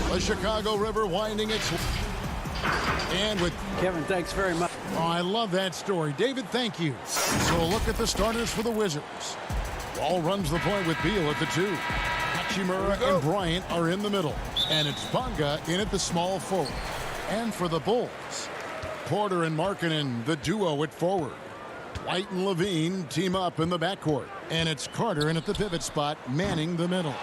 The Chicago River winding its... And with... Kevin, thanks very much. Oh, I love that story. David, thank you. So a look at the starters for the Wizards. Ball runs the point with Beal at the 2. Hachimura and Bryant are in the middle. And it's Bonga in at the small forward. And for the Bulls, Porter and Markkanen, the duo at forward. White and Levine team up in the backcourt. And it's Carter in at the pivot spot, manning the middle.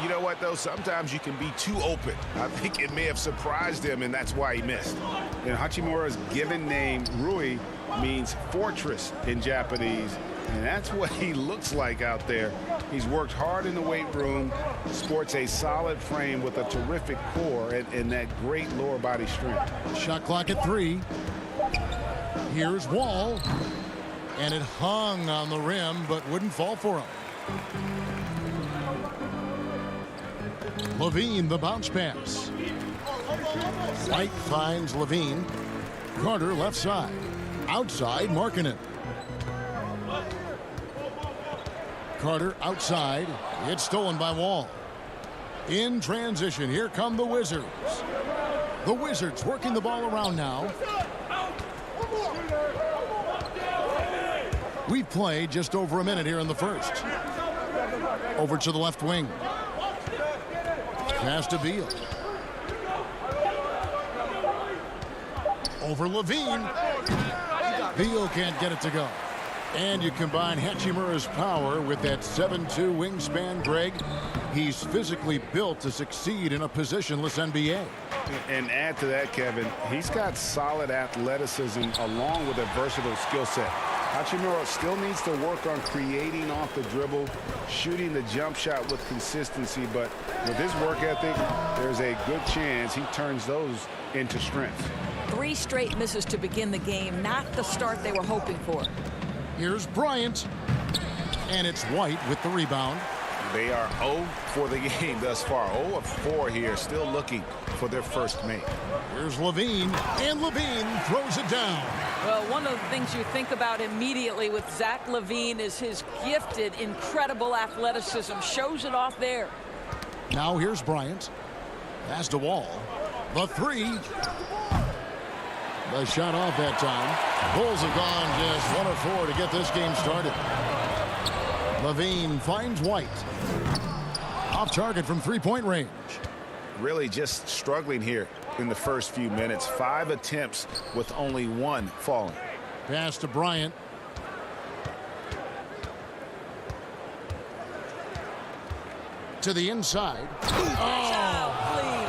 You know what, though? Sometimes you can be too open. I think it may have surprised him, and that's why he missed. And Hachimura's given name, Rui, means fortress in Japanese. And that's what he looks like out there. He's worked hard in the weight room, sports a solid frame with a terrific core and that great lower body strength. Shot clock at 3. Here's Wall. And it hung on the rim, but wouldn't fall for him. Levine, the bounce pass. White finds Levine. Carter left side. Outside, Markkanen. Carter outside. It's stolen by Wall. In transition, here come the Wizards. The Wizards working the ball around now. We've played just over a minute here in the first. Over to the left wing. Pass to Beal. Over Levine. Beal can't get it to go. And you combine Hachimura's power with that 7'2" wingspan, Greg. He's physically built to succeed in a positionless NBA. And add to that, Kevin, he's got solid athleticism along with a versatile skill set. Hachimura still needs to work on creating off the dribble, shooting the jump shot with consistency, but with his work ethic, there's a good chance he turns those into strength. 3 straight misses to begin the game, not the start they were hoping for. Here's Bryant, and it's White with the rebound. They are 0 for the game thus far. 0 of 4 here, still looking for their first make. Here's Levine, and Levine throws it down. Well, one of the things you think about immediately with Zach LaVine is his gifted, incredible athleticism. Shows it off there. Now here's Bryant. Pass to Wall. The 3. The shot off that time. Bulls have gone just 1 of 4 to get this game started. Levine finds White. Off target from three-point range. Really just struggling here in the first few minutes. 5 attempts with only 1 falling. Pass to Bryant. To the inside. Oh, please.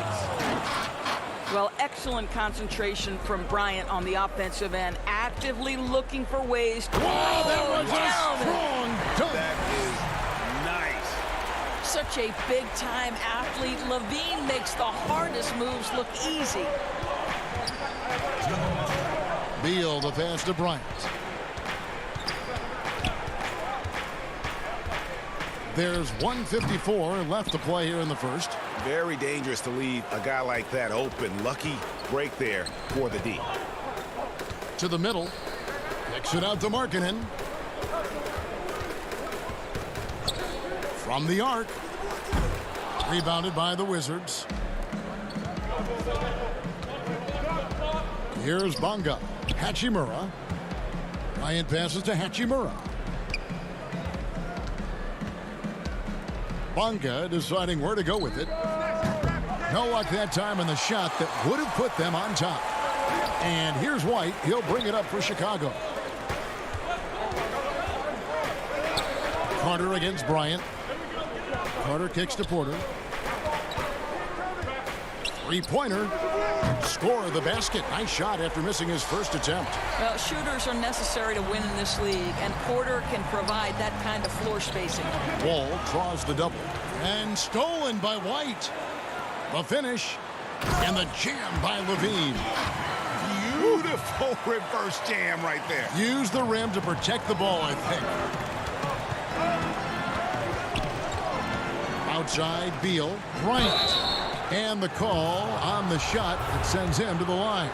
Well, excellent concentration from Bryant on the offensive end, actively looking for ways to... Wow, that was a strong dunk. That is nice. Such a big-time athlete. LaVine makes the hardest moves look easy. Beal, the pass to Bryant. There's 1:54 left to play here in the first. Very dangerous to leave a guy like that open. Lucky break there for the D. To the middle. Kicks it out to Markkanen. From the arc. Rebounded by the Wizards. Here's Bonga. Hachimura. Bryant passes to Hachimura. Bonga deciding where to go with it. No luck that time in the shot that would have put them on top. And here's White. He'll bring it up for Chicago. Carter against Bryant. Carter kicks to Porter. Three-pointer. Score the basket. Nice shot after missing his first attempt. Well, shooters are necessary to win in this league, and Porter can provide that kind of floor spacing. Wall draws the double. And stolen by White. The finish. And the jam by Levine. Beautiful reverse jam right there. Use the rim to protect the ball, I think. Outside, Beal. Bryant. And the call on the shot that sends him to the line.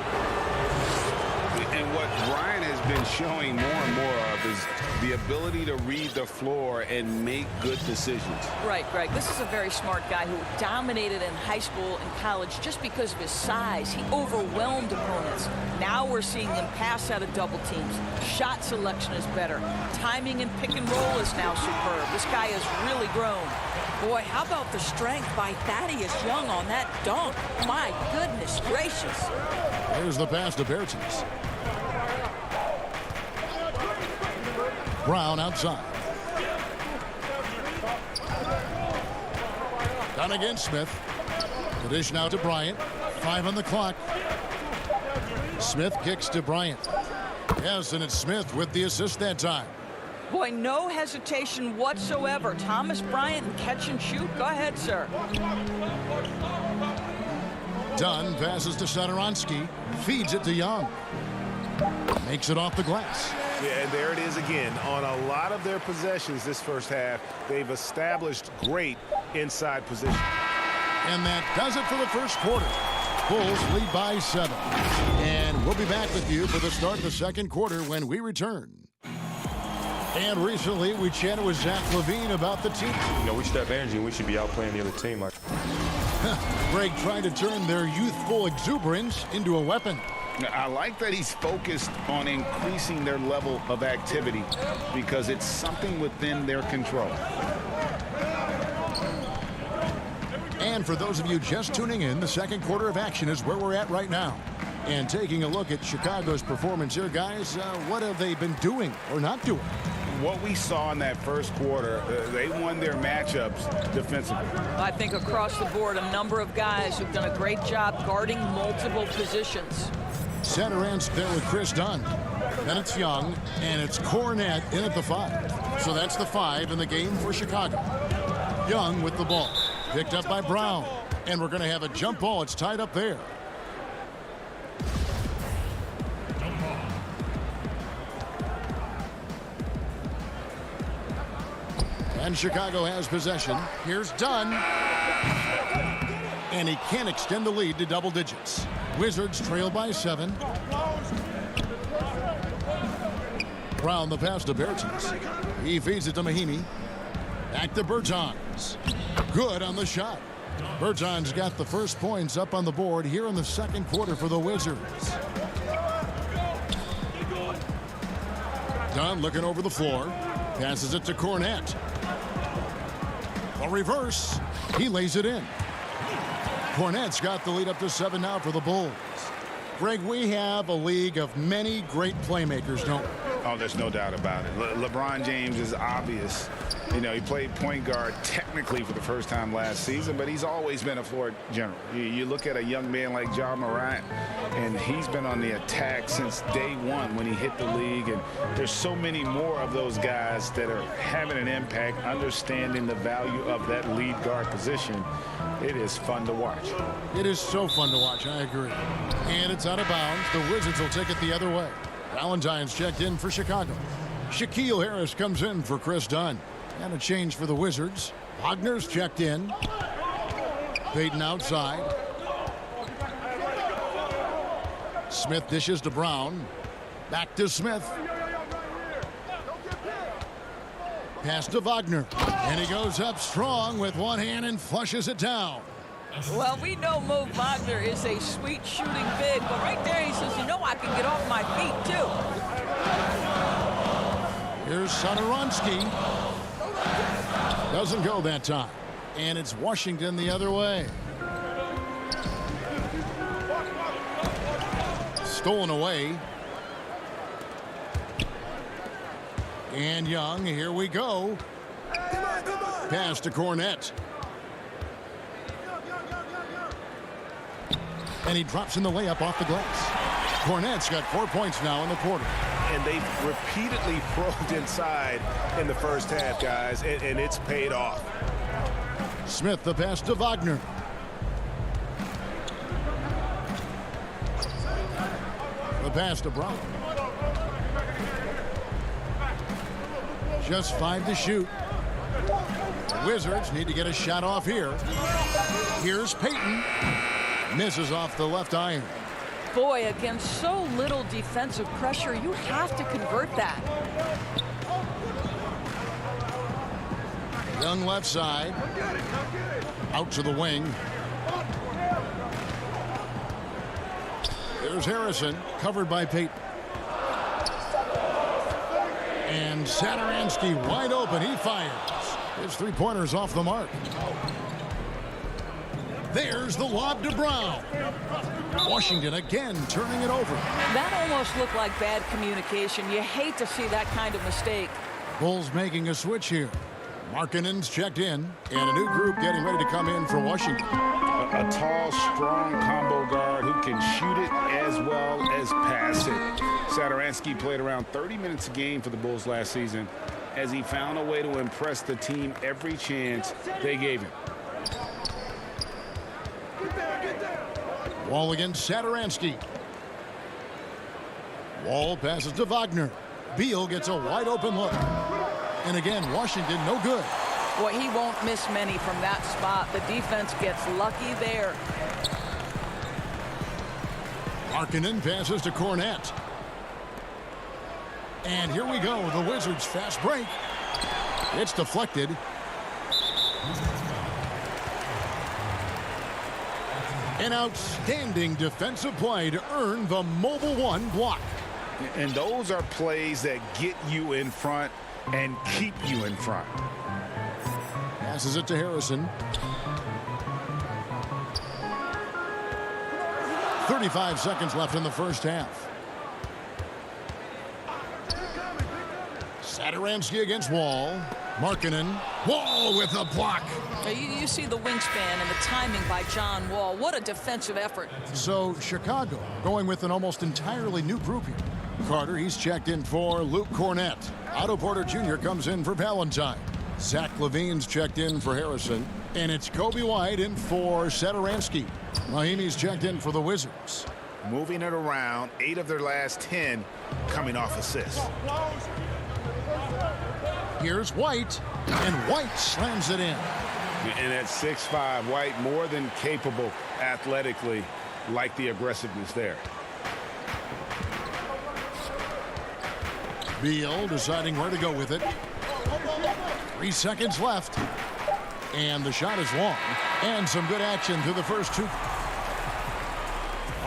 And what Bryant has been showing more and more of is the ability to read the floor and make good decisions. Right, Greg. This is a very smart guy who dominated in high school and college just because of his size. He overwhelmed opponents. Now we're seeing him pass out of double teams. Shot selection is better. Timing and pick and roll is now superb. This guy has really grown. Boy, how about the strength by Thaddeus Young on that dunk? My goodness gracious. There's the pass to Bertens. Brown outside. Done against Smith. The dish now to Bryant. 5 on the clock. Smith kicks to Bryant. Yes, and it's Smith with the assist that time. Boy, no hesitation whatsoever. Thomas Bryant and catch and shoot. Go ahead, sir. Dunn passes to Satoransky. Feeds it to Young. Makes it off the glass. Yeah, and there it is again. On a lot of their possessions this first half, they've established great inside position. And that does it for the first quarter. Bulls lead by 7. And we'll be back with you for the start of the second quarter when we return. And recently, we chatted with Zach LaVine about the team. You know, we should have energy and we should be out playing the other team. Greg trying to turn their youthful exuberance into a weapon. I like that he's focused on increasing their level of activity because it's something within their control. And for those of you just tuning in, the second quarter of action is where we're at right now. And taking a look at Chicago's performance here, guys, what have they been doing or not doing? What we saw in that first quarter, they won their matchups defensively. I think across the board, a number of guys who've done a great job guarding multiple positions. Center ends there with Chris Dunn. Then it's Young, and it's Cornette in at the 5. So that's the 5 in the game for Chicago. Young with the ball. Picked up by Brown. And we're going to have a jump ball. It's tied up there. And Chicago has possession. Here's Dunn. And he can't extend the lead to double digits. Wizards trail by 7. Brown the pass to Bertens. He feeds it to Mahinmi. Back to Bertans. Good on the shot. Bertans got the first points up on the board here in the second quarter for the Wizards. Dunn looking over the floor. Passes it to Cornette. A reverse. He lays it in. Cornette's got the lead up to 7 now for the Bulls. Greg, we have a league of many great playmakers, don't we? Oh, there's no doubt about it. LeBron James is obvious. You know, he played point guard technically for the first time last season, but he's always been a floor general. You look at a young man like Ja Morant, and he's been on the attack since day one when he hit the league. And there's so many more of those guys that are having an impact, understanding the value of that lead guard position. It is fun to watch. It is so fun to watch, I agree. And it's out of bounds. The Wizards will take it the other way. Valentine's checked in for Chicago. Shaquille Harris comes in for Chris Dunn. And a change for the Wizards. Wagner's checked in. Payton outside. Smith dishes to Brown. Back to Smith. Pass to Wagner. And he goes up strong with one hand and flushes it down. Well, we know Mo Wagner is a sweet shooting big, but right there he says, you know, I can get off my feet, too. Here's Satoransky. Doesn't go that time. And it's Washington the other way. Stolen away. And Young, here we go. Pass to Cornette. And he drops in the layup off the glass. Cornette's got 4 points now in the quarter. And they've repeatedly probed inside in the first half, guys, and it's paid off. Smith the pass to Wagner. The pass to Brown. Just 5 to shoot. The Wizards need to get a shot off here. Here's Payton. Misses off the left iron. Boy, against so little defensive pressure, you have to convert that. Young left side. Out to the wing. There's Harrison, covered by Peyton. And Saturansky wide open. He fires. His three-pointer's off the mark. There's the lob to Brown. Washington again turning it over. That almost looked like bad communication. You hate to see that kind of mistake. Bulls making a switch here. Markkanen's checked in, and a new group getting ready to come in for Washington. A tall, strong combo guard who can shoot it as well as pass it. Saturansky played around 30 minutes a game for the Bulls last season as he found a way to impress the team every chance they gave him. Wall against Saturansky. Wall passes to Wagner. Beal gets a wide open look. And again, Washington no good. Boy, he won't miss many from that spot. The defense gets lucky there. Markkanen passes to Cornette. And here we go. The Wizards fast break. It's deflected. An outstanding defensive play to earn the Mobile One block. And those are plays that get you in front and keep you in front. Passes it to Harrison. 35 seconds left in the first half. Saturansky against Wall. Markkanen. Wall with a block. You see the wingspan and the timing by John Wall. What a defensive effort. So Chicago going with an almost entirely new group here. Carter, he's checked in for Luke Cornette. Otto Porter Jr. comes in for Valentine. Zach LaVine's checked in for Harrison. And it's Kobe White in for Saturansky. Mahimi's checked in for the Wizards. Moving it around, 8 of their last 10 coming off assists. Here's White, and White slams it in. And at 6'5", White more than capable athletically, like the aggressiveness there. Beal deciding where to go with it. 3 seconds left. And the shot is long. And some good action through the first 2. All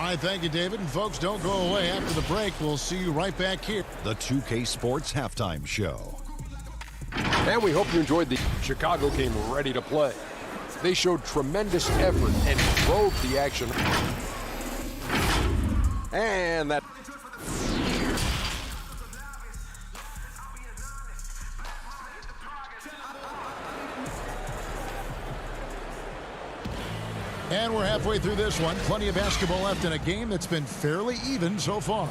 right, thank you, David. And folks, don't go away after the break. We'll see you right back here. The 2K Sports Halftime Show. And we hope you enjoyed the Chicago came ready to play. They showed tremendous effort and drove the action. And that. And we're halfway through this one. Plenty of basketball left in a game that's been fairly even so far.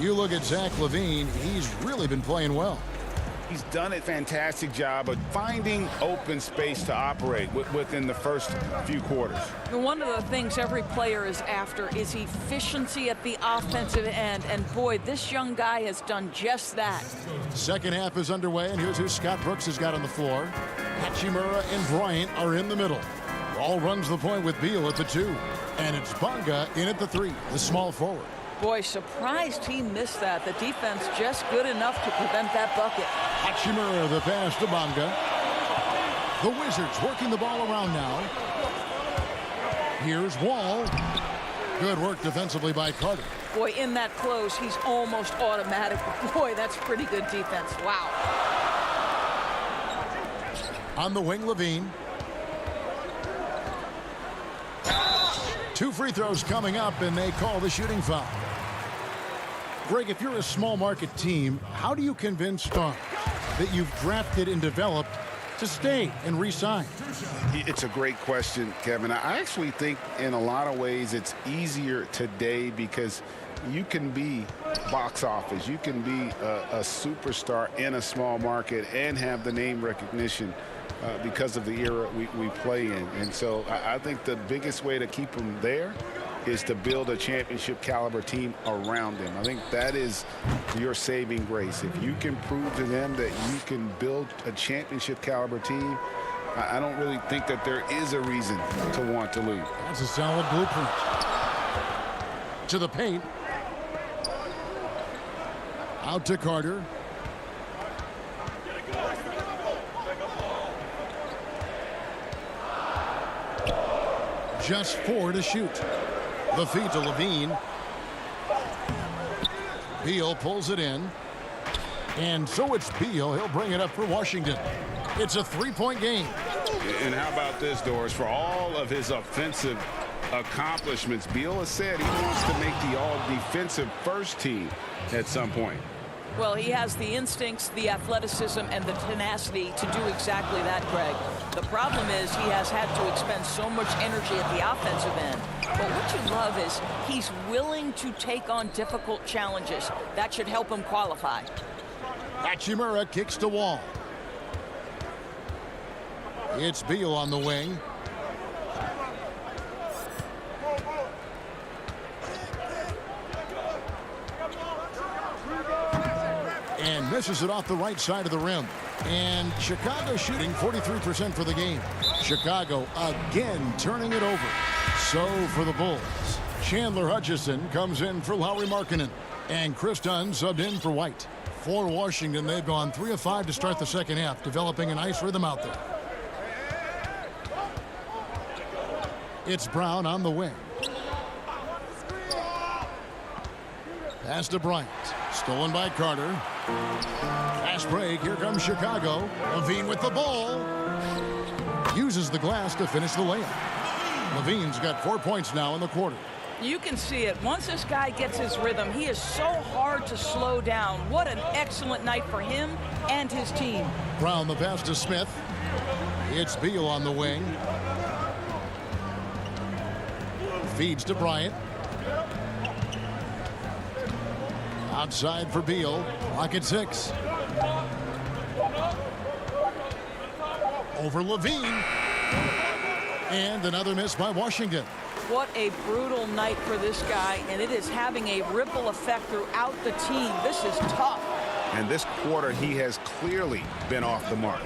You look at Zach LaVine, he's really been playing well. He's done a fantastic job of finding open space to operate within the first few quarters. One of the things every player is after is efficiency at the offensive end. And boy, this young guy has done just that. Second half is underway, and here's who Scott Brooks has got on the floor. Hachimura and Bryant are in the middle. Wall runs the point with Beal at the 2. And it's Bonga in at the 3, the small forward. Boy, surprised he missed that. The defense just good enough to prevent that bucket. Hachimura the pass to Bonga. The Wizards working the ball around now. Here's Wall. Good work defensively by Carter. Boy, in that close, he's almost automatic. Boy, that's pretty good defense. Wow. On the wing, LaVine. 2 free throws coming up, and they call the shooting foul. Greg, if you're a small market team, how do you convince stars that you've drafted and developed to stay and re-sign? It's a great question, Kevin. I actually think in a lot of ways it's easier today because you can be box office. You can be a superstar in a small market and have the name recognition because of the era we play in. And so I think the biggest way to keep them there is to build a championship caliber team around them. I think that is your saving grace. If you can prove to them that you can build a championship caliber team, I don't really think that there is a reason to want to lose. That's a solid blueprint. to the paint. Out to Carter. Just 4 to shoot. The feed to Levine. Beal pulls it in. And so it's Beal. He'll bring it up for Washington. It's a 3-point game. And how about this, Doris? For all of his offensive accomplishments, Beal has said he wants to make the all-defensive first team at some point. Well, he has the instincts, the athleticism, and the tenacity to do exactly that, Greg. The problem is he has had to expend so much energy at the offensive end. But what you love is he's willing to take on difficult challenges. That should help him qualify. Hachimura kicks to Wall. It's Beal on the wing. And misses it off the right side of the rim. And Chicago shooting 43% for the game. Chicago again turning it over. So for the Bulls, Chandler Hutchison comes in for Lauri Markkanen. And Chris Dunn subbed in for White. For Washington, they've gone 3 of 5 to start the second half, developing a nice rhythm out there. It's Brown on the wing. Pass to Bryant. Stolen by Carter. Fast break. Here comes Chicago. Levine with the ball. Uses the glass to finish the layup. Levine's got 4 points now in the quarter. You can see it. Once this guy gets his rhythm, he is so hard to slow down. What an excellent night for him and his team. Brown the pass to Smith. It's Beal on the wing. Feeds to Bryant. Outside for Beal. Clock at 6. Over Levine. And another miss by Washington. What a brutal night for this guy, and it is having a ripple effect throughout the team. This is tough. And this quarter, he has clearly been off the mark.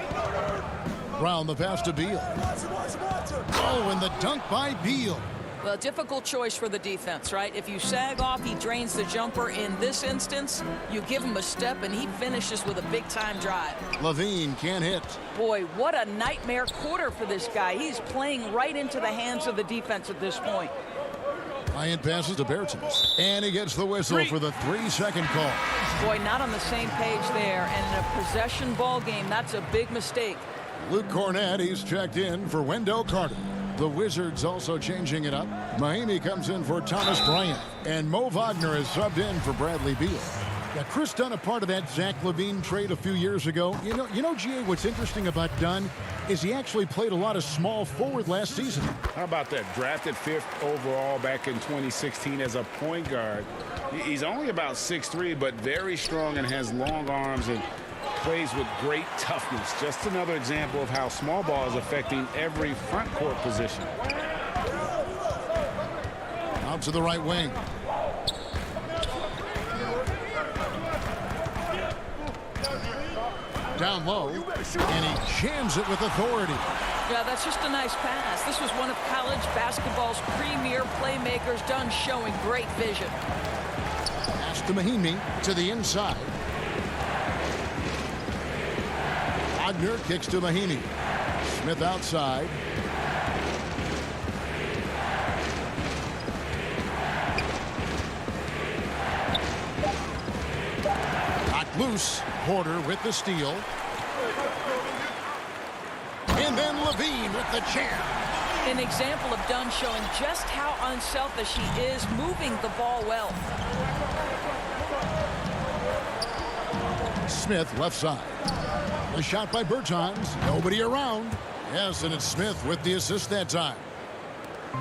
Brown the pass to Beal. Oh, and the dunk by Beal. Well, difficult choice for the defense, right? If you sag off, he drains the jumper. In this instance, you give him a step, and he finishes with a big-time drive. Levine can't hit. Boy, what a nightmare quarter for this guy. He's playing right into the hands of the defense at this point. Bryant passes to Bertans. And he gets the whistle for the 3-second call. Boy, not on the same page there. And in a possession ball game, that's a big mistake. Luke Cornett, he's checked in for Wendell Carter. The Wizards also changing it up. Mahimi comes in for Thomas Bryant. And Mo Wagner is subbed in for Bradley Beal. Got Chris Dunn a part of that Zach LaVine trade a few years ago. You know, GA, what's interesting about Dunn is he actually played a lot of small forward last season. How about that? Drafted 5th overall back in 2016 as a point guard. He's only about 6'3", but very strong and has long arms and plays with great toughness. Just another example of how small ball is affecting every front court position. Out to the right wing. Down low, and he jams it with authority. Yeah, that's just a nice pass. This was one of college basketball's premier playmakers, Dunn showing great vision. Pass to Mahimi to the inside. Wagner kicks to Mahimi. Smith outside. Knocked loose. Porter with the steal. And then Levine with the jam. An example of Dunn showing just how unselfish he is, moving the ball well. Smith left side. A shot by Bertans. Nobody around. Yes, and it's Smith with the assist that time.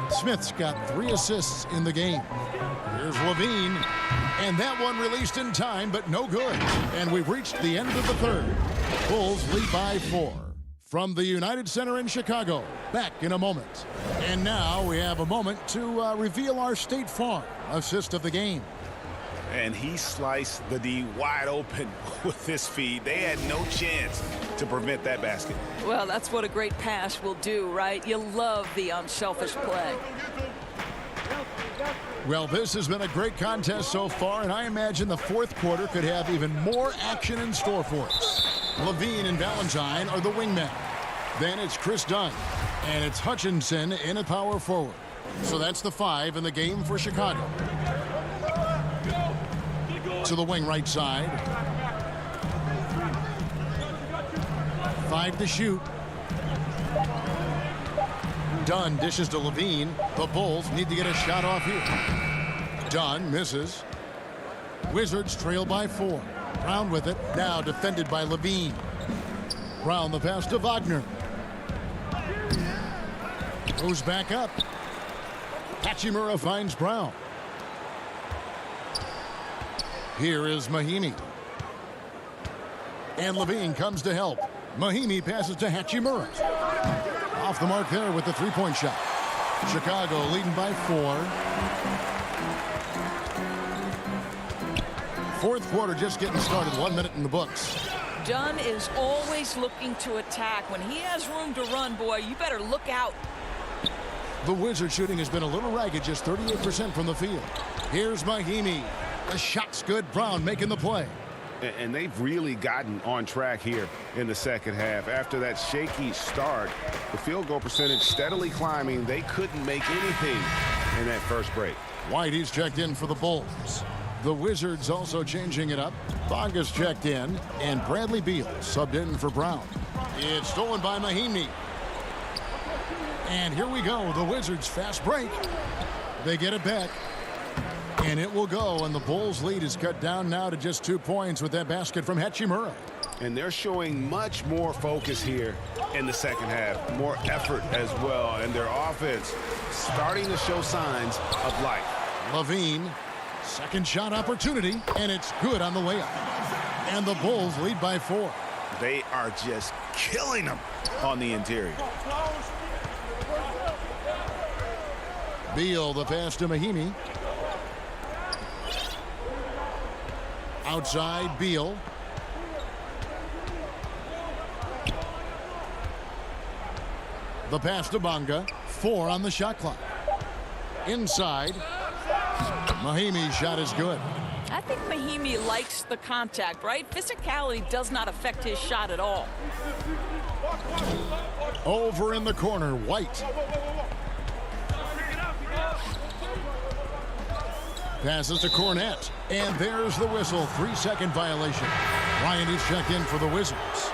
Smith's got 3 assists in the game. Here's Levine. And that one released in time, but no good. And we've reached the end of the third. Bulls lead by 4. From the United Center in Chicago. Back in a moment. And now we have a moment to reveal our State Farm assist of the game. And he sliced the D wide open with this feed. They had no chance to prevent that basket. Well, that's what a great pass will do, right? You love the unselfish play. Well, this has been a great contest so far, and I imagine the fourth quarter could have even more action in store for us. Levine and Valentine are the wingmen. Then it's Chris Dunn, and it's Hutchinson in a power forward. So that's the 5 in the game for Chicago. To the wing right side. 5 to shoot. Dunn dishes to Levine. The Bulls need to get a shot off here. Dunn misses. Wizards trail by 4. Brown with it. Now defended by Levine. Brown the pass to Wagner. Goes back up. Hachimura finds Brown. Here is Mahimi. And Levine comes to help. Mahimi passes to Hachimura. Off the mark there with the three-point shot. Chicago leading by 4. Fourth quarter just getting started. 1 minute in the books. Dunn is always looking to attack. When he has room to run, boy, you better look out. The Wizard shooting has been a little ragged, just 38% from the field. Here's Mahimi. The shot's good. Brown making the play. And they've really gotten on track here in the second half. After that shaky start, the field goal percentage steadily climbing. They couldn't make anything in that first break. Whitey's checked in for the Bulls. The Wizards also changing it up. Bonga's checked in, and Bradley Beal subbed in for Brown. It's stolen by Mahimi. And here we go. The Wizards fast break. They get it back. And it will go, and the Bulls' lead is cut down now to just 2 points with that basket from Hachimura. And they're showing much more focus here in the second half. More effort as well, and their offense starting to show signs of life. Levine, second shot opportunity, and it's good on the layup. And the Bulls lead by 4. They are just killing them on the interior. Beal, the pass to Mahimi. Outside, Beal. The pass to Bonga. 4 on the shot clock. Inside. Mahimi's shot is good. I think Mahimi likes the contact, right? Physicality does not affect his shot at all. Over in the corner, White. Passes to Cornette. And there's the whistle. 3-second violation. Bryant is checked in for the Wizards.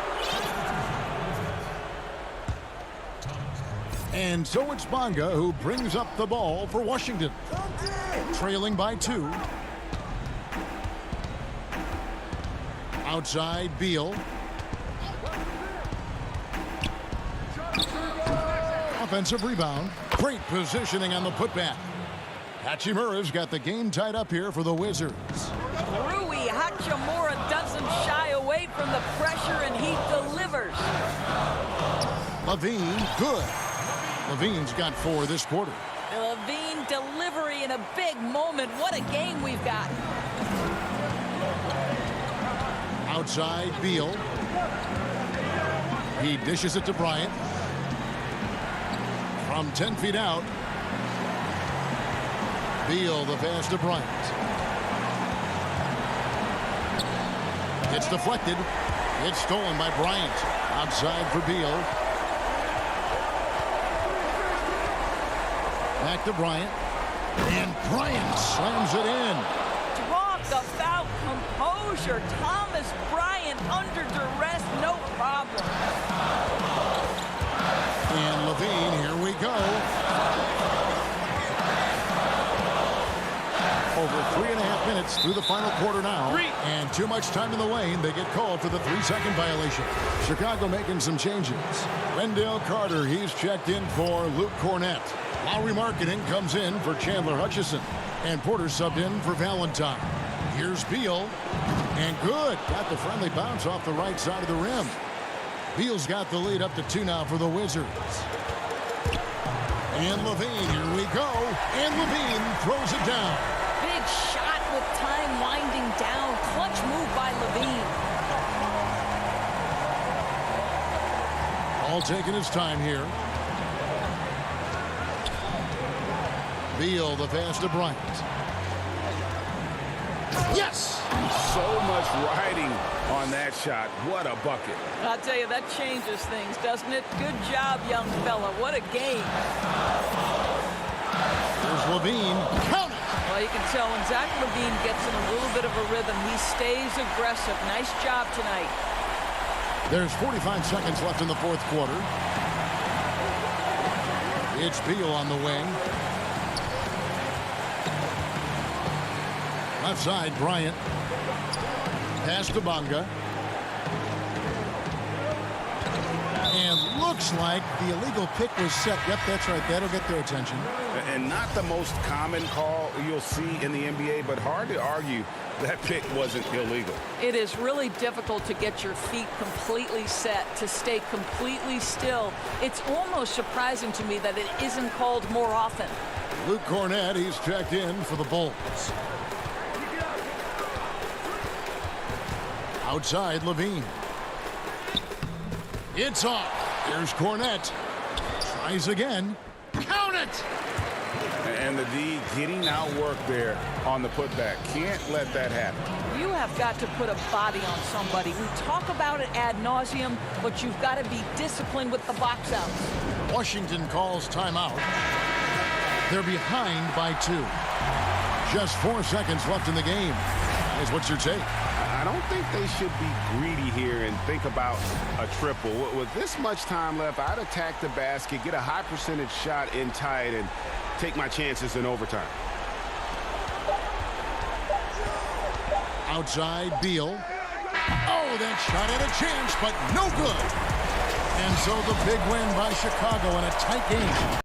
And so it's Bonga who brings up the ball for Washington. Trailing by 2. Outside, Beal. Offensive rebound. Great positioning on the putback. Hachimura's got the game tied up here for the Wizards. Rui Hachimura doesn't shy away from the pressure, and he delivers. Levine, good. Levine's got 4 this quarter. Levine delivery in a big moment. What a game we've got. Outside, Beal. He dishes it to Bryant. From 10 feet out. Beal, the pass to Bryant. It's deflected. It's stolen by Bryant. Outside for Beal. Back to Bryant. And Bryant slams it in. Talk about composure. Thomas Bryant under duress, no problem. And Levine, here we go. Over 3.5 minutes through the final quarter now. And too much time in the lane. They get called for the 3-second violation. Chicago making some changes. Wendell Carter, he's checked in for Luke Cornette. Lowry Marketing comes in for Chandler Hutchison. And Porter subbed in for Valentine. Here's Beal. And good. Got the friendly bounce off the right side of the rim. Beal's got the lead up to 2 now for the Wizards. And Levine, here we go. And Levine throws it down. Big shot with time winding down. Clutch move by Levine. All taking his time here. Beal, the pass to Bryant. Yes! So much riding on that shot. What a bucket. I'll tell you, that changes things, doesn't it? Good job, young fella. What a game. There's Levine. Count it! Well, you can tell when Zach Levine gets in a little bit of a rhythm, he stays aggressive. Nice job tonight. There's 45 seconds left in the fourth quarter. It's Beal on the wing. Left side, Bryant. Pass to Bonga. And looks like the illegal pick was set. Yep, that's right. That'll get their attention. And not the most common call you'll see in the NBA, but hard to argue that pick wasn't illegal. It is really difficult to get your feet completely set, to stay completely still. It's almost surprising to me that it isn't called more often. Luke Cornett, he's checked in for the Bulls. Outside, Levine. It's off. Here's Cornett. Tries again. Count it! And the D getting outwork there on the putback. Can't let that happen. You have got to put a body on somebody. We talk about it ad nauseum, but you've got to be disciplined with the box outs. Washington calls timeout. They're behind by 2. Just 4 seconds left in the game. Guys, what's your take? I don't think they should be greedy here and think about a triple. With this much time left, I'd attack the basket, get a high percentage shot in tight, and take my chances in overtime. Outside, Beal. Oh, that shot had a chance, but no good. And so the big win by Chicago in a tight game.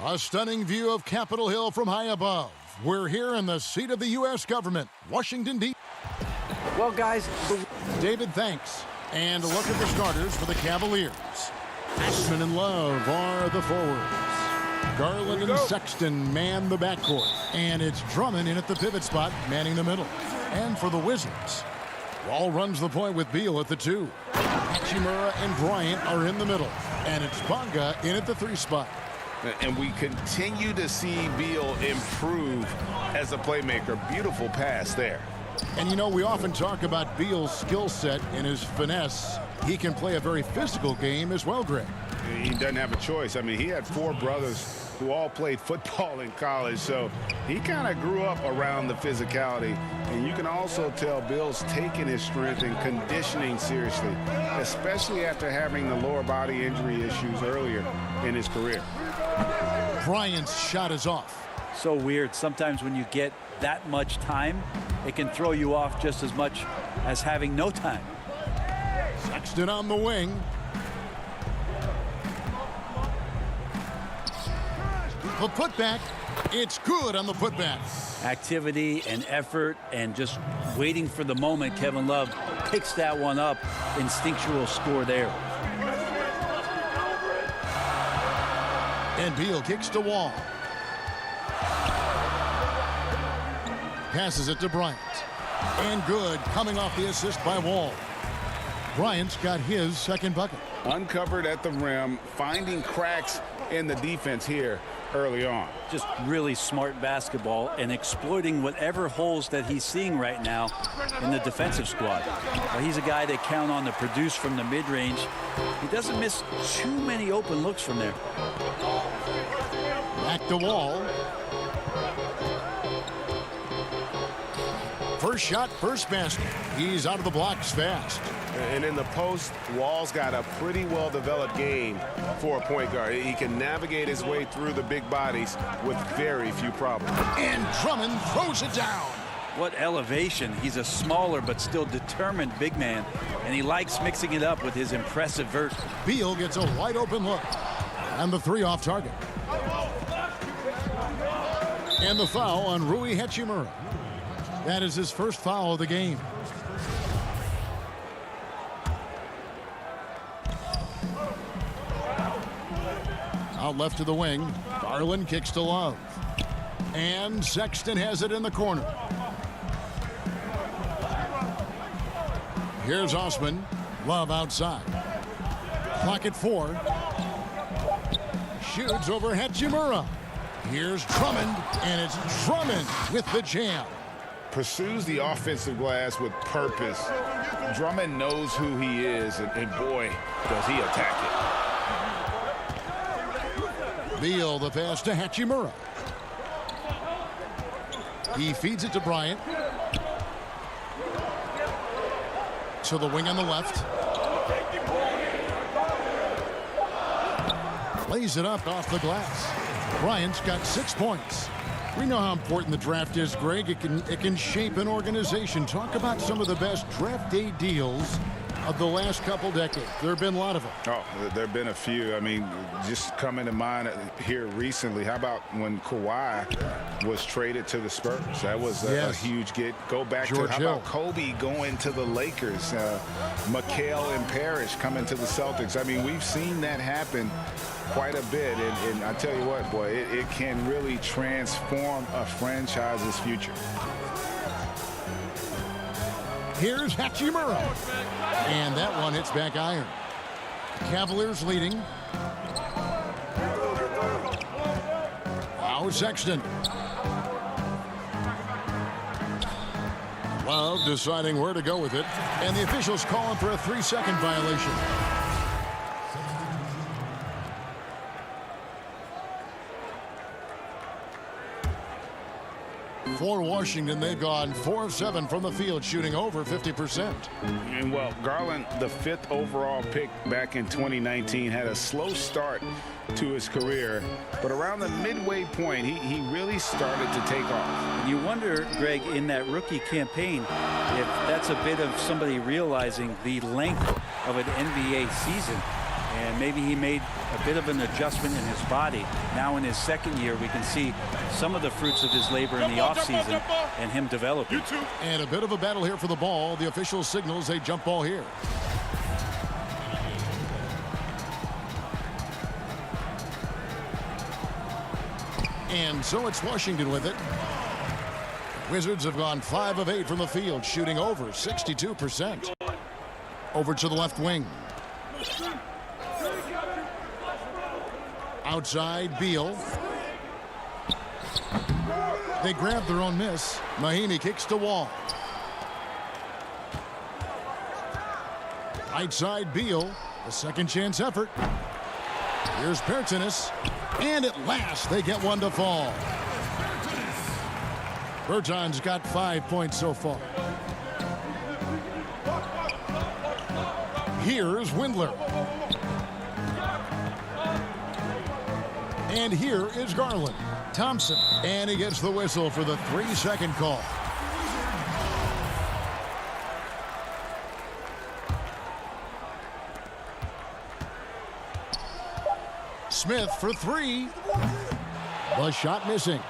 A stunning view of Capitol Hill from high above. We're here in the seat of the U.S. government, Washington, D.C. Well, guys, David, thanks. And a look at the starters for the Cavaliers. Ashman and Love are the forwards. Garland and Sexton man the backcourt. And it's Drummond in at the pivot spot, manning the middle. And for the Wizards, Wall runs the point with Beal at the 2. Hachimura and Bryant are in the middle. And it's Bonga in at the 3 spot. And we continue to see Beal improve as a playmaker. Beautiful pass there. And you know, we often talk about Beal's skill set and his finesse. He can play a very physical game as well, Greg. He doesn't have a choice. I mean, he had 4 brothers who all played football in college, so he kind of grew up around the physicality. And you can also tell Beal's taking his strength and conditioning seriously, especially after having the lower body injury issues earlier in his career. Bryant's shot is off. so weird. Sometimes when you get that much time, it can throw you off just as much as having no time. Sexton on the wing. The putback. It's good on the putback. Activity and effort and just waiting for the moment. Kevin Love picks that one up. Instinctual score there. And Beal kicks to Wall. Passes it to Bryant. And good, coming off the assist by Wall. Bryant's got his second bucket. Uncovered at the rim, finding cracks in the defense here early on. Just really smart basketball and exploiting whatever holes that he's seeing right now in the defensive squad. He's a guy they count on to produce from the mid-range. He doesn't miss too many open looks from there. Back to Wall. First shot, first basket. He's out of the blocks fast. And in the post, Wall's got a pretty well-developed game for a point guard. He can navigate his way through the big bodies with very few problems. And Drummond throws it down. What elevation. He's a smaller but still determined big man, and he likes mixing it up with his impressive vert. Beal gets a wide open look. And the three off target. And the foul on Rui Hachimura. That is his first foul of the game. Out left to the wing. Garland kicks to Love. And Sexton has it in the corner. Here's Osman. Love outside. Clock at 4. Shoots over Hachimura. Here's Drummond, and it's Drummond with the jam. Pursues the offensive glass with purpose. Drummond knows who he is, and boy, does he attack it. Beal, the pass to Hachimura. He feeds it to Bryant. To the wing on the left. Lays it up off the glass. Bryant's got 6 points. We know how important the draft is, Greg. It can shape an organization. Talk about some of the best draft day deals of the last couple decades. There have been a lot of them. Oh, there have been a few. I mean, just coming to mind here recently. How about when Kawhi was traded to the Spurs? That was a huge get. Go back George to, how Hill. about Kobe going to the Lakers? McHale and Parrish coming to the Celtics. I mean, we've seen that happen quite a bit. And I tell you what, boy, it can really transform a franchise's future. Here's Hachimura. And that one hits back iron. Cavaliers leading. Now Sexton. Love deciding where to go with it. And the officials calling for a 3-second violation. For Washington, they've gone 4 of 7 from the field, shooting over 50%. And well, Garland, the 5th overall pick back in 2019, had a slow start to his career, but around the midway point, he really started to take off. You wonder, Greg, in that rookie campaign, if that's a bit of somebody realizing the length of an NBA season And maybe he made a bit of an adjustment in his body. Now in his second year, we can see some of the fruits of his labor in the offseason and him developing. And a bit of a battle here for the ball. The official signals a jump ball here. And so it's Washington with it. Wizards have gone 5 of 8 from the field, shooting over 62%. Over to the left wing. Outside, Beal. They grab their own miss. Mahimi kicks to Wall. Right side, Beal. A second chance effort. Here's Pertinis. And at last, they get one to fall. Berton's got 5 points so far. Here's Windler. And here is Garland. Thompson. And he gets the whistle for the 3-second call. Smith for 3. The shot missing.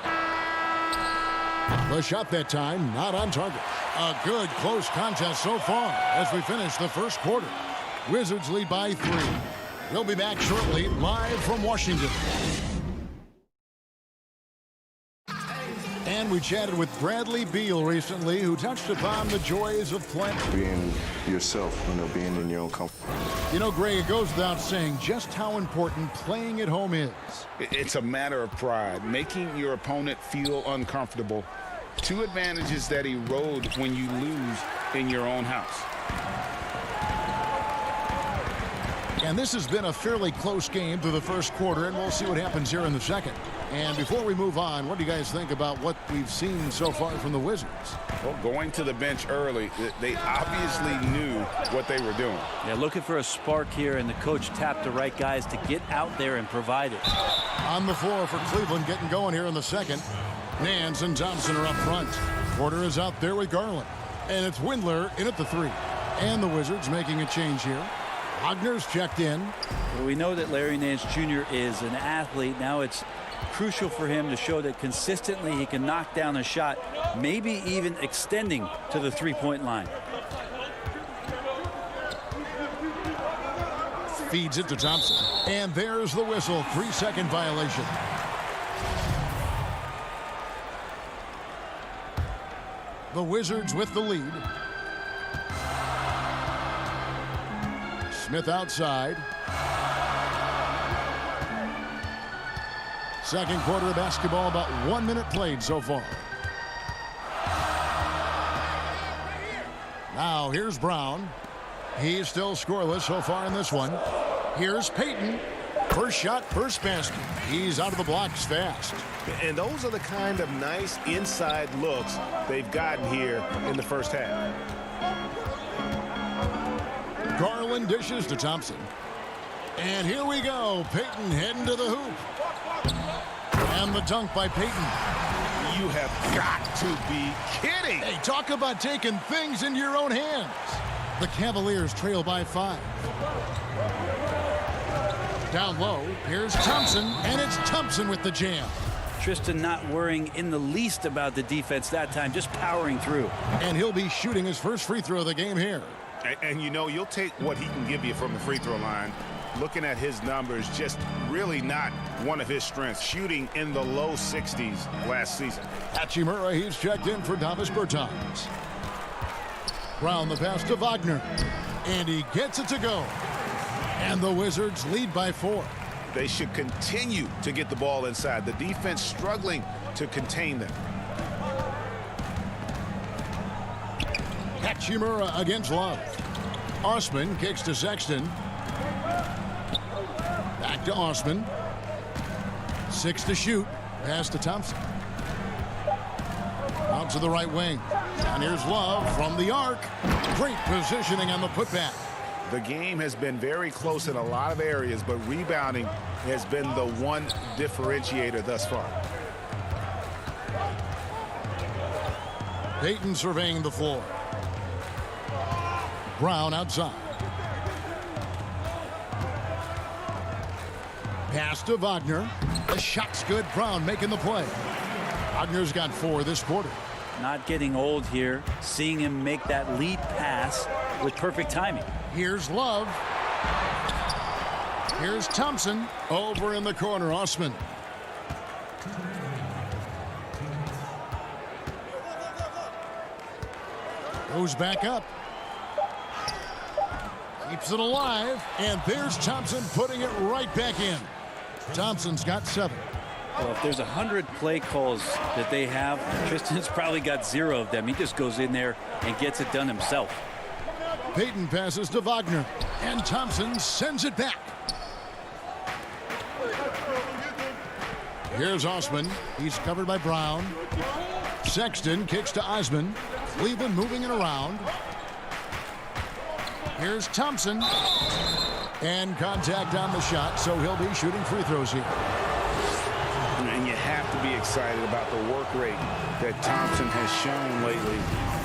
The shot that time not on target. A good close contest so far as we finish the first quarter. Wizards lead by 3. We'll be back shortly live from Washington. And we chatted with Bradley Beal recently, who touched upon the joys of playing. Being yourself, being in your own comfort. You know, Greg, it goes without saying just how important playing at home is. It's a matter of pride, making your opponent feel uncomfortable. 2 advantages that erode when you lose in your own house. And this has been a fairly close game through the first quarter, and we'll see what happens here in the second. And before we move on, what do you guys think about what we've seen so far from the Wizards? Well, going to the bench early, they obviously knew what they were doing. Yeah, looking for a spark here, and the coach tapped the right guys to get out there and provide it. On the floor for Cleveland, getting going here in the second. Nance and Thompson are up front. Porter is out there with Garland. And it's Windler in at the 3. And the Wizards making a change here. Wagner's checked in. Well, we know that Larry Nance Jr. is an athlete. Now it's crucial for him to show that consistently he can knock down a shot, maybe even extending to the 3-point line. Feeds it to Thompson. And there's the whistle. 3-second violation. The Wizards with the lead. Smith outside. Second quarter of basketball, about 1 minute played so far. Now here's Brown. He's still scoreless so far in this one. Here's Payton. First shot, first basket. He's out of the blocks fast. And those are the kind of nice inside looks they've gotten here in the first half. Garland dishes to Thompson. And here we go. Payton heading to the hoop. And the dunk by Payton. You have got to be kidding. Hey, talk about taking things into your own hands. The Cavaliers trail by 5. Down low, here's Thompson, and it's Thompson with the jam. Tristan not worrying in the least about the defense that time, just powering through. And he'll be shooting his first free throw of the game here. And you'll take what he can give you from the free throw line. Looking at his numbers, just really not one of his strengths. Shooting in the low 60s last season. Hachimura, he's checked in for Davis Bertans. Brown the pass to Wagner. And he gets it to go. And the Wizards lead by 4. They should continue to get the ball inside. The defense struggling to contain them. Hachimura against Love. Osman kicks to Sexton. Back to Osman. 6 to shoot. Pass to Thompson. Out to the right wing. And here's Love from the arc. Great positioning on the putback. The game has been very close in a lot of areas, but rebounding has been the one differentiator thus far. Payton surveying the floor. Brown outside. Pass to Wagner. The shot's good. Brown making the play. Wagner's got 4 this quarter. Not getting old here. Seeing him make that lead pass with perfect timing. Here's Love. Here's Thompson. Over in the corner, Osman. Goes back up. Keeps it alive. And there's Thompson putting it right back in. Thompson's got 7. Well, if there's 100 play calls that they have, Tristan's probably got 0 of them. He just goes in there and gets it done himself. Payton passes to Wagner. And Thompson sends it back. Here's Osman. He's covered by Brown. Sexton kicks to Osman. Cleveland moving it around. Here's Thompson. And contact on the shot, so he'll be shooting free throws here. And you have to be excited about the work rate that Thompson has shown lately.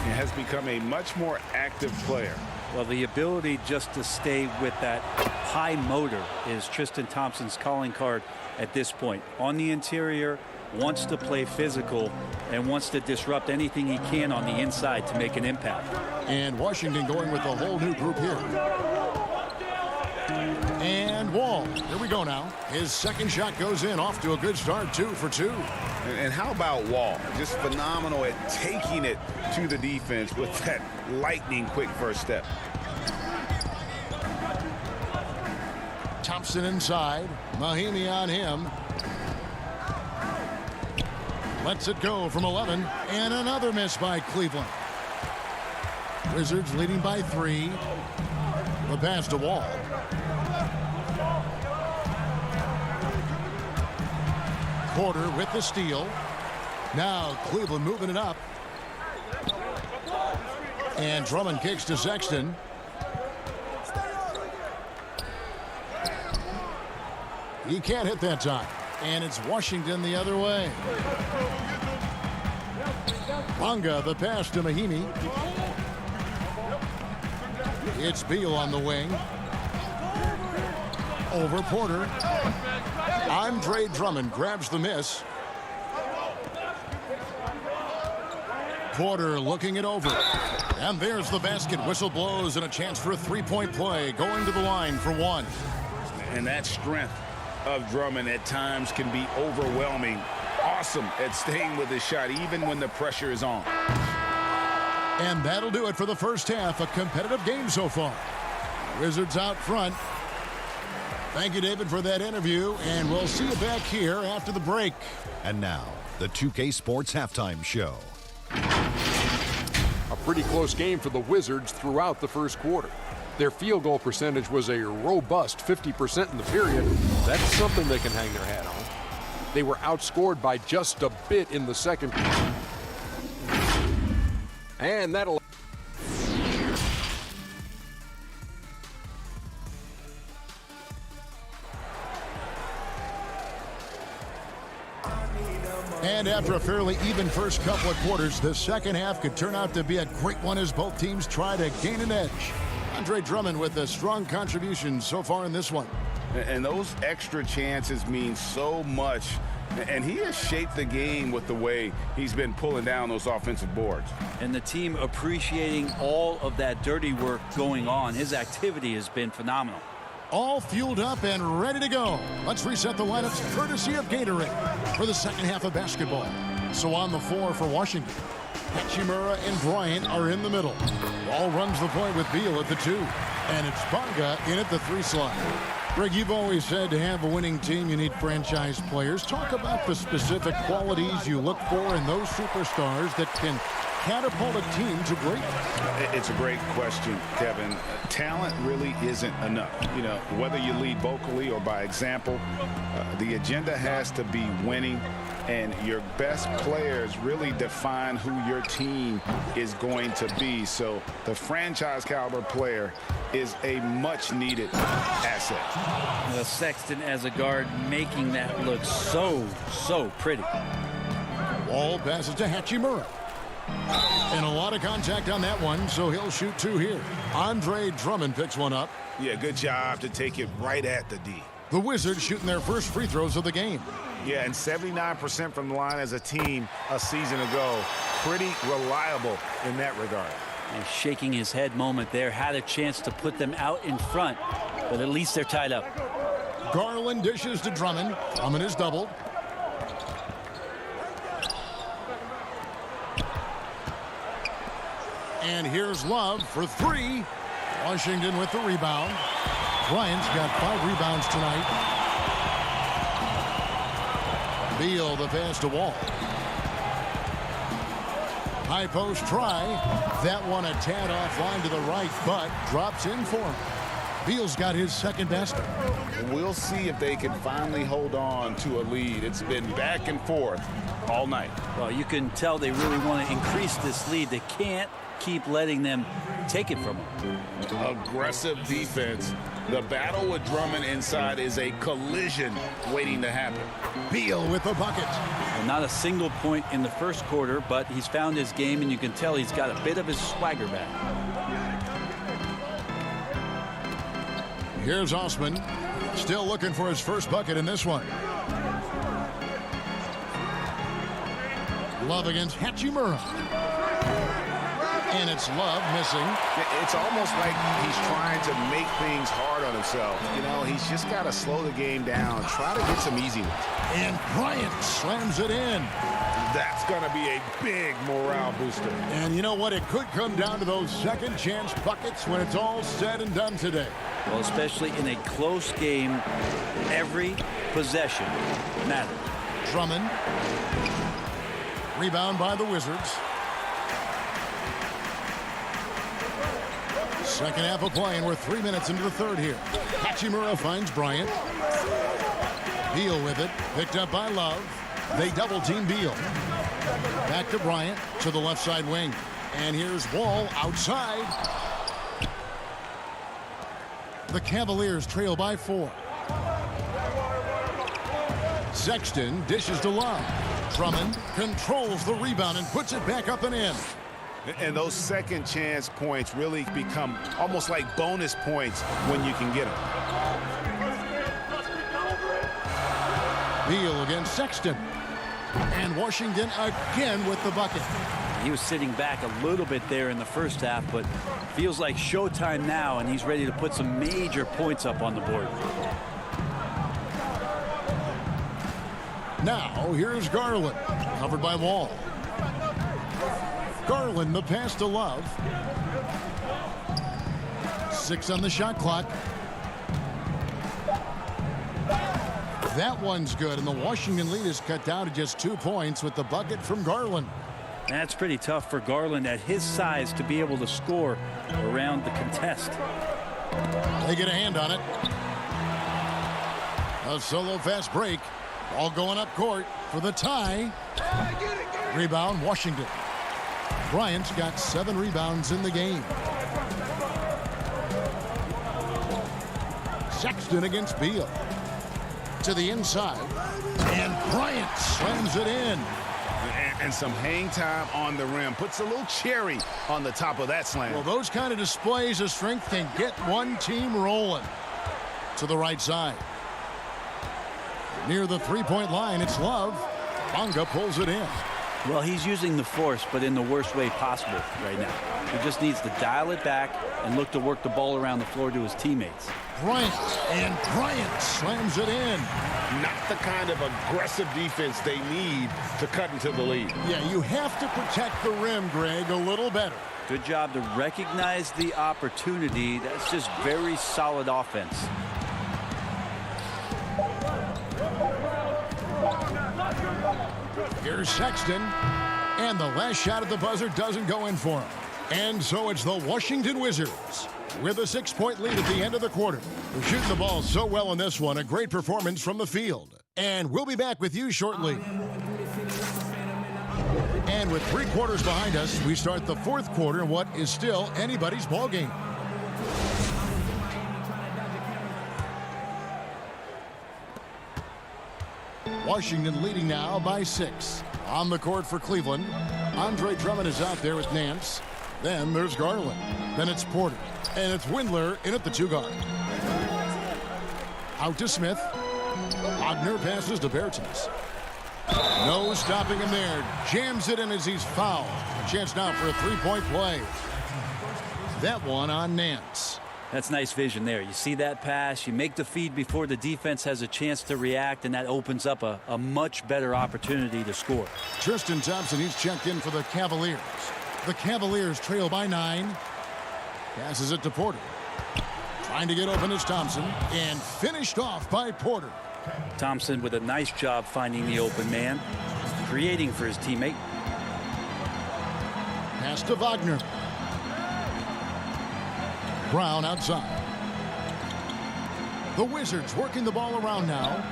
He has become a much more active player. Well, the ability just to stay with that high motor is Tristan Thompson's calling card at this point. On the interior, wants to play physical and wants to disrupt anything he can on the inside to make an impact. And Washington going with a whole new group here. And Wall. Here we go now. His second shot goes in, off to a good start, 2 for 2. And how about Wall? Just phenomenal at taking it to the defense with that lightning quick first step. Thompson inside. Mahimi on him. Lets it go from 11. And another miss by Cleveland. Wizards leading by 3. The pass to Wall. Porter with the steal. Now Cleveland moving it up. And Drummond kicks to Sexton. He can't hit that time. And it's Washington the other way. Bonga the pass to Mahimi. It's Beal on the wing. Over Porter. Andre Drummond grabs the miss. Porter looking it over. And there's the basket. Whistle blows and a chance for a three-point play. Going to the line for 1. And that strength of Drummond at times can be overwhelming. Awesome at staying with his shot even when the pressure is on. And that'll do it for the first half. A competitive game so far. Wizards out front. Thank you, David, for that interview, and we'll see you back here after the break. And now, the 2K Sports Halftime Show. A pretty close game for the Wizards throughout the first quarter. Their field goal percentage was a robust 50% in the period. That's something they can hang their hat on. They were outscored by just a bit in the second. And that'll... And after a fairly even first couple of quarters, the second half could turn out to be a great one as both teams try to gain an edge. Andre Drummond with a strong contribution so far in this one. And those extra chances mean so much. And he has shaped the game with the way he's been pulling down those offensive boards. And the team appreciating all of that dirty work going on. His activity has been phenomenal. All fueled up and ready to go. Let's reset the lineups courtesy of Gatorade for the second half of basketball. So on the floor for Washington, Hachimura and Bryant are in the middle. Wall runs the point with Beal at the 2. And it's Bonga in at the 3 slot. Greg, you've always said to have a winning team, you need franchise players. Talk about the specific qualities you look for in those superstars that can catapult a team to greatness. It's a great question, Kevin. Talent really isn't enough. You know, whether you lead vocally or by example, the agenda has to be winning, and your best players really define who your team is going to be. So the franchise caliber player is a much needed asset. Sexton as a guard making that look so pretty. Wall passes to Hachimura. And a lot of contact on that one, so he'll shoot 2 here. Andre Drummond picks one up. Yeah, good job to take it right at the D. The Wizards shooting their first free throws of the game. Yeah, and 79% from the line as a team a season ago. Pretty reliable in that regard. And shaking his head moment there. Had a chance to put them out in front, but at least they're tied up. Garland dishes to Drummond. Drummond is doubled. And here's Love for three. Washington with the rebound. Bryant's got 5 rebounds tonight. Beal the pass to Wall. High post try. That one a tad offline to the right, but drops in for him. Beal's got his second basket. We'll see if they can finally hold on to a lead. It's been back and forth all night. Well, you can tell they really want to increase this lead. They can't keep letting them take it from them. Aggressive defense. The battle with Drummond inside is a collision waiting to happen. Beal with the bucket. Well, not a single point in the first quarter, but he's found his game, and you can tell he's got a bit of his swagger back. Here's Osman. Still looking for his first bucket in this one. Love against Hachimura. And it's Love missing. It's almost like he's trying to make things hard on himself. You know, he's just got to slow the game down. Try to get some easy ones. And Bryant slams it in. That's going to be a big morale booster. And you know what? It could come down to those second chance buckets when it's all said and done today. Well, especially in a close game, every possession matters. Drummond. Rebound by the Wizards. Second half of play, and we're 3 minutes into the third here. Hachimura finds Bryant. Beal with it. Picked up by Love. They double team Beal. Back to Bryant to the left side wing. And here's Wall outside. The Cavaliers trail by 4. Sexton dishes to Love. Drummond controls the rebound and puts it back up and in. And those second chance points really become almost like bonus points when you can get them. Beal against Sexton. And Washington again with the bucket. He was sitting back a little bit there in the first half, but feels like showtime now, and he's ready to put some major points up on the board. Now here's Garland, covered by Wall. Garland the pass to Love. 6 on the shot clock. That one's good, and the Washington lead is cut down to just 2 points with the bucket from Garland. That's pretty tough for Garland at his size to be able to score around the contest. They get a hand on it. A solo fast break. Ball going up court for the tie. Rebound, Washington. Bryant's got 7 rebounds in the game. Sexton against Beal. To the inside. And Bryant slams it in. And some hang time on the rim. Puts a little cherry on the top of that slam. Well, those kind of displays of strength can get one team rolling. To the right side. Near the three-point line, it's Love. Bonga pulls it in. Well, he's using the force, but in the worst way possible right now. He just needs to dial it back and look to work the ball around the floor to his teammates. Bryant slams it in. Not the kind of aggressive defense they need to cut into the lead. Yeah, you have to protect the rim, Greg, a little better. Good job to recognize the opportunity. That's just very solid offense. Here's Sexton. And the last shot at the buzzer doesn't go in for him. And so it's the Washington Wizards with a 6-point lead at the end of the quarter. They're shooting the ball so well in this one. A great performance from the field. And we'll be back with you shortly. And with 3 quarters behind us, we start the 4th quarter in what is still anybody's ball game. Washington leading now by 6. On the court for Cleveland, Andre Drummond is out there with Nance. Then there's Garland. Then it's Porter. And it's Windler in at the 2 guard. Out to Smith. Wagner passes to Bertens. No stopping him there. Jams it in as he's fouled. A chance now for a three-point play. That one on Nance. That's nice vision there. You see that pass, you make the feed before the defense has a chance to react, and that opens up a much better opportunity to score. Tristan Thompson, he's checked in for the Cavaliers. The Cavaliers trail by 9. Passes it to Porter. Trying to get open is Thompson, and finished off by Porter. Thompson with a nice job finding the open man, creating for his teammate. Pass to Wagner. Brown outside. The Wizards working the ball around now.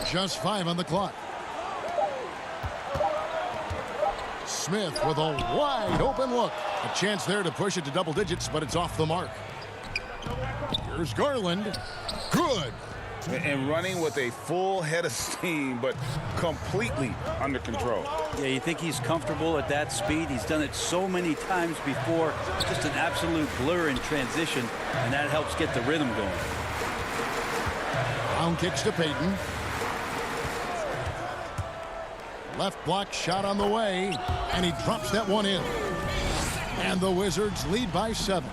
Just 5 on the clock. Smith with a wide open look. A chance there to push it to double digits, but it's off the mark. Here's Garland. Good. And running with a full head of steam, but completely under control. Yeah, you think he's comfortable at that speed. He's done it so many times before. Just an absolute blur in transition, and that helps get the rhythm going. Brown kicks to Payton. Left block shot on the way, and he drops that one in. And the Wizards lead by 7.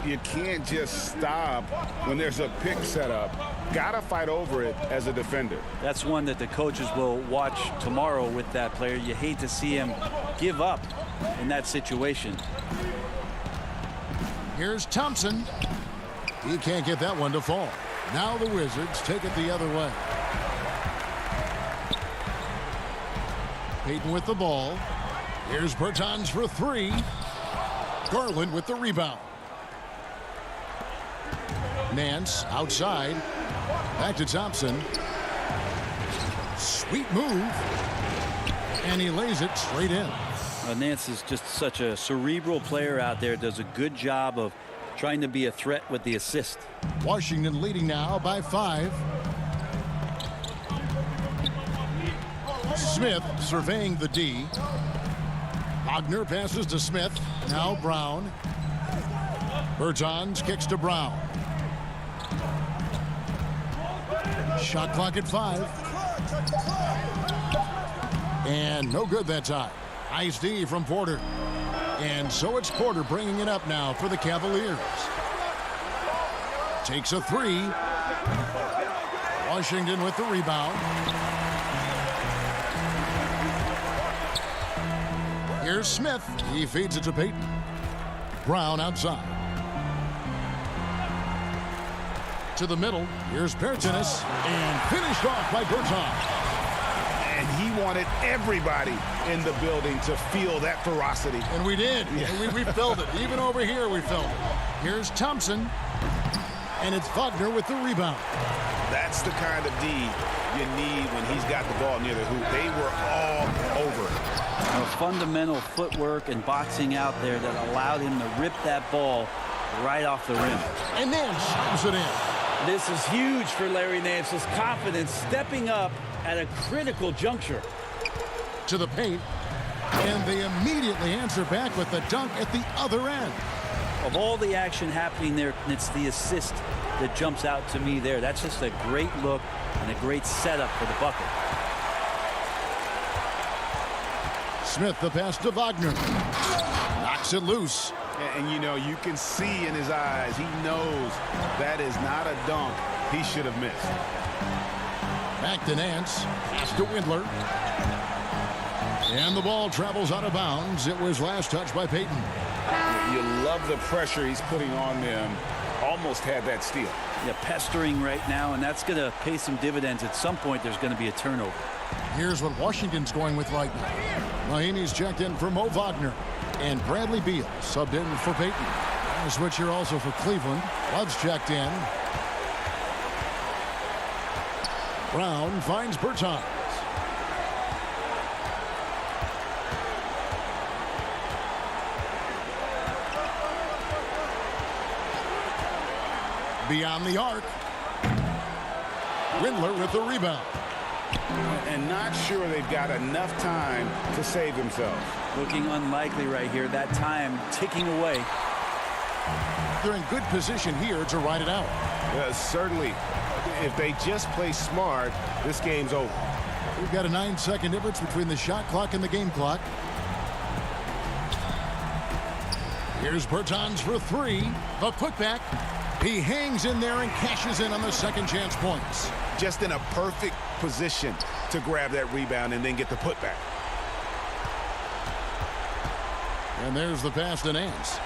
You can't just stop when there's a pick set up. Gotta fight over it as a defender. That's one that the coaches will watch tomorrow with that player. You hate to see him give up in that situation. Here's Thompson. He can't get that one to fall. Now the Wizards take it the other way. Payton with the ball. Here's Bertans for 3. Garland with the rebound. Nance outside. Back to Thompson. Sweet move. And he lays it straight in. Nance is just such a cerebral player out there. Does a good job of trying to be a threat with the assist. Washington leading now by 5. Smith surveying the D. Wagner passes to Smith. Now Brown. Bertans kicks to Brown. Shot clock at 5. And no good that time. Nice D from Porter. And so it's Porter bringing it up now for the Cavaliers. Takes a 3. Washington with the rebound. Here's Smith. He feeds it to Payton. Brown outside. To the middle. Here's Bertens. And finished off by Bertans. And he wanted everybody in the building to feel that ferocity. And we did. Yeah. We felt it. Even over here, we felt it. Here's Thompson. And it's Wagner with the rebound. That's the kind of D you need when he's got the ball near the hoop. They were all over it. Fundamental footwork and boxing out there that allowed him to rip that ball right off the rim. And then slams it in. This is huge for Larry Nance's confidence, stepping up at a critical juncture. To the paint. And they immediately answer back with the dunk at the other end. Of all the action happening there, it's the assist that jumps out to me there. That's just a great look and a great setup for the bucket. Smith the pass to Wagner. Knocks it loose. And you know, you can see in his eyes, he knows that is not a dunk he should have missed. Back to Nance. Pass to Windler. And the ball travels out of bounds. It was last touched by Payton. You love the pressure he's putting on them. Almost had that steal. Yeah, pestering right now, and that's going to pay some dividends. At some point, there's going to be a turnover. Here's what Washington's going with right now. Mahinmi's checked in for Mo Wagner. And Bradley Beal subbed in for Payton. And a switch here also for Cleveland. Love's checked in. Brown finds Bertans. Beyond the arc. Windler with the rebound. And not sure they've got enough time to save themselves. Looking unlikely right here. That time ticking away. They're in good position here to ride it out. Certainly, if they just play smart, this game's over. We've got a 9-second difference between the shot clock and the game clock. Here's Bertans for three. The putback. He hangs in there and cashes in on the second chance points. Just in a perfect position to grab that rebound and then get the putback. And there's the pass to Nance.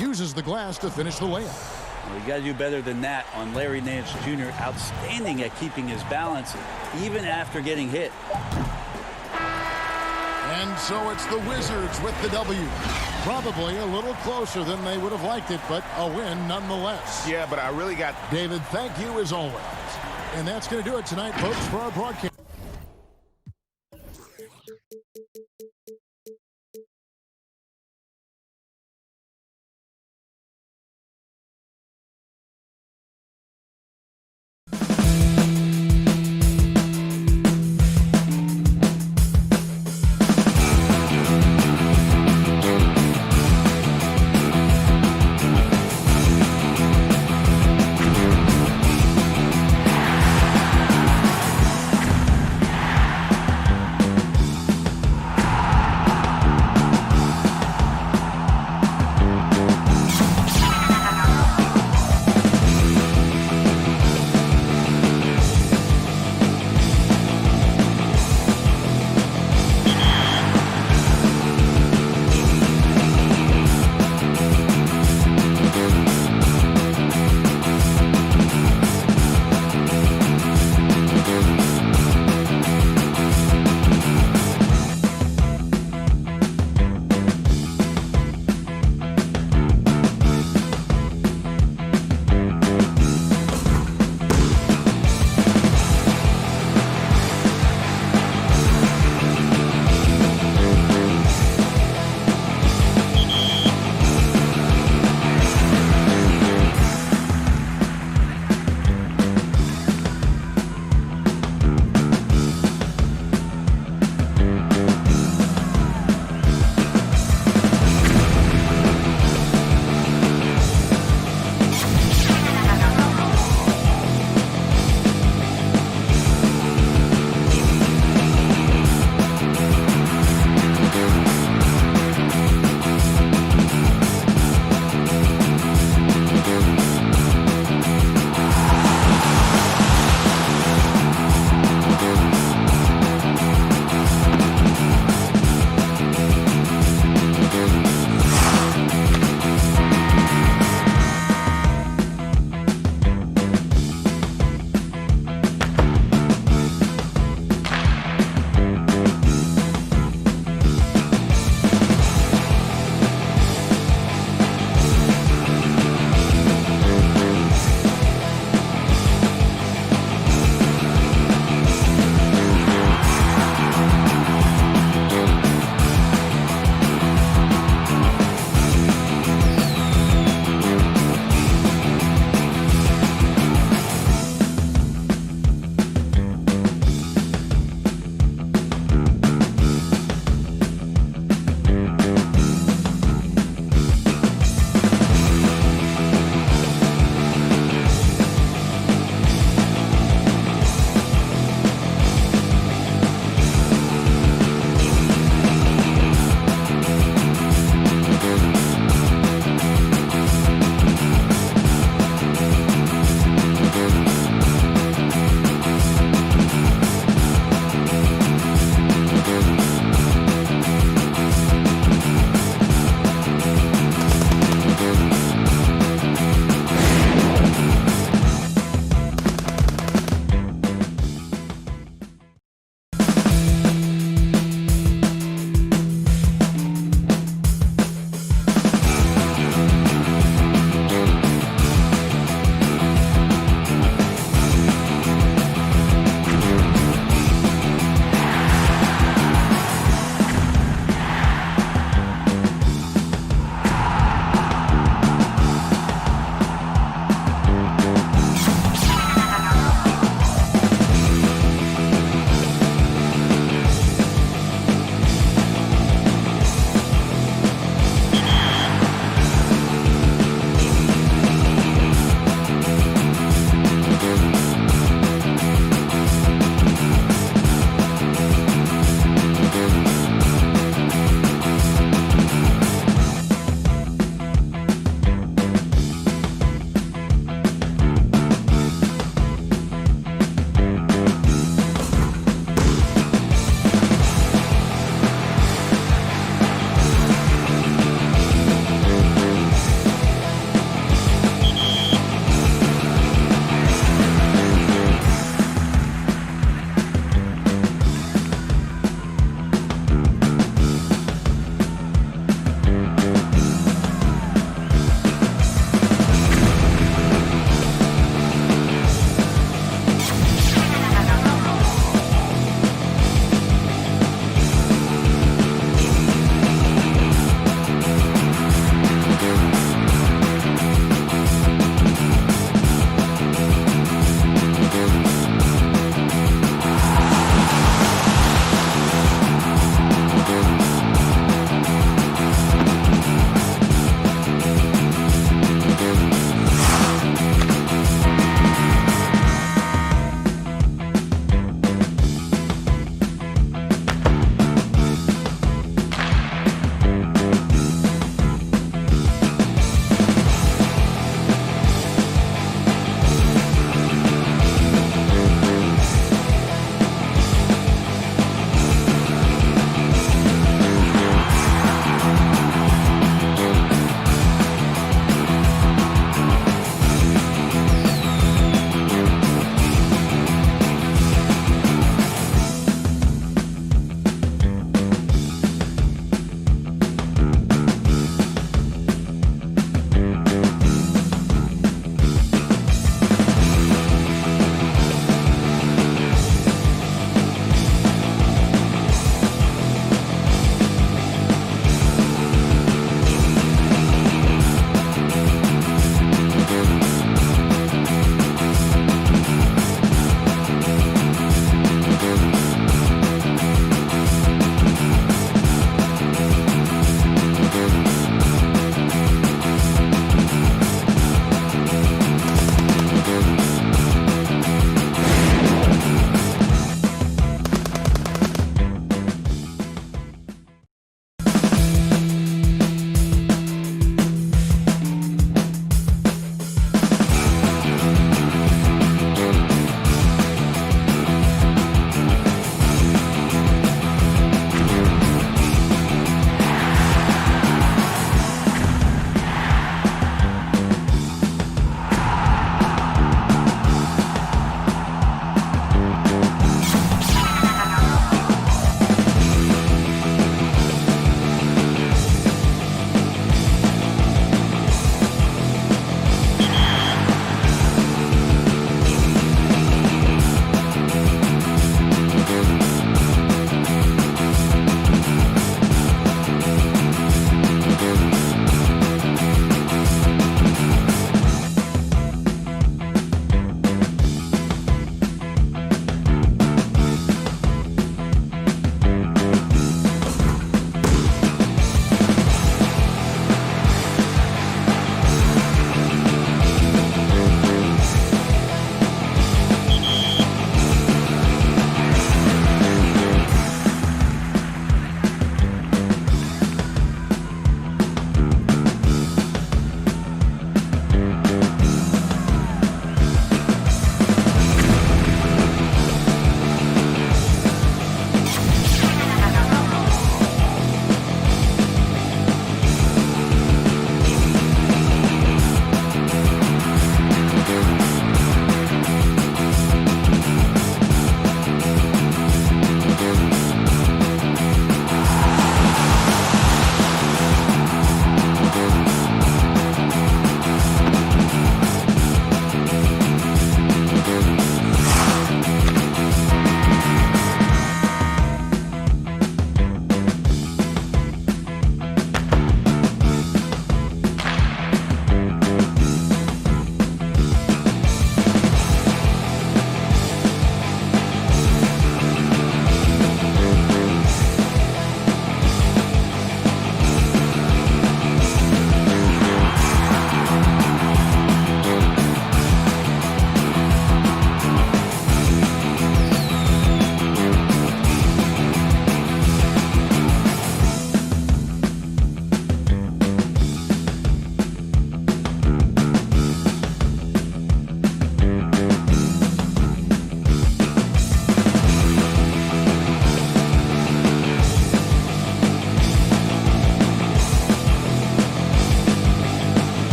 Uses the glass to finish the layup. Well, you got to do better than that on Larry Nance Jr. Outstanding at keeping his balance even after getting hit. And so it's the Wizards with the W. Probably a little closer than they would have liked it, but a win nonetheless. Yeah, but I really got... David, thank you as always. And that's going to do it tonight, folks, for our broadcast.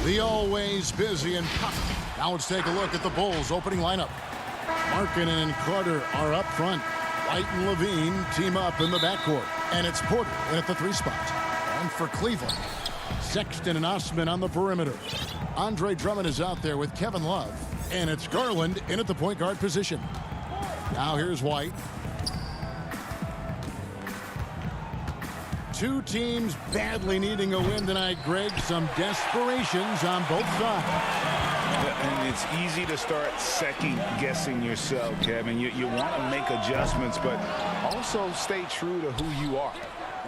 The always busy and puffy. Now let's take a look at the Bulls' opening lineup. Markkanen and Carter are up front. White and Levine team up in the backcourt. And it's Porter in at the 3 spot. And for Cleveland, Sexton and Osman on the perimeter. Andre Drummond is out there with Kevin Love. And it's Garland in at the point guard position. Now here's White. Two teams badly needing a win tonight, Greg. Some desperations on both sides. And it's easy to start second-guessing yourself, Kevin. You want to make adjustments, but also stay true to who you are.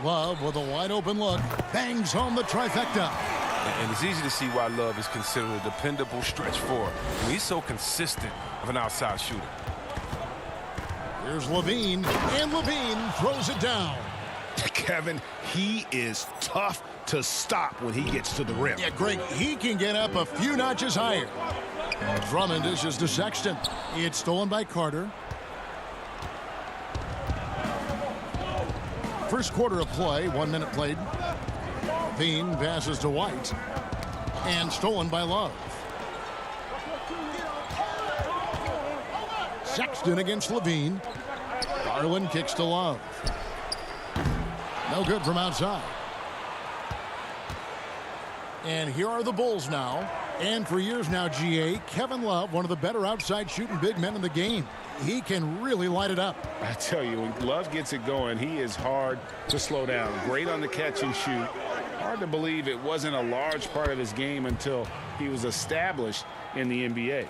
Love with a wide-open look. Bangs home the trifecta. And it's easy to see why Love is considered a dependable stretch forward. I mean, he's so consistent of an outside shooter. Here's Levine, and Levine throws it down. Kevin, he is tough to stop when he gets to the rim. Yeah, Greg, he can get up a few notches higher. Drummond dishes to Sexton. It's stolen by Carter. First quarter of play, 1 minute played. Levine passes to White. And stolen by Love. Sexton against Levine. Garland kicks to Love. No good from outside. And here are the Bulls now. And for years now, GA, Kevin Love, one of the better outside shooting big men in the game. He can really light it up. I tell you, when Love gets it going, he is hard to slow down. Great on the catch and shoot. Hard to believe it wasn't a large part of his game until he was established in the NBA.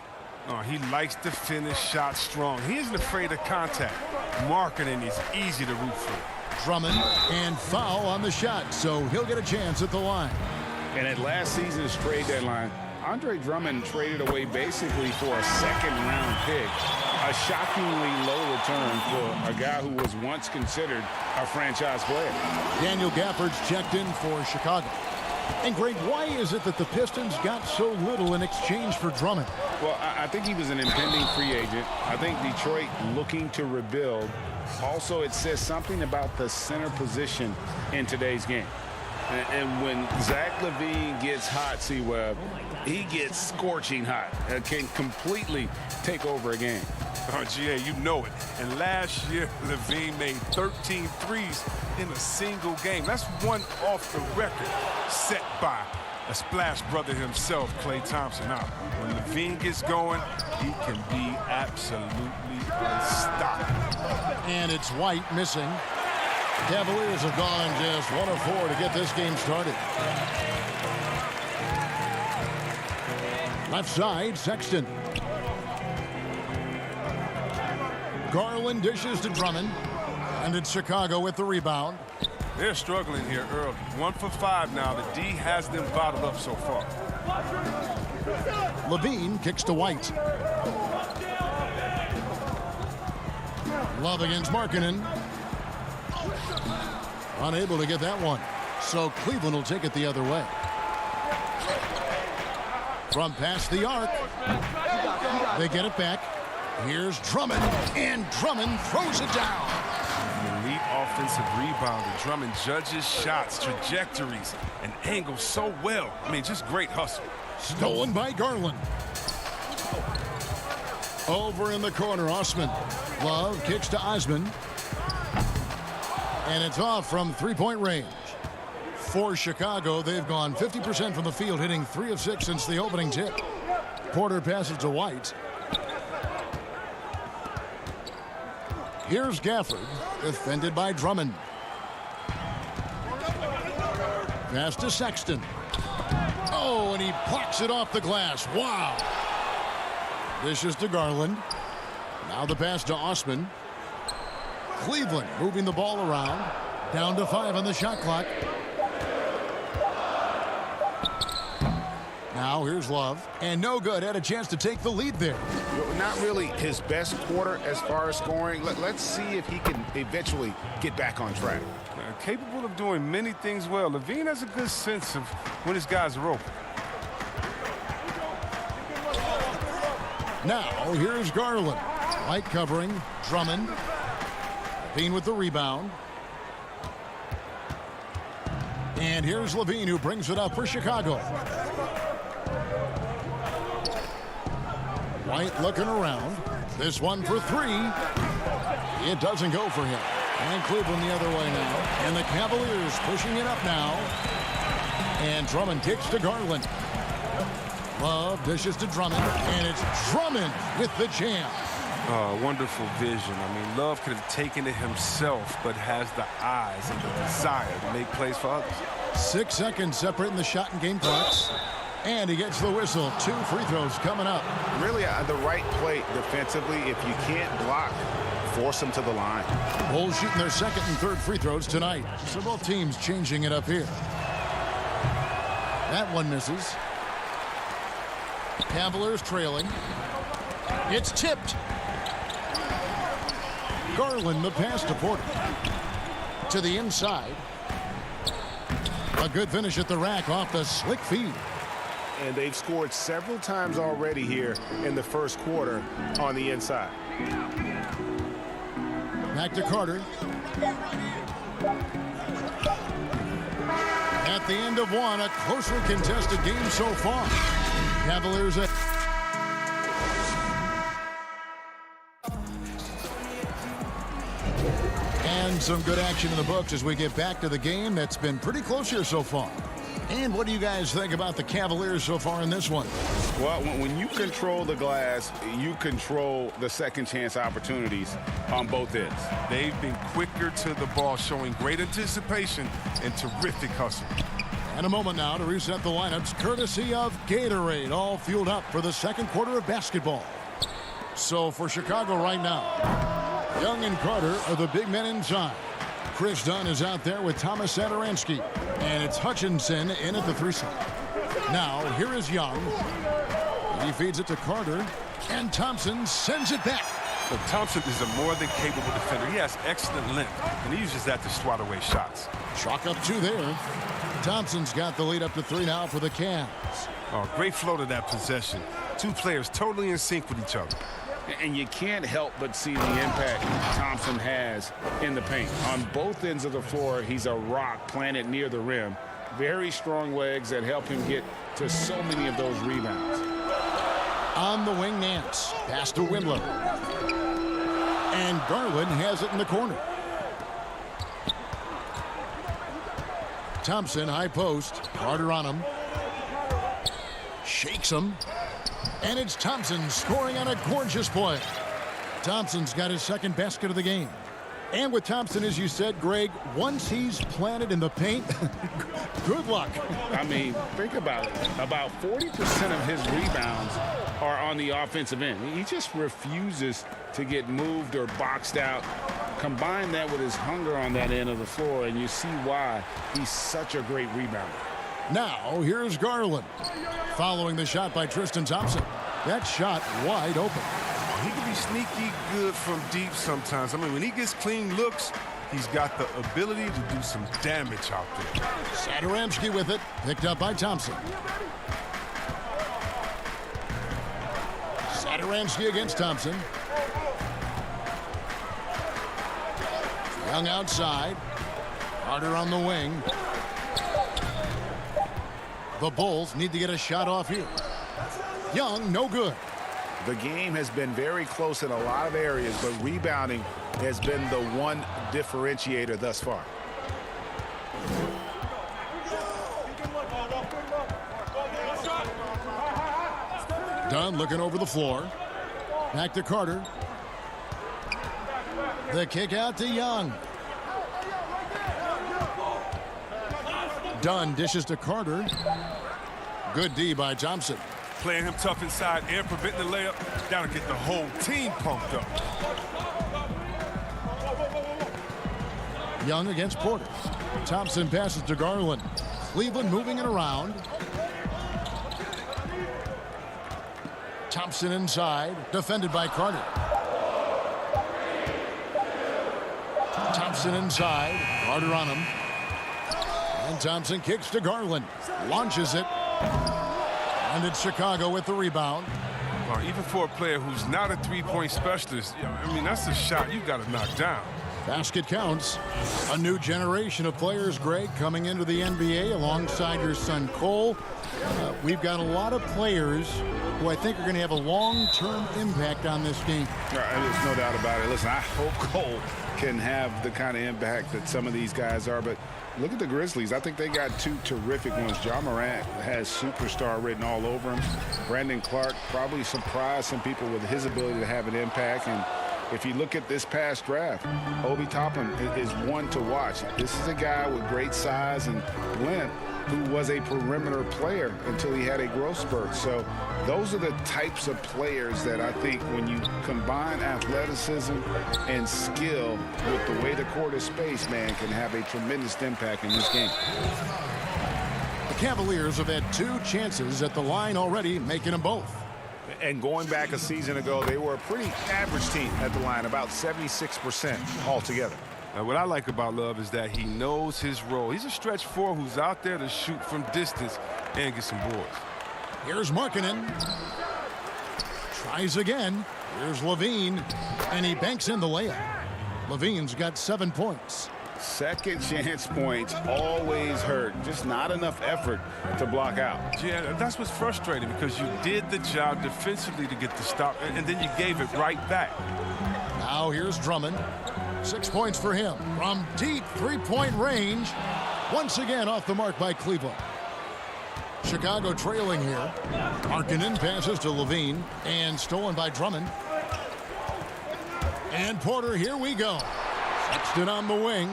Oh, he likes to finish shots strong. He isn't afraid of contact. Markkanen is easy to root for. Drummond and foul on the shot, so he'll get a chance at the line. And at last season's trade deadline, Andre Drummond traded away basically for a second-round pick. A shockingly low return for a guy who was once considered a franchise player. Daniel Gafford's checked in for Chicago. And Greg, why is it that the Pistons got so little in exchange for Drummond? Well, I think he was an impending free agent. I think Detroit looking to rebuild. Also, it says something about the center position in today's game. And when Zach LaVine gets hot, C-Webb, he gets scorching hot. Can completely take over a game. Oh, GA, you know it. And last year, LaVine made 13 threes in a single game. That's one off the record set by a splash brother himself, Klay Thompson. Now, when LaVine gets going, he can be absolutely unstoppable. And it's White missing. Cavaliers have gone just 1 of 4 to get this game started. Left side, Sexton. Garland dishes to Drummond. And it's Chicago with the rebound. They're struggling here early. 1 for 5 now. The D has them bottled up so far. Levine kicks to White. Love against Markkanen. Unable to get that one. So Cleveland will take it the other way. From past the arc. They get it back. Here's Drummond. And Drummond throws it down. Elite offensive rebounder. Drummond judges shots, trajectories, and angles so well. I mean, just great hustle. Stolen by Garland. Over in the corner, Osman. Love kicks to Osman. And it's off from three-point range. For Chicago, they've gone 50% from the field, hitting 3 of 6 since the opening tip. Porter passes to White. Here's Gafford, defended by Drummond. Pass to Sexton. Oh, and he plucks it off the glass. Wow. Dishes to Garland. Now the pass to Osman. Cleveland moving the ball around. Down to 5 on the shot clock. Now here's Love. And no good. Had a chance to take the lead there. Not really his best quarter as far as scoring. Let's see if he can eventually get back on track. Capable of doing many things well. LaVine has a good sense of when his guys are open. Now here's Garland. White covering. Drummond. Levine with the rebound. And here's Levine, who brings it up for Chicago. White looking around. This one for three. It doesn't go for him. And Cleveland the other way now. And the Cavaliers pushing it up now. And Drummond kicks to Garland. Love dishes to Drummond. And it's Drummond with the jam. Wonderful vision. I mean, Love could have taken it himself, but has the eyes and the desire to make plays for others. 6 seconds separating the shot and game clocks. And he gets the whistle. 2 free throws coming up. Really the right play defensively. If you can't block, force them to the line. Bulls shooting their second and third free throws tonight. So both teams changing it up here. That one misses. Cavaliers trailing. It's tipped. Garland the pass to Porter. To the inside. A good finish at the rack off the slick feed. And they've scored several times already here in the first quarter on the inside. Back to Carter. At the end of one, a closely contested game so far. Cavaliers at and some good action in the books as we get back to the game that's been pretty close here so far. And what do you guys think about the Cavaliers so far in this one? Well, when you control the glass, you control the second chance opportunities on both ends. They've been quicker to the ball, showing great anticipation and terrific hustle. And a moment now to reset the lineups, courtesy of Gatorade, all fueled up for the second quarter of basketball. So for Chicago right now, Young and Carter are the big men inside. Chris Dunn is out there with Thomas Satoransky. And it's Hutchinson in at the 3 slot. Now, here is Young. He feeds it to Carter. And Thompson sends it back. But Thompson is a more than capable defender. He has excellent length, and he uses that to swat away shots. Chalk up 2 there. Thompson's got the lead up to 3 now for the Cavs. Oh, great flow to that possession. 2 players totally in sync with each other. And you can't help but see the impact Thompson has in the paint. On both ends of the floor, he's a rock planted near the rim. Very strong legs that help him get to so many of those rebounds. On the wing, Nance. Pass to Windler. And Garland has it in the corner. Thompson, high post. Carter on him. Shakes him. And it's Thompson scoring on a gorgeous play. Thompson's got his second basket of the game. And with Thompson, as you said, Greg, once he's planted in the paint, good luck. I mean, think about it. About 40% of his rebounds are on the offensive end. He just refuses to get moved or boxed out. Combine that with his hunger on that end of the floor, and you see why he's such a great rebounder. Now, here's Garland. Following the shot by Tristan Thompson. That shot wide open. He can be sneaky good from deep sometimes. I mean, when he gets clean looks, he's got the ability to do some damage out there. Satoransky with it. Picked up by Thompson. Satoransky against Thompson. Young outside. Carter on the wing. The Bulls need to get a shot off here. Young, no good. The game has been very close in a lot of areas, but rebounding has been the one differentiator thus far. Dunn looking over the floor. Back to Carter. The kick out to Young. Dunn dishes to Carter. Good D by Thompson. Playing him tough inside and preventing the layup. That'll get the whole team pumped up. Young against Porter. Thompson passes to Garland. Cleveland moving it around. Thompson inside. Defended by Carter. Thompson inside. Carter on him. And Thompson kicks to Garland. Launches it. And it's Chicago with the rebound. Even for a player who's not a three-point specialist, I mean, that's a shot you got to knock down. Basket counts. A new generation of players, Greg, coming into the NBA alongside your son Cole. We've got a lot of players who I think are going to have a long-term impact on this game. There's no doubt about it. Listen, I hope Cole can have the kind of impact that some of these guys are, but look at the Grizzlies. I think they got two terrific ones. Ja Morant has superstar written all over him. Brandon Clark probably surprised some people with his ability to have an impact. And if you look at this past draft, Obi Toppin is one to watch. This is a guy with great size and length who was a perimeter player until he had a growth spurt. So those are the types of players that I think when you combine athleticism and skill with the way the court is spaced, man, can have a tremendous impact in this game. The Cavaliers have had 2 chances at the line already, making them both. And going back a season ago, they were a pretty average team at the line, about 76% altogether. What I like about Love is that he knows his role. He's a stretch 4 who's out there to shoot from distance and get some boards. Here's Markkanen. Tries again. Here's Levine. And he banks in the layup. Levine's got 7 points. Second chance points always hurt. Just not enough effort to block out. Yeah, that's what's frustrating because you did the job defensively to get the stop, and then you gave it right back. Now here's Drummond. 6 points for him from deep 3-point range. Once again off the mark by Cleveland. Chicago trailing here. Markkanen passes to Levine and stolen by Drummond. And Porter, here we go. Sexton on the wing.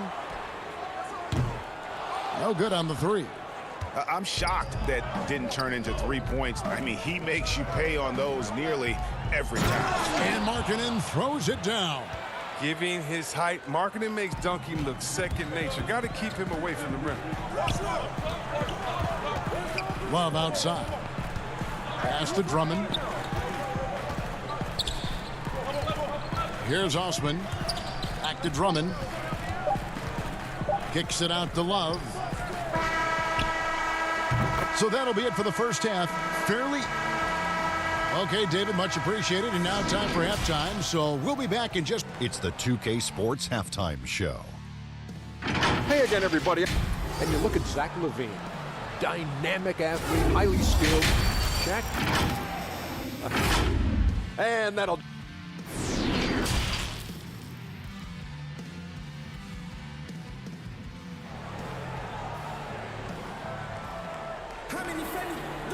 No good on the 3. I'm shocked that didn't turn into 3 points. I mean, he makes you pay on those nearly every time. And Markkanen throws it down. Giving his height, Markkanen makes dunking look second nature. Got to keep him away from the rim. Love outside. Pass to Drummond. Here's Osman. Back to Drummond. Kicks it out to Love. So that'll be it for the first half. Fairly. Okay, David, much appreciated. And now time for halftime. So we'll be back in just. It's the 2K Sports Halftime Show. Hey again, everybody. And you look at Zach LaVine. Dynamic athlete, highly skilled. Shaq. And that'll.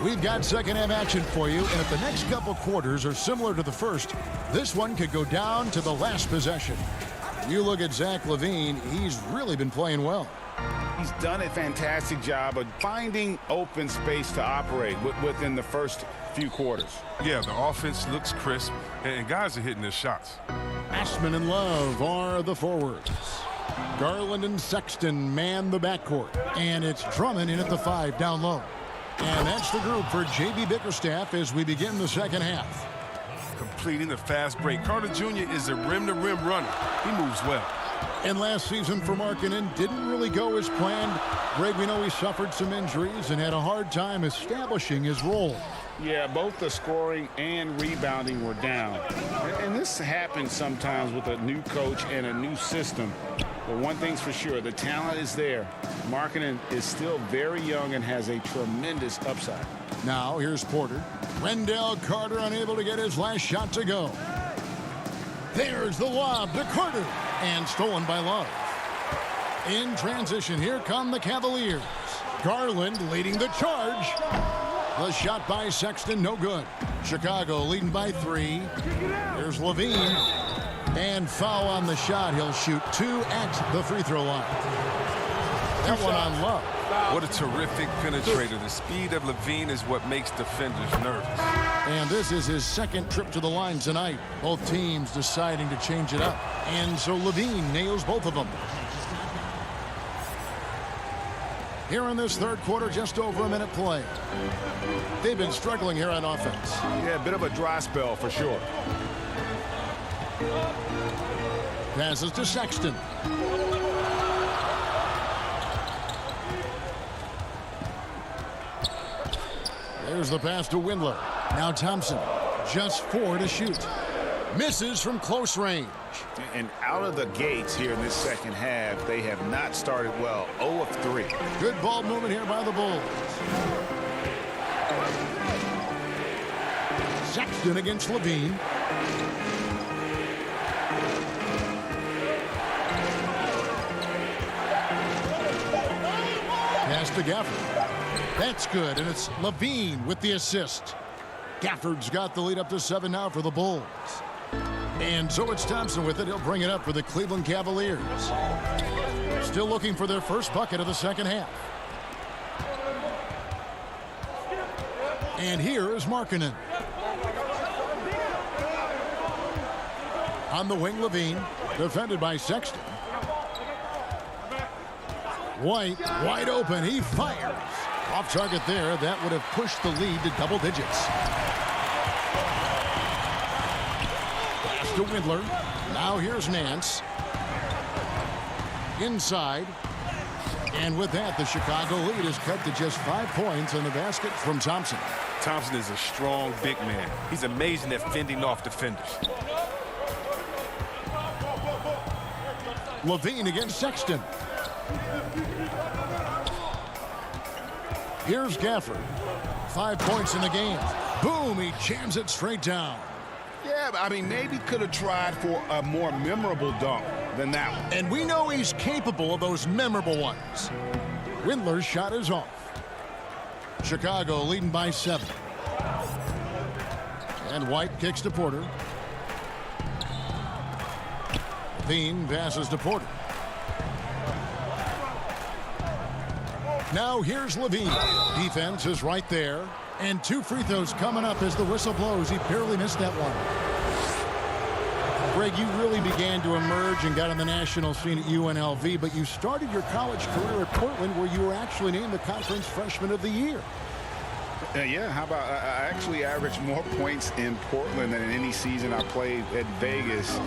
We've got second half action for you, and if the next couple quarters are similar to the first, this one could go down to the last possession. You look at Zach LaVine, he's really been playing well. He's done a fantastic job of finding open space to operate within the first few quarters. Yeah, the offense looks crisp, and guys are hitting their shots. Asman and Love are the forwards. Garland and Sexton man the backcourt, and it's Drummond in at the 5 down low. And that's the group for J.B. Bickerstaff as we begin the second half. Completing the fast break. Carter Jr. is a rim-to-rim runner. He moves well. And last season for Markkanen didn't really go as planned. Greg, we know he suffered some injuries and had a hard time establishing his role. Yeah, both the scoring and rebounding were down. And this happens sometimes with a new coach and a new system. But one thing's for sure, the talent is there. Markkanen is still very young and has a tremendous upside. Now here's Porter. Wendell Carter unable to get his last shot to go. There's the lob to Carter and stolen by Love. In transition, here come the Cavaliers. Garland leading the charge. The shot by Sexton, no good. Chicago leading by 3. There's Levine. And foul on the shot. He'll shoot 2 at the free throw line. That one on Love. What a terrific penetrator. The speed of Levine is what makes defenders nervous. And this is his second trip to the line tonight. Both teams deciding to change it up. And so Levine nails both of them. Here in this third quarter, just over a minute play. They've been struggling here on offense. Yeah, a bit of a dry spell for sure. Passes to Sexton. There's the pass to Windler. Now Thompson. Just 4 to shoot. Misses from close range. And out of the gates here in this second half, they have not started well. 0 of 3. Good ball movement here by the Bulls. Sexton against Levine. Pass to Gafford. That's good, and it's Levine with the assist. Gafford's got the lead up to 7 now for the Bulls. And so it's Thompson with it. He'll bring it up for the Cleveland Cavaliers. Still looking for their first bucket of the second half. And here is Markkanen. On the wing, Levine, defended by Sexton. White, wide open, he fires. Off target there, that would have pushed the lead to double digits. Pass to Windler. Now here's Nance. Inside. And with that, the Chicago lead is cut to just 5 points on the basket from Thompson. Thompson is a strong big man. He's amazing at fending off defenders. Levine against Sexton. Here's Gafford. 5 points in the game. Boom, he jams it straight down. Yeah, but I mean, maybe could have tried for a more memorable dunk than that one. And we know he's capable of those memorable ones. Windler's shot is off. Chicago leading by 7. And White kicks to Porter. Levine passes to Porter. Now here's Levine. Defense is right there. And 2 free throws coming up as the whistle blows. He barely missed that one. Greg, you really began to emerge and got on the national scene at UNLV, but you started your college career at Portland where you were actually named the Conference Freshman of the Year. Yeah, how about I actually averaged more points in Portland than in any season I played at Vegas.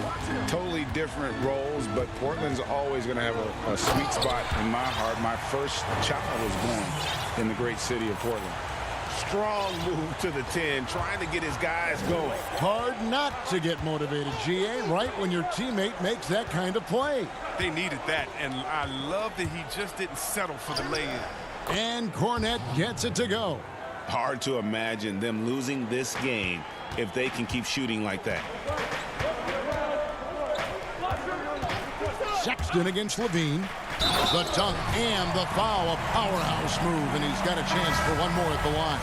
Totally different roles, but Portland's always going to have a sweet spot in my heart. My first child was born in the great city of Portland. Strong move to the 10, trying to get his guys going. Hard not to get motivated, GA, right when your teammate makes that kind of play. They needed that, and I love that he just didn't settle for the lay-in. And Cornette gets it to go. Hard to imagine them losing this game if they can keep shooting like that. Sexton against Levine. The dunk and the foul, a powerhouse move, and he's got a chance for one more at the line.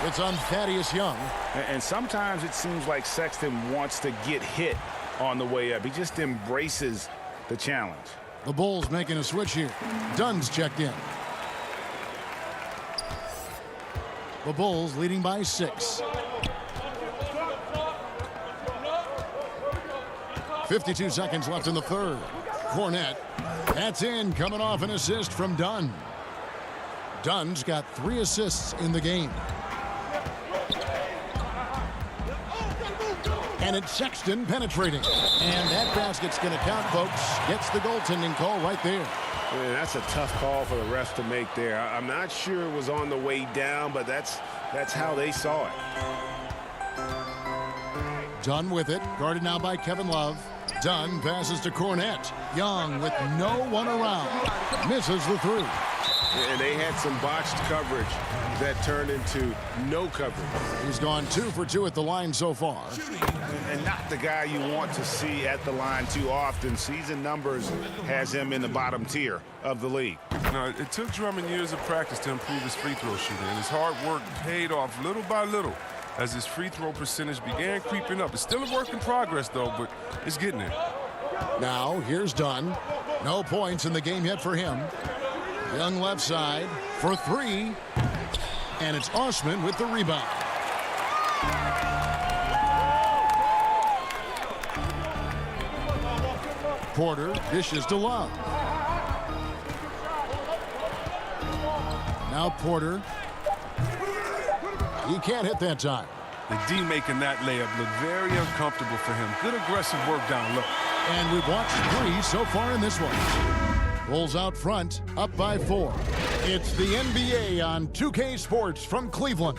It's on Thaddeus Young. And sometimes it seems like Sexton wants to get hit on the way up. He just embraces the challenge. The Bulls making a switch here. Dunn's checked in. The Bulls leading by 6. 52 seconds left in the third. Cornette. That's in, coming off an assist from Dunn. Dunn's got 3 assists in the game. And it's Sexton penetrating. And that basket's going to count, folks. Gets the goaltending call right there. Man, that's a tough call for the refs to make there. I'm not sure it was on the way down, but that's how they saw it. Dunn with it, guarded now by Kevin Love. Dunn passes to Cornette. Young with no one around. Misses the 3. And they had some botched coverage that turned into no coverage. He's gone 2 for 2 at the line so far. And not the guy you want to see at the line too often. Season numbers has him in the bottom tier of the league. Now, it took Drummond years of practice to improve his free throw shooting, and his hard work paid off little by little as his free throw percentage began creeping up. It's still a work in progress, though, but it's getting there. Now, here's Dunn. No points in the game yet for him. Young left side for 3. And it's Osman with the rebound. Porter dishes to Love. Now Porter. He can't hit that time. The D making that layup look very uncomfortable for him. Good aggressive work down low. And we've watched 3 so far in this one. Bulls out front, up by 4. It's the NBA on 2K Sports from Cleveland.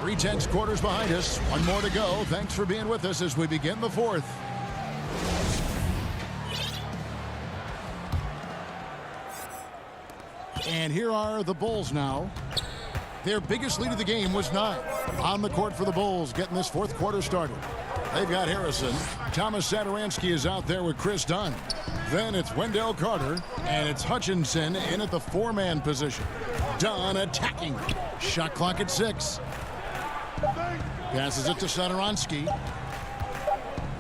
3/10 quarters behind us. One more to go. Thanks for being with us as we begin the fourth. And here are the Bulls now. Their biggest lead of the game was 9. On the court for the Bulls, getting this fourth quarter started. They've got Harrison. Thomas Satoransky is out there with Chris Dunn. Then it's Wendell Carter, and it's Hutchinson in at the 4-man position. Dunn attacking. Shot clock at 6. Passes it to Satoransky.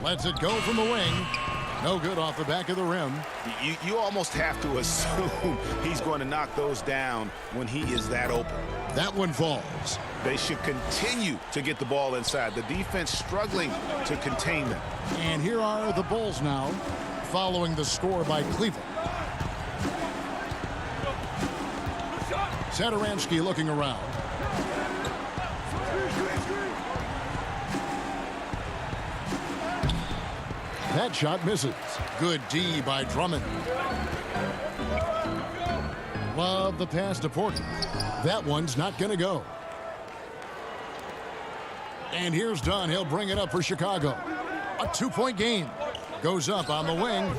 Lets it go from the wing. No good off the back of the rim. You almost have to assume he's going to knock those down when he is that open. That one falls. They should continue to get the ball inside. The defense struggling to contain them. And here are the Bulls now, following the score by Cleveland. Satoransky looking around. That shot misses. Good D by Drummond. Love the pass to Porter. That one's not going to go. And here's Dunn. He'll bring it up for Chicago. A 2-point game. Goes up on the wing.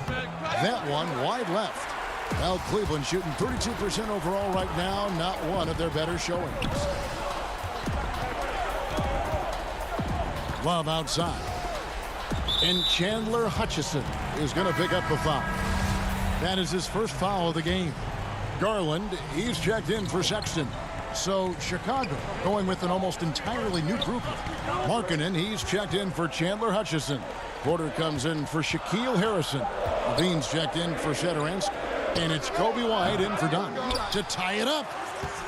That one wide left. Well, Cleveland shooting 32% overall right now. Not one of their better showings. Love outside. And Chandler Hutchison is going to pick up the foul. That is his first foul of the game. Garland, he's checked in for Sexton. So Chicago going with an almost entirely new group. Markkanen, he's checked in for Chandler Hutchison. Porter comes in for Shaquille Harrison. Levine's checked in for Satoransky. And it's Kobe White in for Dunn to tie it up.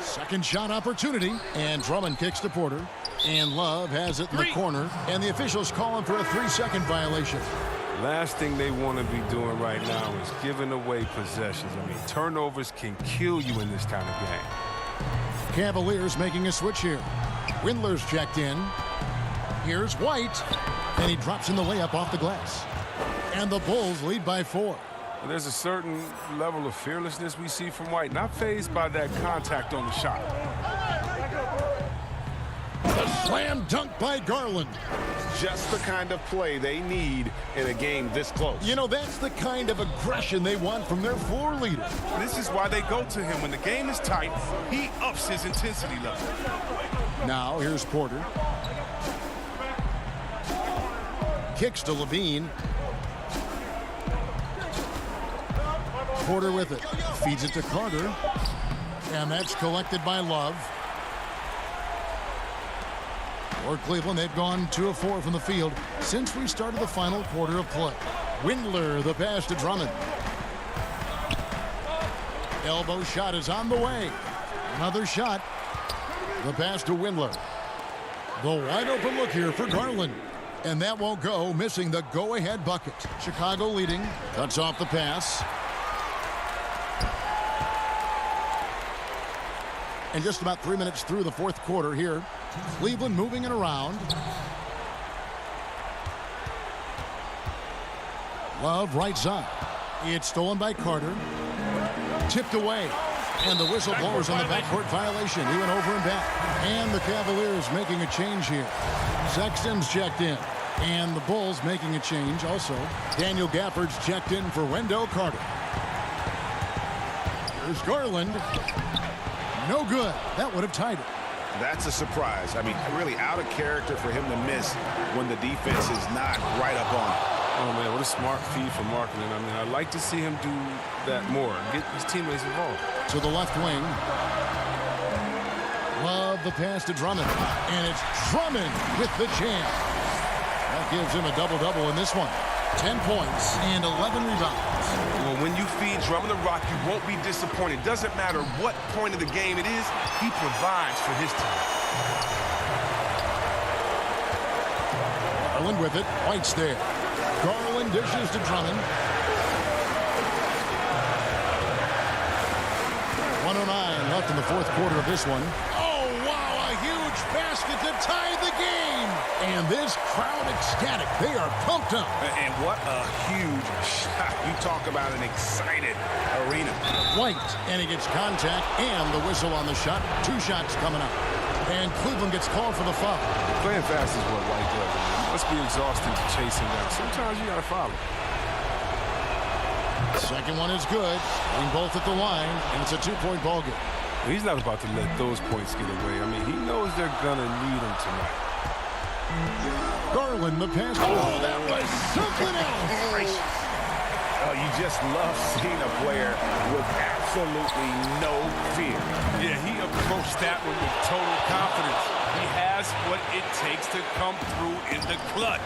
Second shot opportunity. And Drummond kicks to Porter. And Love has it in the corner. And the officials calling for a 3-second violation. Last thing they want to be doing right now is giving away possessions. I mean, turnovers can kill you in this kind of game. Cavaliers making a switch here. Windler's checked in. Here's White. And he drops in the layup off the glass. And the Bulls lead by 4. There's a certain level of fearlessness we see from White, not fazed by that contact on the shot. The slam dunk by Garland. Just the kind of play they need in a game this close. You know, that's the kind of aggression they want from their floor leader. This is why they go to him. When the game is tight, he ups his intensity level. Now, here's Porter. Kicks to Levine. Porter with it. Feeds it to Carter. And that's collected by Love. For Cleveland, they've gone 2 of 4 from the field since we started the final quarter of play. Windler, the pass to Drummond. Elbow shot is on the way. Another shot. The pass to Windler. The wide open look here for Garland. And that won't go, missing the go-ahead bucket. Chicago leading. Cuts off the pass. And just about 3 minutes through the fourth quarter here. Cleveland moving it around. Love right side. It's stolen by Carter. Tipped away. And the whistle blows on the backcourt violation. He went over and back. And the Cavaliers making a change here. Sexton's checked in. And the Bulls making a change also. Daniel Gafford's checked in for Wendell Carter. Here's Garland. No good. That would have tied it. That's a surprise. I mean, really out of character for him to miss when the defense is not right up on it. Oh, man, what a smart feed from Markkanen. I mean, I'd like to see him do that more. Get his teammates involved. To the left wing. Love the pass to Drummond. And it's Drummond with the jam. That gives him a double-double in this one. 10 points and 11 rebounds. Well, when you feed Drummond the rock, you won't be disappointed. Doesn't matter what point of the game it is, he provides for his team. Garland with it. White's there. Garland dishes to Drummond. 1:09 left in the fourth quarter of this one. Oh, wow, a huge basket to tie the game. And this crowd ecstatic. They are pumped up. And what a huge shot. You talk about an excited arena. White, and he gets contact and the whistle on the shot. 2 shots coming up. And Cleveland gets called for the foul. Playing fast is what White does. It must be exhausting to chase him down. Sometimes you got to follow. Second one is good. Being both at the line, and it's a 2-point ball game. He's not about to let those points get away. I mean, he knows they're going to need him tonight. Garland, the pass. Oh, that was something else. Oh, you just love seeing a player with absolutely no fear. Yeah, he approached that one with total confidence. He has what it takes to come through in the clutch.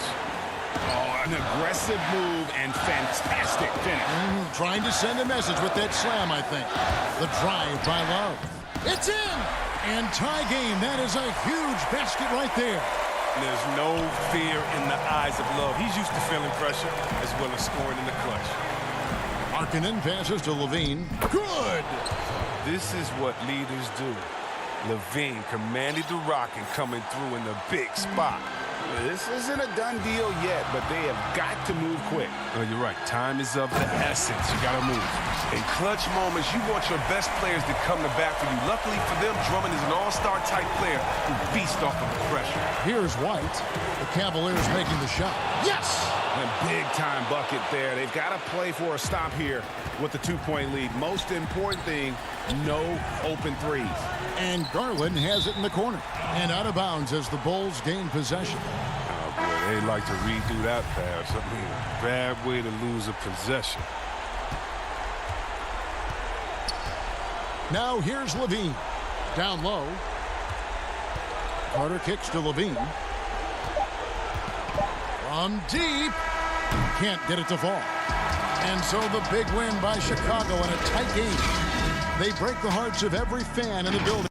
Oh, an aggressive move and fantastic finish. Trying to send a message with that slam, I think. The drive by Love. It's in! And tie game. That is a huge basket right there. There's no fear in the eyes of Love. He's used to feeling pressure as well as scoring in the clutch. Markkanen passes to Levine. Good! This is what leaders do. Levine commanded the rock and coming through in the big spot. This isn't a done deal yet, but they have got to move quick. Oh, you're right. Time is of the essence. You got to move. In clutch moments, you want your best players to come to bat for you. Luckily for them, Drummond is an all-star type player who beasts off of the pressure. Here's White. The Cavaliers making the shot. Yes! A big-time bucket there. They've got to play for a stop here with the 2-point lead. Most important thing, no open threes. And Garland has it in the corner. And out of bounds as the Bulls gain possession. Oh, boy, they like to redo that pass. I mean, bad way to lose a possession. Now here's Levine. Down low. Carter kicks to Levine. From deep. Can't get it to fall. And so the big win by Chicago in a tight game. They break the hearts of every fan in the building.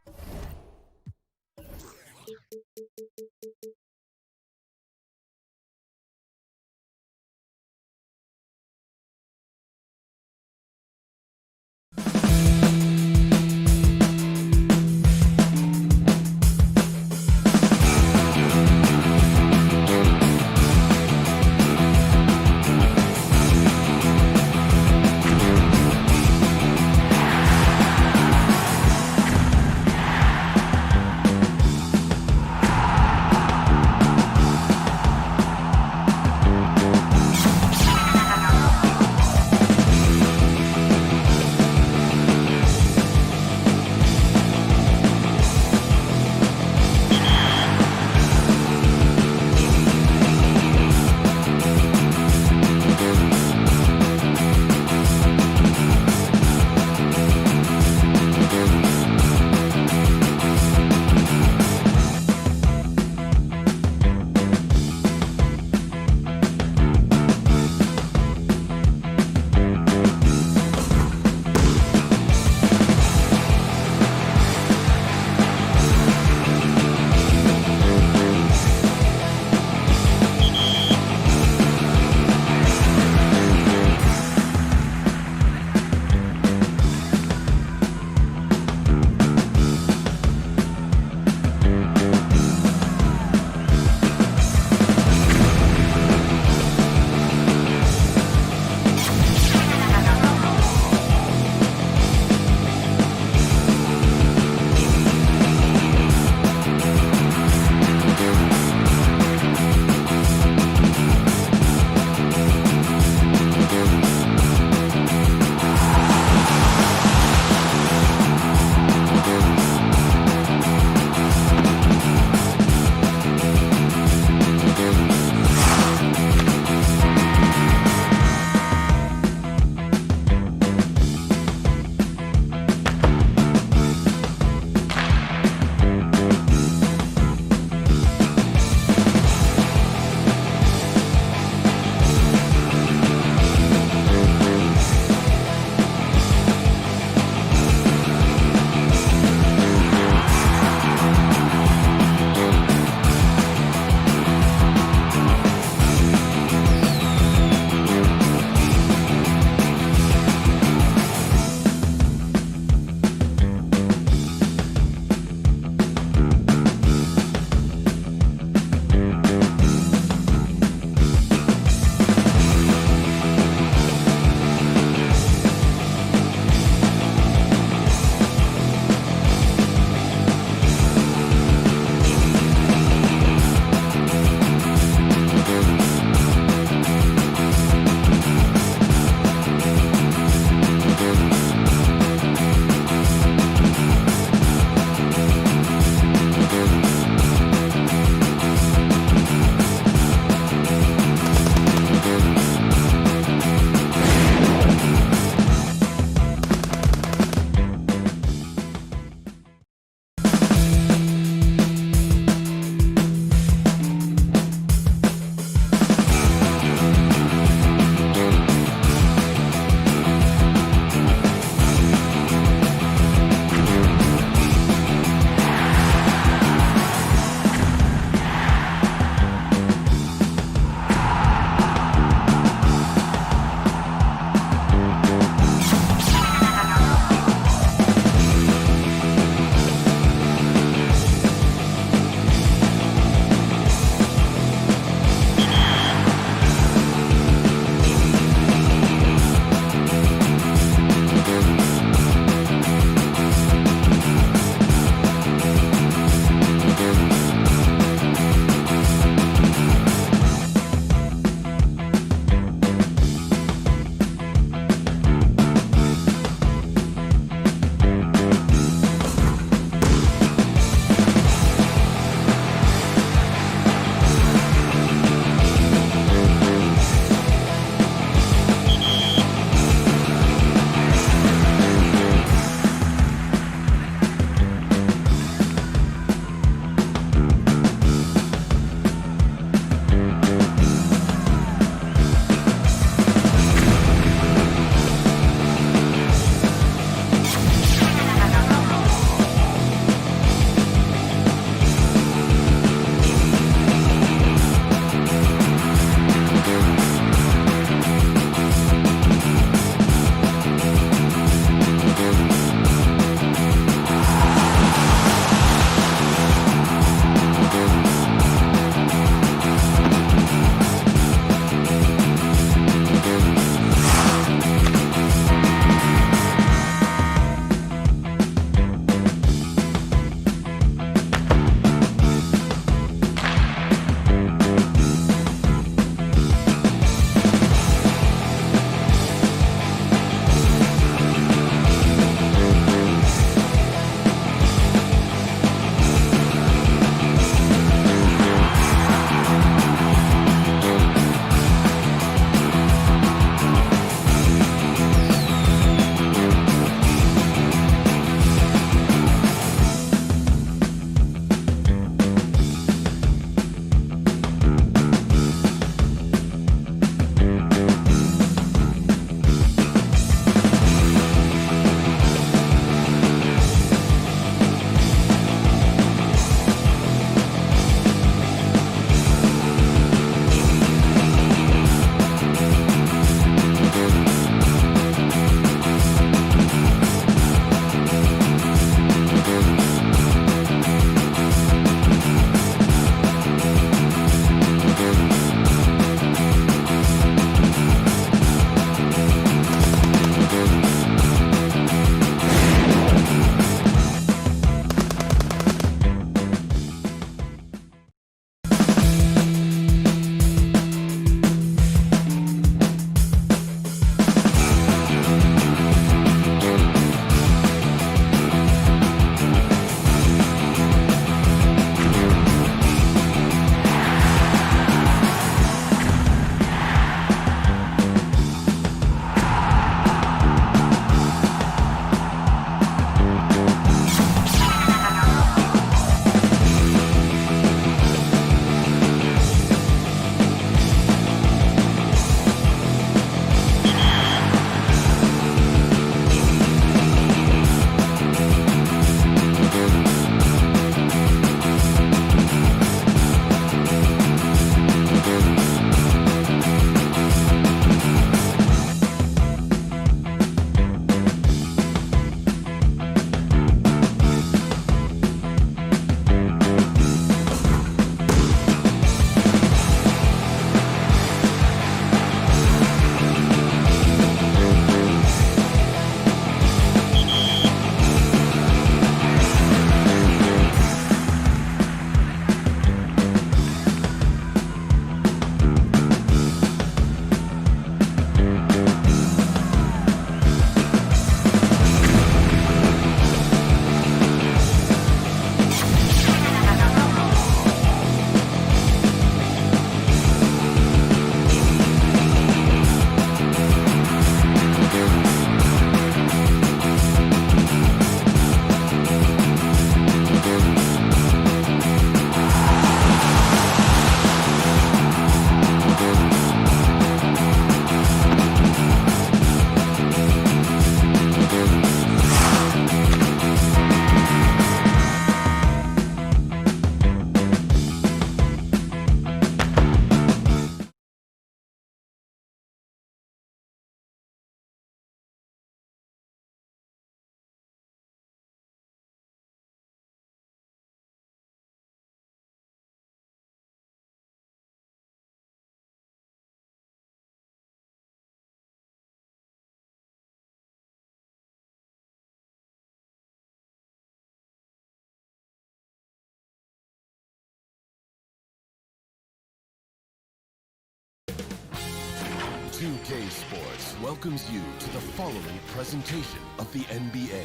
2K Sports welcomes you to the following presentation of the NBA.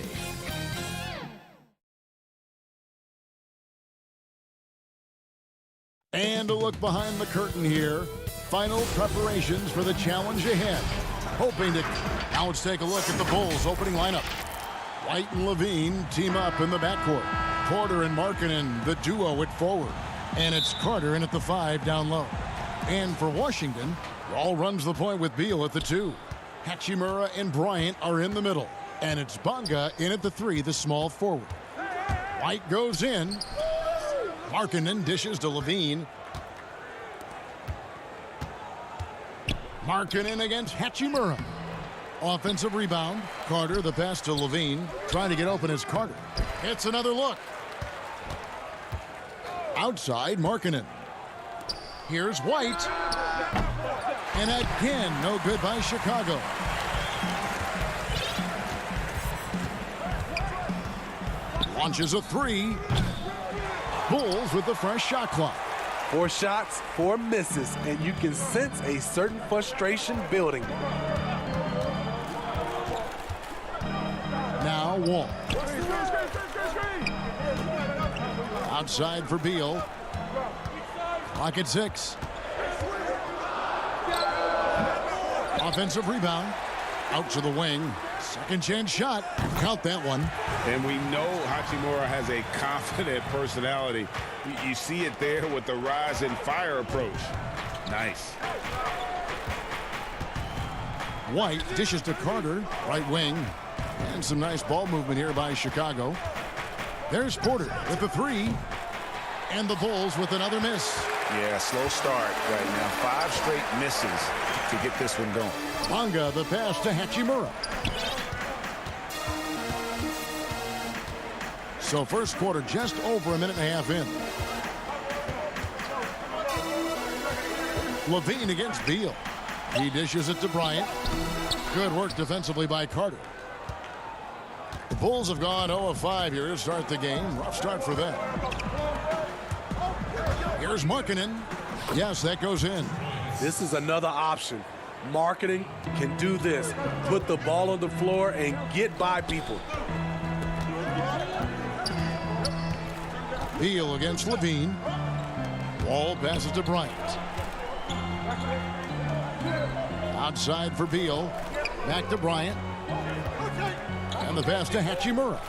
And a look behind the curtain here. Final preparations for the challenge ahead. Now let's take a look at the Bulls' opening lineup. White and Levine team up in the backcourt. Porter and Markkanen, the duo at forward. And it's Carter in at the 5 down low. And for Washington, Wall runs the point with Beal at the 2. Hachimura and Bryant are in the middle. And it's Bonga in at the 3, the small forward. White goes in. Markkanen dishes to Levine. Markkanen against Hachimura. Offensive rebound. Carter, the pass to Levine. Trying to get open is Carter. It's another look. Outside, Markkanen. Here's White. And again, no good by Chicago. Launches a 3. Bulls with the fresh shot clock. 4 shots, 4 misses, and you can sense a certain frustration building. Now Wall. Outside for Beal. Clock at 6. Offensive rebound. Out to the wing. Second chance shot. Count that one. And we know Hachimura has a confident personality. You see it there with the rise and fire approach. Nice. White dishes to Carter, right wing. And some nice ball movement here by Chicago. There's Porter with the 3. And the Bulls with another miss. Yeah, slow start right now. 5 straight misses to get this one going. Bonga the pass to Hachimura. So first quarter just over a minute and a half in. Levine against Beal. He dishes it to Bryant. Good work defensively by Carter. The Bulls have gone 0 of 5 here to start the game. Rough start for them. Here's Markkanen. Yes, that goes in. This is another option. Markkanen can do this. Put the ball on the floor and get by people. Beal against Levine. Wall passes to Bryant. Outside for Beal. Back to Bryant. And the pass to Hachimura.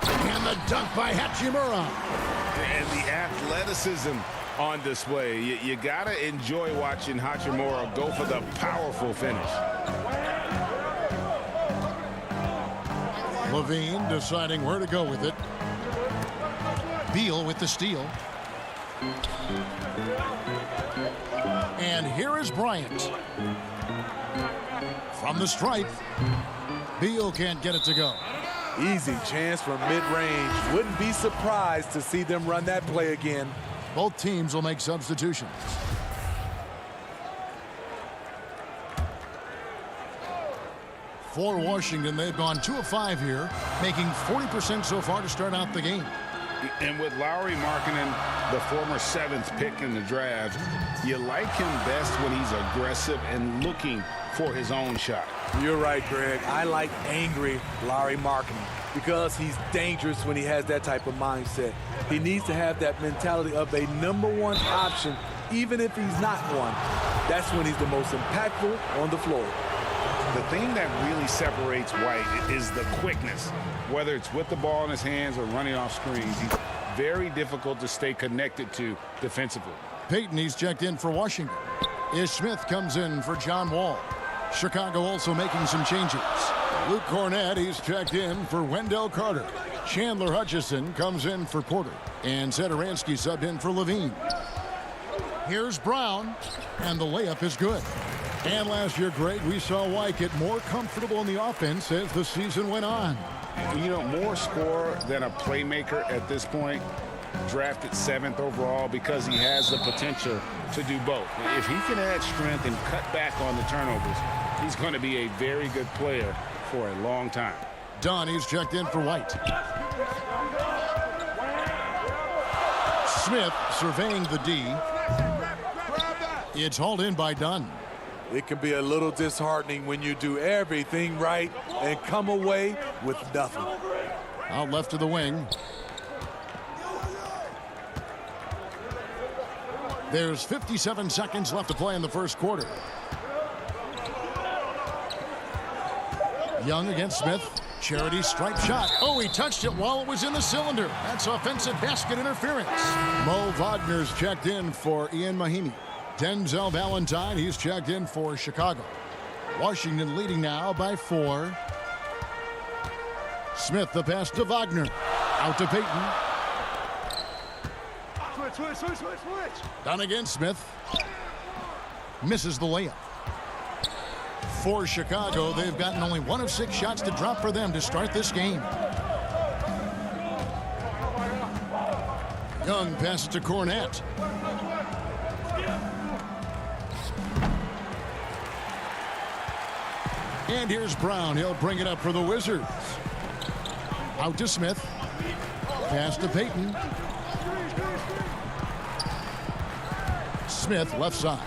And the dunk by Hachimura. And the athleticism on display. You got to enjoy watching Hachimura go for the powerful finish. Levine deciding where to go with it. Beal with the steal. And here is Bryant. From the stripe. Beal can't get it to go. Easy chance from mid-range. Wouldn't be surprised to see them run that play again. Both teams will make substitutions. For Washington, they've gone 2 of 5 here, making 40% so far to start out the game. And with Lauri Markkanen, the former 7th pick in the draft, you like him best when he's aggressive and looking for his own shot. You're right, Greg. I like angry Lauri Markkanen because he's dangerous when he has that type of mindset. He needs to have that mentality of a #1 option, even if he's not one. That's when he's the most impactful on the floor. The thing that really separates White is the quickness. Whether it's with the ball in his hands or running off screens, he's very difficult to stay connected to defensively. Payton, he's checked in for Washington. Ish Smith comes in for John Wall. Chicago also making some changes. Luke Cornett, he's checked in for Wendell Carter. Chandler Hutchison comes in for Porter. And Satoransky subbed in for Levine. Here's Brown, and the layup is good. And last year, Greg, we saw White get more comfortable in the offense as the season went on. You know, more scorer than a playmaker at this point. Drafted 7th overall because he has the potential to do both. If he can add strength and cut back on the turnovers, he's going to be a very good player for a long time. Donnie's checked in for White. Smith surveying the D. It's hauled in by Dunn. It can be a little disheartening when you do everything right and come away with nothing. Out left to the wing. There's 57 seconds left to play in the first quarter. Young against Smith. Charity stripe shot. Oh, he touched it while it was in the cylinder. That's offensive basket interference. Mo Wagner's checked in for Ian Mahimi. Denzel Valentine, he's checked in for Chicago. Washington leading now by 4. Smith, the pass to Wagner. Out to Payton. Switch. Done again, Smith. Misses the layup. For Chicago, they've gotten only 1 of 6 shots to drop for them to start this game. Young passes to Cornette. And here's Brown. He'll bring it up for the Wizards. Out to Smith. Pass to Payton. Smith, left side.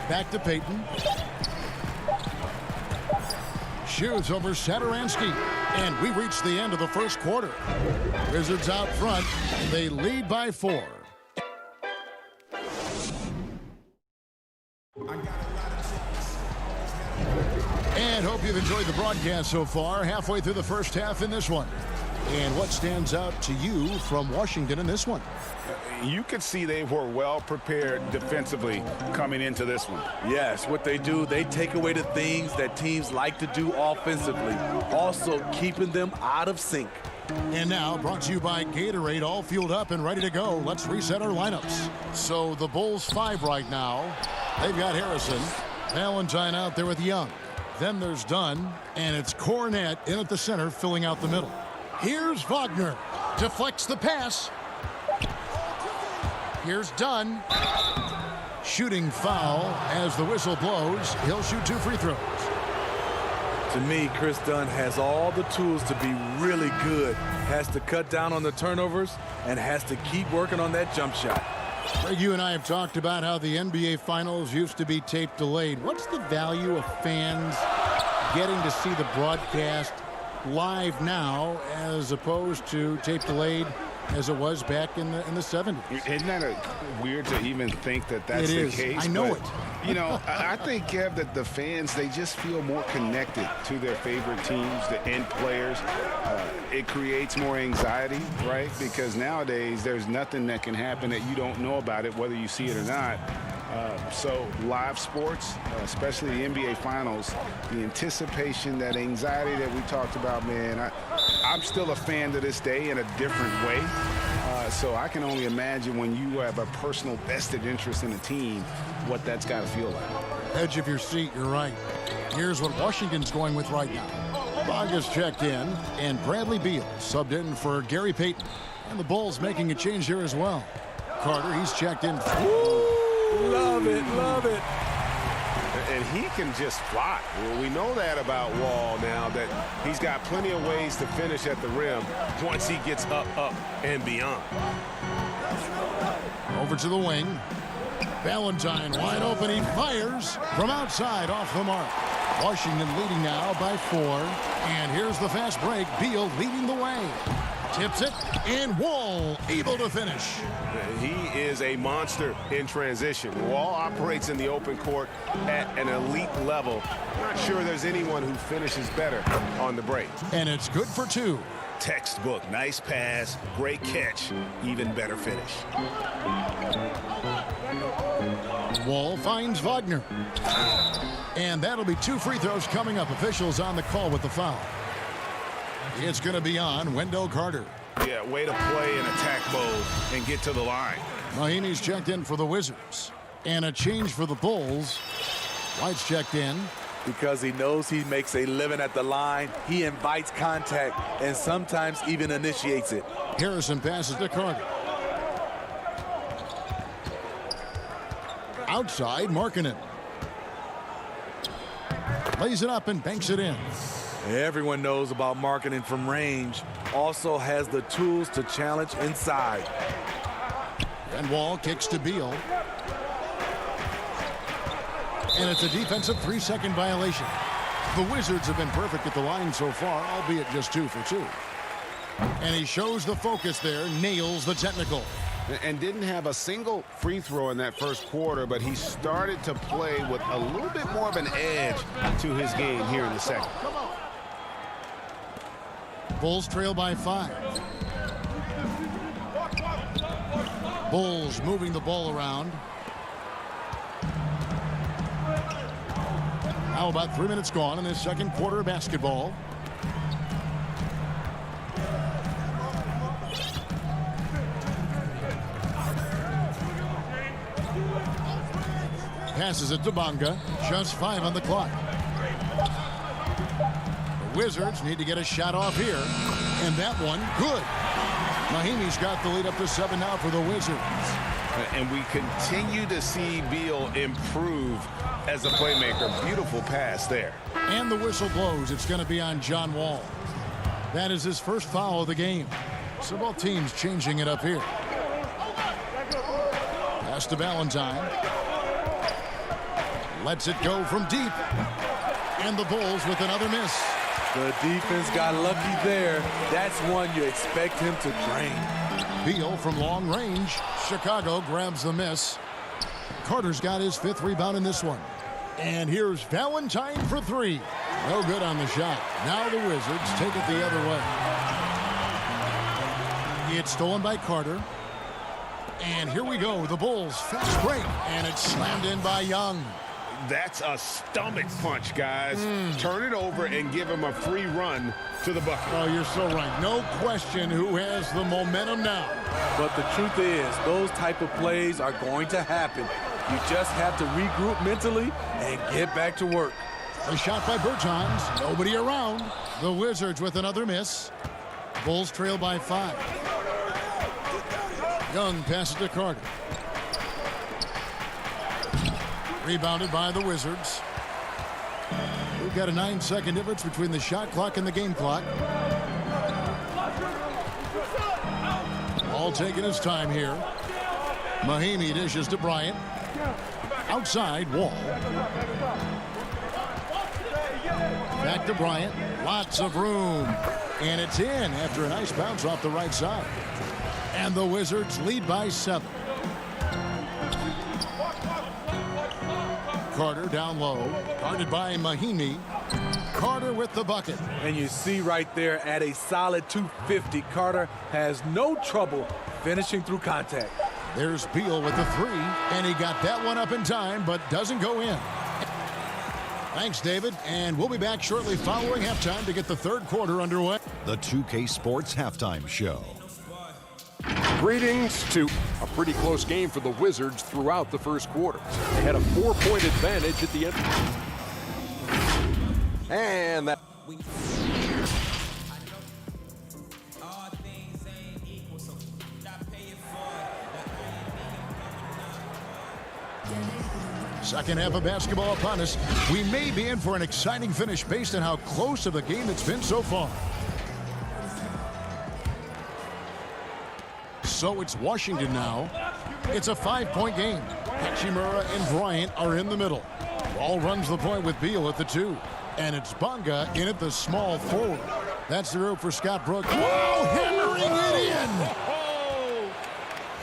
Back to Payton. Shoots over Satoransky. And we reach the end of the first quarter. Wizards out front. They lead by 4. And hope you've enjoyed the broadcast so far. Halfway through the first half in this one. And what stands out to you from Washington in this one? You could see they were well prepared defensively coming into this one. Yes, what they do, they take away the things that teams like to do offensively, also keeping them out of sync. And now, brought to you by Gatorade, all fueled up and ready to go. Let's reset our lineups. So the Bulls 5 right now. They've got Harrison. Valentine out there with Young. Then there's Dunn, and it's Cornette in at the center, filling out the middle. Here's Wagner. Deflects the pass. Here's Dunn. Shooting foul as the whistle blows. He'll shoot 2 free throws. To me, Chris Dunn has all the tools to be really good. Has to cut down on the turnovers and has to keep working on that jump shot. Greg, you and I have talked about how the NBA Finals used to be tape delayed. What's the value of fans getting to see the broadcast live now as opposed to tape delayed as it was back in the 70s? Isn't that weird to even think that that's the case? I know it. You know, I think, Kev, that the fans, they just feel more connected to their favorite teams, the end players. It creates more anxiety, right? Because nowadays there's nothing that can happen that you don't know about it, whether you see it or not. So live sports, especially the NBA Finals, the anticipation, that anxiety that we talked about, man, I'm still a fan to this day in a different way. So I can only imagine when you have a personal vested interest in a team, what that's got to feel like. Edge of your seat, you're right. Here's what Washington's going with right now. Vargas checked in, and Bradley Beal subbed in for Gary Payton. And the Bulls making a change here as well. Carter, he's checked in. Love it, love it. And he can just fly. Well, we know that about Wall now, that he's got plenty of ways to finish at the rim once he gets up, and beyond. Over to the wing. Valentine wide open. He fires from outside off the mark. Washington leading now by 4. And here's the fast break. Beal leading the way. Tips it, and Wall able to finish. He is a monster in transition. Wall operates in the open court at an elite level. Not sure there's anyone who finishes better on the break. And it's good for 2. Textbook, nice pass, great catch, even better finish. Wall finds Wagner. And that'll be 2 free throws coming up. Officials on the call with the foul. It's going to be on Wendell Carter. Yeah, way to play in attack mode and get to the line. Mahimi's checked in for the Wizards. And a change for the Bulls. White's checked in. Because he knows he makes a living at the line, he invites contact and sometimes even initiates it. Harrison passes to Carter. Outside, Markkanen. Lays it up and banks it in. Everyone knows about Markkanen from range. Also has the tools to challenge inside. And Wall kicks to Beal. And it's a defensive 3-second violation. The Wizards have been perfect at the line so far, albeit just 2 for 2. And he shows the focus there, nails the technical. And didn't have a single free throw in that first quarter, but he started to play with a little bit more of an edge to his game here in the second. Bulls trail by 5. Bulls moving the ball around. Now about 3 minutes gone in this second quarter of basketball. Passes it to Bonga. Just 5 on the clock. The Wizards need to get a shot off here. And that one, good. Mahimi's got the lead up to 7 now for the Wizards. And we continue to see Beal improve as a playmaker. Beautiful pass there. And the whistle blows. It's going to be on John Wall. That is his first foul of the game. So both teams changing it up here. Pass to Valentine. Lets it go from deep. And the Bulls with another miss. The defense got lucky there. That's one you expect him to drain. Beal from long range. Chicago grabs the miss. Carter's got his 5th rebound in this one. And here's Valentine for 3. No good on the shot. Now the Wizards take it the other way. It's stolen by Carter. And here we go. The Bulls fast break. And it's slammed in by Young. That's a stomach punch, guys. Turn it over and give him a free run to the bucket. Oh, you're so right. No question who has the momentum now. But the truth is, those type of plays are going to happen. You just have to regroup mentally and get back to work. A shot by Bertans. Nobody around. The Wizards with another miss. Bulls trail by 5. Young passes to Carter. Rebounded by the Wizards. We've got a 9-second difference between the shot clock and the game clock. All taking his time here. Mahimi dishes to Bryant. Outside, Wall. Back to Bryant. Lots of room. And it's in after a nice bounce off the right side. And the Wizards lead by 7. Carter down low, guarded by Mahimi. Carter with the bucket. And you see right there at a solid 250, Carter has no trouble finishing through contact. There's Beal with the 3, and he got that one up in time, but doesn't go in. Thanks, David, and we'll be back shortly following halftime to get the third quarter underway. The 2K Sports Halftime Show. Greetings to a pretty close game for the Wizards throughout the first quarter. They had a 4-point advantage at the end. And that. Second half of basketball upon us. We may be in for an exciting finish based on how close of a game it's been so far. So it's Washington now. It's a 5-point game. Hachimura and Bryant are in the middle. Ball runs the point with Beal at the 2. And it's Bonga in at the small forward. That's the rope for Scott Brooks. Whoa, hammering it in.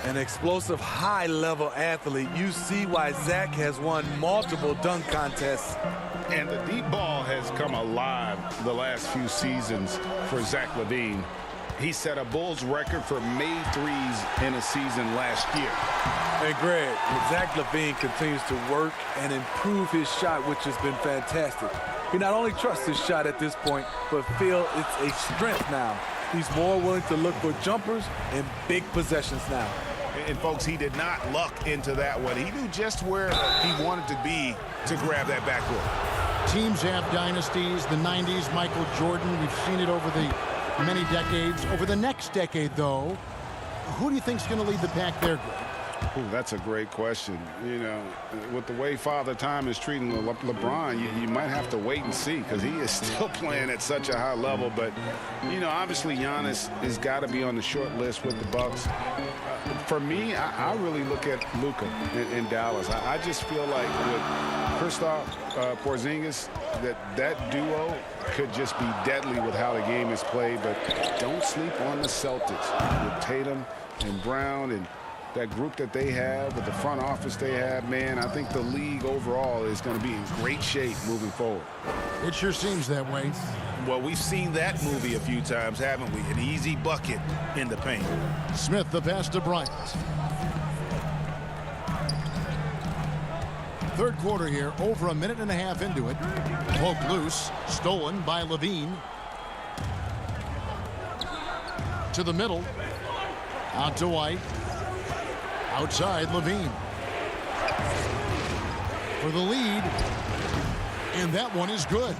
An explosive, high-level athlete. You see why Zach has won multiple dunk contests. And the deep ball has come alive the last few seasons for Zach LaVine. He set a Bulls record for made threes in a season last year. And Greg, Zach LaVine continues to work and improve his shot, which has been fantastic. He not only trusts his shot at this point, but feels it's a strength now. He's more willing to look for jumpers and big possessions now. And folks, he did not luck into that one. He knew just where he wanted to be to grab that backboard. Teams have dynasties. The 90s, Michael Jordan. We've seen it over the many decades. Over the next decade, though, who do you think is going to lead the pack there, Greg? Ooh, that's a great question. You know, with the way Father Time is treating LeBron, you might have to wait and see because he is still playing at such a high level. But, you know, obviously Giannis has got to be on the short list with the Bucks. For me, I really look at Luka in Dallas. I just feel like with Kristaps Porzingis, that duo could just be deadly with how the game is played. But don't sleep on the Celtics with Tatum and Brown and that group that they have, with the front office they have, man, I think the league overall is going to be in great shape moving forward. It sure seems that way. Well, we've seen that movie a few times, haven't we? An easy bucket in the paint. Smith, the pass to Bryant. Third quarter here, over a minute and a half into it. Poke loose, stolen by Levine. To the middle. Out to White. Outside, Levine. For the lead. And that one is good.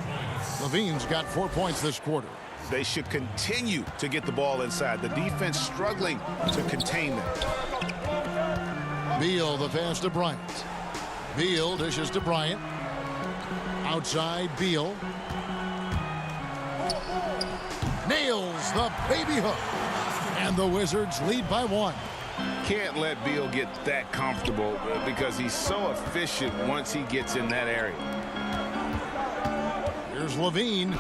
Levine's got 4 points this quarter. They should continue to get the ball inside. The defense struggling to contain them. Beal, the pass to Bryant. Beal dishes to Bryant. Outside, Beal. Nails the baby hook. And the Wizards lead by 1. Can't let Beal get that comfortable because he's so efficient once he gets in that area. Here's Levine,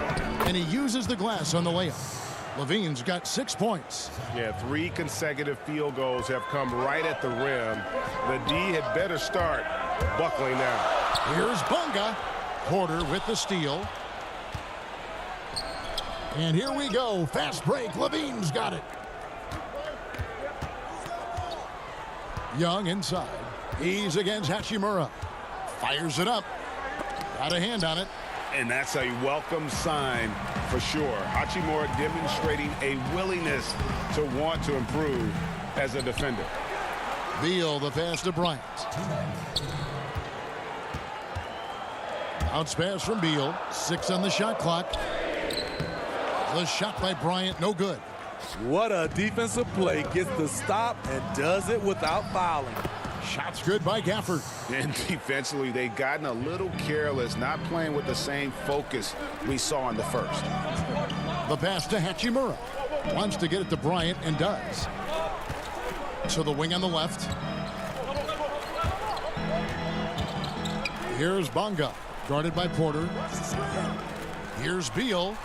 and he uses the glass on the layup. Levine's got 6 points. Yeah, 3 consecutive field goals have come right at the rim. The D had better start buckling now. Here's Bunga. Porter with the steal. And here we go. Fast break. Levine's got it. Young inside. He's against Hachimura. Fires it up. Got a hand on it. And that's a welcome sign for sure. Hachimura demonstrating a willingness to want to improve as a defender. Beal, the pass to Bryant. Bounce pass from Beal. 6 on the shot clock. The shot by Bryant, no good. What a defensive play. Gets the stop and does it without fouling. Shots good by Gafford. And defensively, they've gotten a little careless, not playing with the same focus we saw in the first. The pass to Hachimura. Wants to get it to Bryant and does. To the wing on the left. Here's Bunga, guarded by Porter. Here's Beal.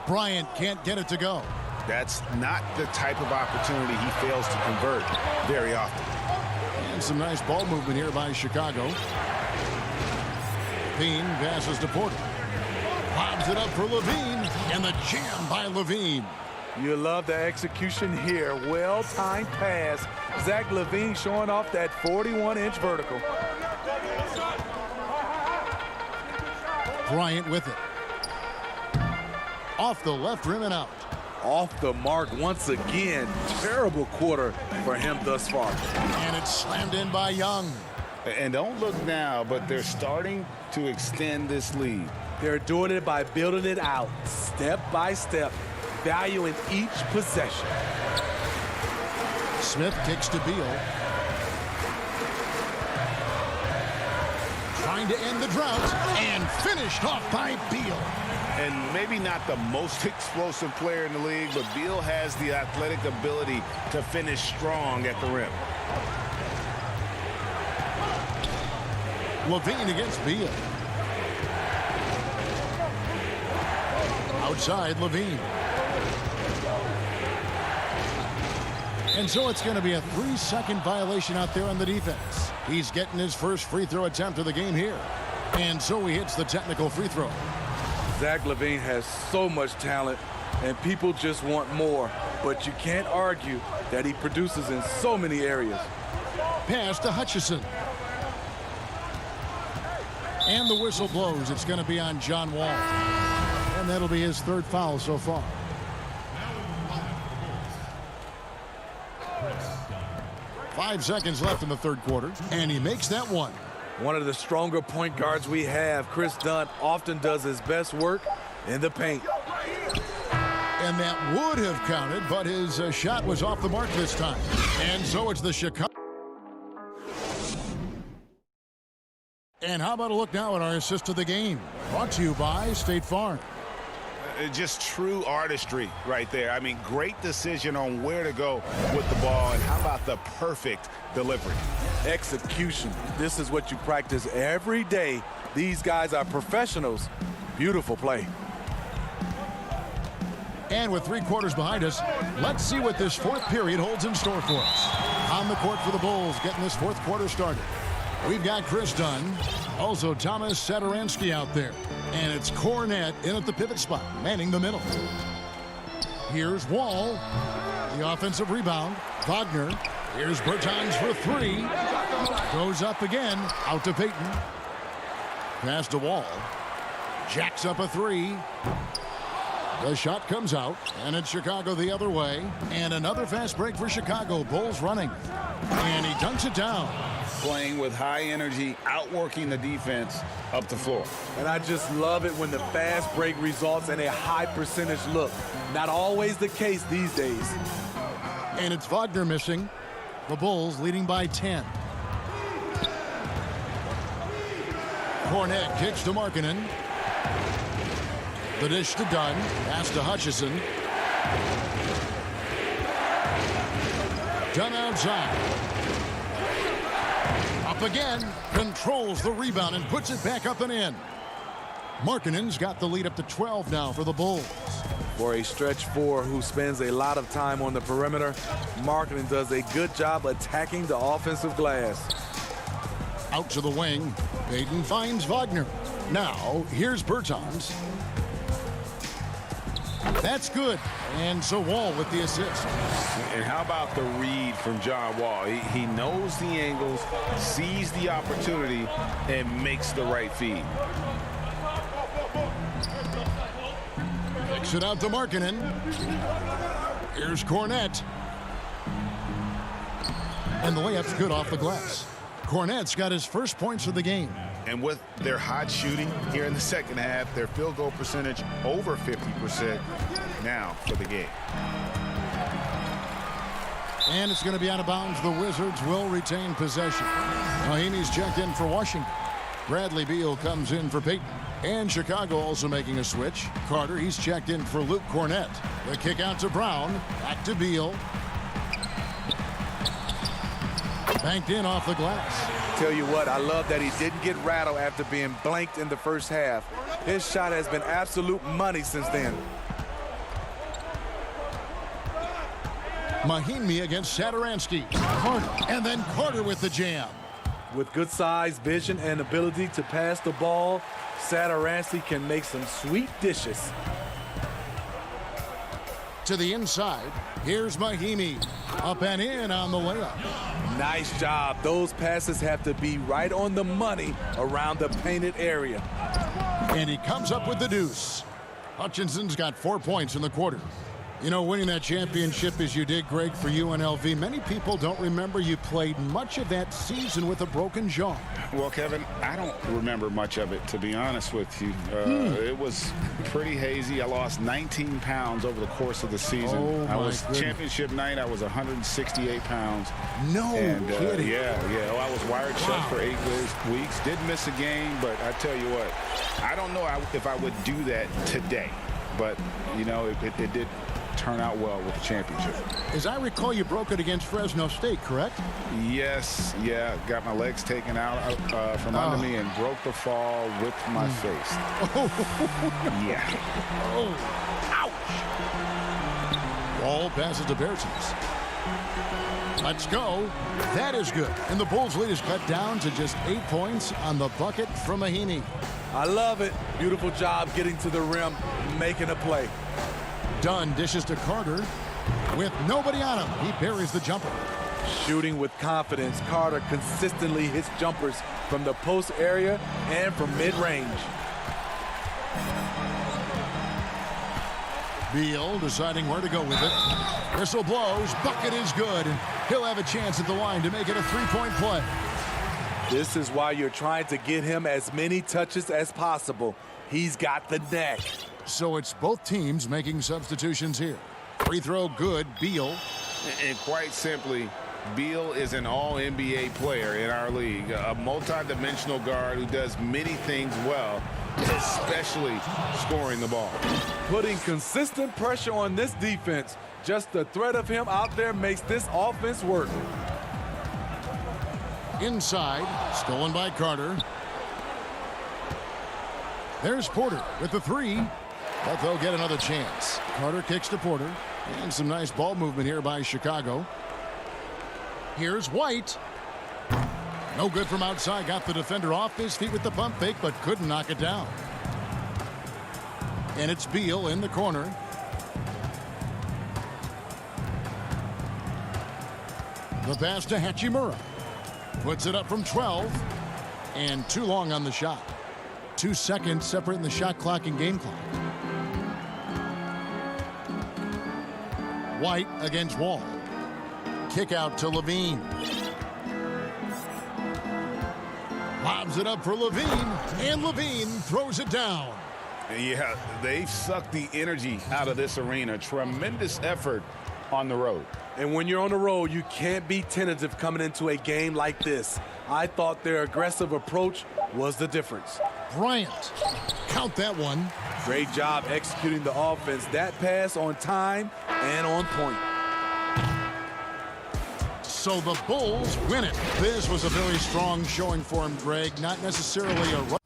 Bryant can't get it to go. That's not the type of opportunity he fails to convert very often. And some nice ball movement here by Chicago. Levine passes to Porter. Lobs it up for Levine, and the jam by Levine. You love the execution here. Well-timed pass. Zach LaVine showing off that 41-inch vertical. Bryant with it. Off the left rim and out. Off the mark once again. Terrible quarter for him thus far. And it's slammed in by Young. And don't look now, but they're starting to extend this lead. They're doing it by building it out, step by step, valuing each possession. Smith kicks to Beal. Trying to end the drought, and finished off by Beal. And maybe not the most explosive player in the league, but Beal has the athletic ability to finish strong at the rim. Levine against Beal. Outside Levine. And so it's going to be a 3-second violation out there on the defense. He's getting his first free throw attempt of the game here. And so he hits the technical free throw. Zach LaVine has so much talent, and people just want more. But you can't argue that he produces in so many areas. Pass to Hutchison. And the whistle blows. It's going to be on John Wall. And that'll be his 3rd foul so far. Five seconds left in the 3rd quarter, and he makes that one. One of the stronger point guards we have, Chris Dunn, often does his best work in the paint. And And that would have counted, but his shot was off the mark this time. And so it's the Chicago. And how about a look now at our assist of the game? Brought to you by State Farm. Just true artistry right there. I mean, great decision on where to go with the ball, and how about the perfect delivery? Execution. This is what you practice every day. These guys are professionals. Beautiful play. And with 3 quarters behind us, let's see what this fourth period holds in store for us. On the court for the Bulls, getting this fourth quarter started. We've got Chris Dunn, also Thomas Sadaransky out there. And it's Cornette in at the pivot spot, manning the middle. Here's Wall, the offensive rebound. Wagner, here's Bertans for 3. Goes up again, out to Payton. Pass to Wall. Jacks up a 3. The shot comes out, and it's Chicago the other way. And another fast break for Chicago. Bulls running. And he dunks it down. Playing with high energy, outworking the defense up the floor. And I just love it when the fast break results in a high percentage look. Not always the case these days. And it's Wagner missing. The Bulls leading by 10. Cornette kicks to Markkanen. The dish to Dunn. Pass to Hutchison. Dunn outside. Up again. Controls the rebound and puts it back up and in. Markkanen's got the lead up to 12 now for the Bulls. For a stretch 4 who spends a lot of time on the perimeter, Markkanen does a good job attacking the offensive glass. Out to the wing. Payton finds Wagner. Now, here's Bertans. That's good. And so Wall with the assist. And how about the read from John Wall? He knows the angles, sees the opportunity, and makes the right feed. Kicks it out to Markkanen. Here's Cornette. And the layup's good off the glass. Cornette's got his first points of the game. And with their hot shooting here in the second half, their field goal percentage over 50% now for the game. And it's going to be out of bounds. The Wizards will retain possession. Mahinmi's checked in for Washington. Bradley Beal comes in for Payton. And Chicago also making a switch. Carter, he's checked in for Luke Cornette. The kick out to Brown. Back to Beal. Banked in off the glass. Tell you what, I love that he didn't get rattled after being blanked in the first half. His shot has been absolute money since then. Mahinmi against Sadaransky. Carter, and then Carter with the jam. With good size, vision, and ability to pass the ball, Sadaransky can make some sweet dishes. To the inside, here's Mahinmi. Up and in on the layup. Nice job. Those passes have to be right on the money around the painted area. And he comes up with the deuce. Hutchinson's got 4 points in the quarter. You know, winning that championship as you did, Greg, for UNLV, many people don't remember you played much of that season with a broken jaw. Well, Kevin, I don't remember much of it, to be honest with you. It was pretty hazy. I lost 19 pounds over the course of the season. Oh, I was goodness. Championship night, I was 168 pounds. No kidding. Yeah. Oh, I was wired shut for 8 weeks. Did miss a game, but I tell you what, I don't know if I would do that today. But, you know, it did turn out well with the championship. As I recall, you broke it against Fresno State, correct? Yes, yeah. Got my legs taken out from under me and broke the fall with my face. Yeah. Oh, ouch. Wall passes to Bertans. Let's go. That is good. And the Bulls' lead is cut down to just 8 points on the bucket from Mahinmi. I love it. Beautiful job getting to the rim, making a play. Dunn dishes to Carter. With nobody on him, he buries the jumper. Shooting with confidence, Carter consistently hits jumpers from the post area and from mid-range. Beal deciding where to go with it. Whistle blows, bucket is good, and he'll have a chance at the line to make it a three-point play. This is why you're trying to get him as many touches as possible. He's got the knack. So it's both teams making substitutions here. Free throw good, Beal. And quite simply, Beal is an all-NBA player in our league, a multi-dimensional guard who does many things well, especially scoring the ball. Putting consistent pressure on this defense. Just the threat of him out there makes this offense work. Inside, stolen by Carter. There's Porter with the three, but they'll get another chance. Carter kicks to Porter, and some nice ball movement here by Chicago. Here's White. No good from outside. Got the defender off his feet with the pump fake, but couldn't knock it down. And it's Beal in the corner. The pass to Hachimura. Puts it up from 12. And too long on the shot. 2 seconds separating the shot clock and game clock. White against Wall. Kick out to Levine. Lobs it up for Levine, and Levine throws it down. Yeah, they've sucked the energy out of this arena. Tremendous effort on the road. And when you're on the road, you can't be tentative coming into a game like this. I thought their aggressive approach was the difference. Bryant, count that one. Great job executing the offense. That pass on time and on point. So the Bulls win it. This was a very strong showing for him, Greg. Not necessarily a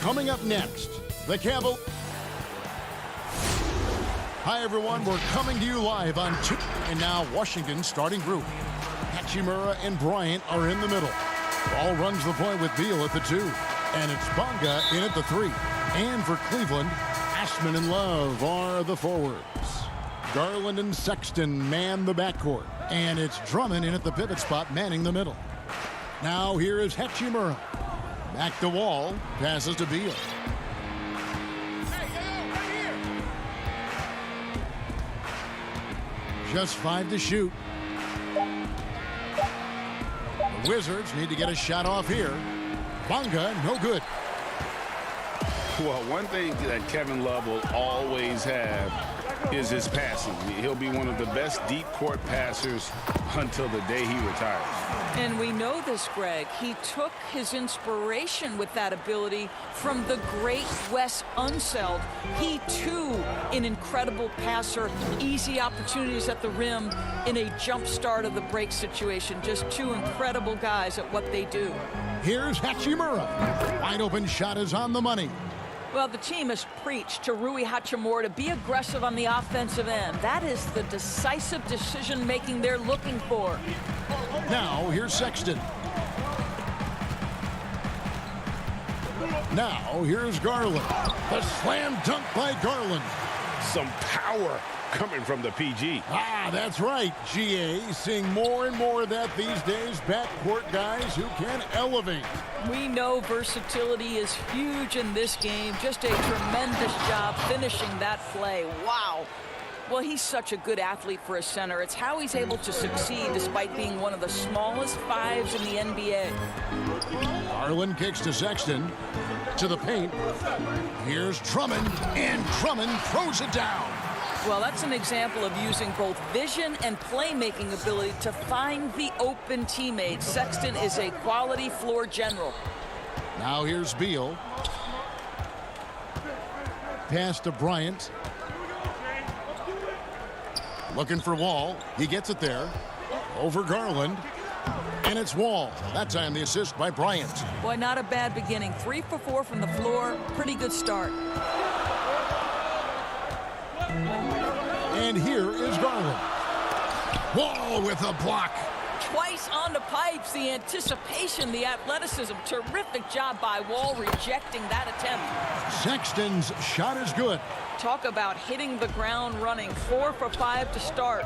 Coming up next, the Cavaliers. Hi, everyone. We're coming to you live on 2. And now Washington's starting group. Hachimura and Bryant are in the middle. Ball runs the point with Beal at the 2. And it's Bonga in at the 3. And for Cleveland, Ashman and Love are the forwards. Garland and Sexton man the backcourt. And it's Drummond in at the pivot spot, manning the middle. Now here is Hachimura. Back to Wall. Passes to Beal. Just 5 to shoot. The Wizards need to get a shot off here. Bonga, no good. Well, one thing that Kevin Love will always have is his passing. He'll be one of the best deep court passers until the day he retires. And we know this, Greg. He took his inspiration with that ability from the great Wes Unseld. He, too, an incredible passer. Easy opportunities at the rim in a jump start of the break situation. Just two incredible guys at what they do. Here's Hachimura. Wide open shot is on the money. Well, the team has preached to Rui Hachimura to be aggressive on the offensive end. That is the decisive decision-making they're looking for. Now, here's Sexton. Now, here's Garland. The slam dunk by Garland. Some power coming from the PG. Ah, that's right, GA. Seeing more and more of that these days. Backcourt guys who can elevate. We know versatility is huge in this game. Just a tremendous job finishing that play. Wow. Well, he's such a good athlete for a center. It's how he's able to succeed despite being one of the smallest 5s in the NBA. Garland kicks to Sexton. To the paint. Here's Drummond, and Drummond throws it down. Well, that's an example of using both vision and playmaking ability to find the open teammate. Sexton is a quality floor general. Now here's Beal. Pass to Bryant. Looking for Wall. He gets it there. Over Garland. And it's Wall. That time the assist by Bryant. Boy, not a bad beginning. 3 for 4 from the floor. Pretty good start. And here is Garland. Wall with a block. Twice on the pipes. The anticipation, the athleticism. Terrific job by Wall rejecting that attempt. Sexton's shot is good. Talk about hitting the ground running. 4 for 5 to start.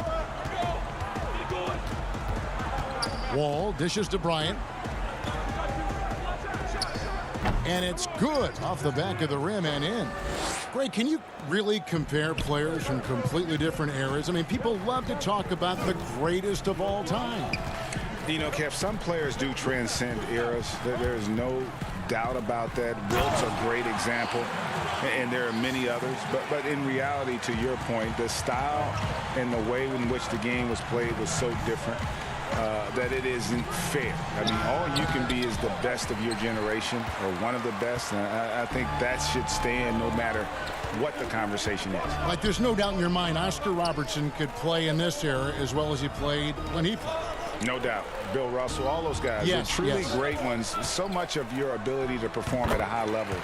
Wall dishes to Bryant. And it's good off the back of the rim and in. Greg, can you really compare players from completely different eras? I mean, people love to talk about the greatest of all time. You know, Kev, some players do transcend eras. There's no doubt about that. Wilt's a great example, and there are many others. But in reality, to your point, the style and the way in which the game was played was so different that it isn't fair. I mean, all you can be is the best of your generation or one of the best. And I think that should stand no matter what the conversation is. Like, there's no doubt in your mind Oscar Robertson could play in this era as well as he played when he played. No doubt. Bill Russell, all those guys, yes, they're truly yes. great ones. So much of your ability to perform at a high level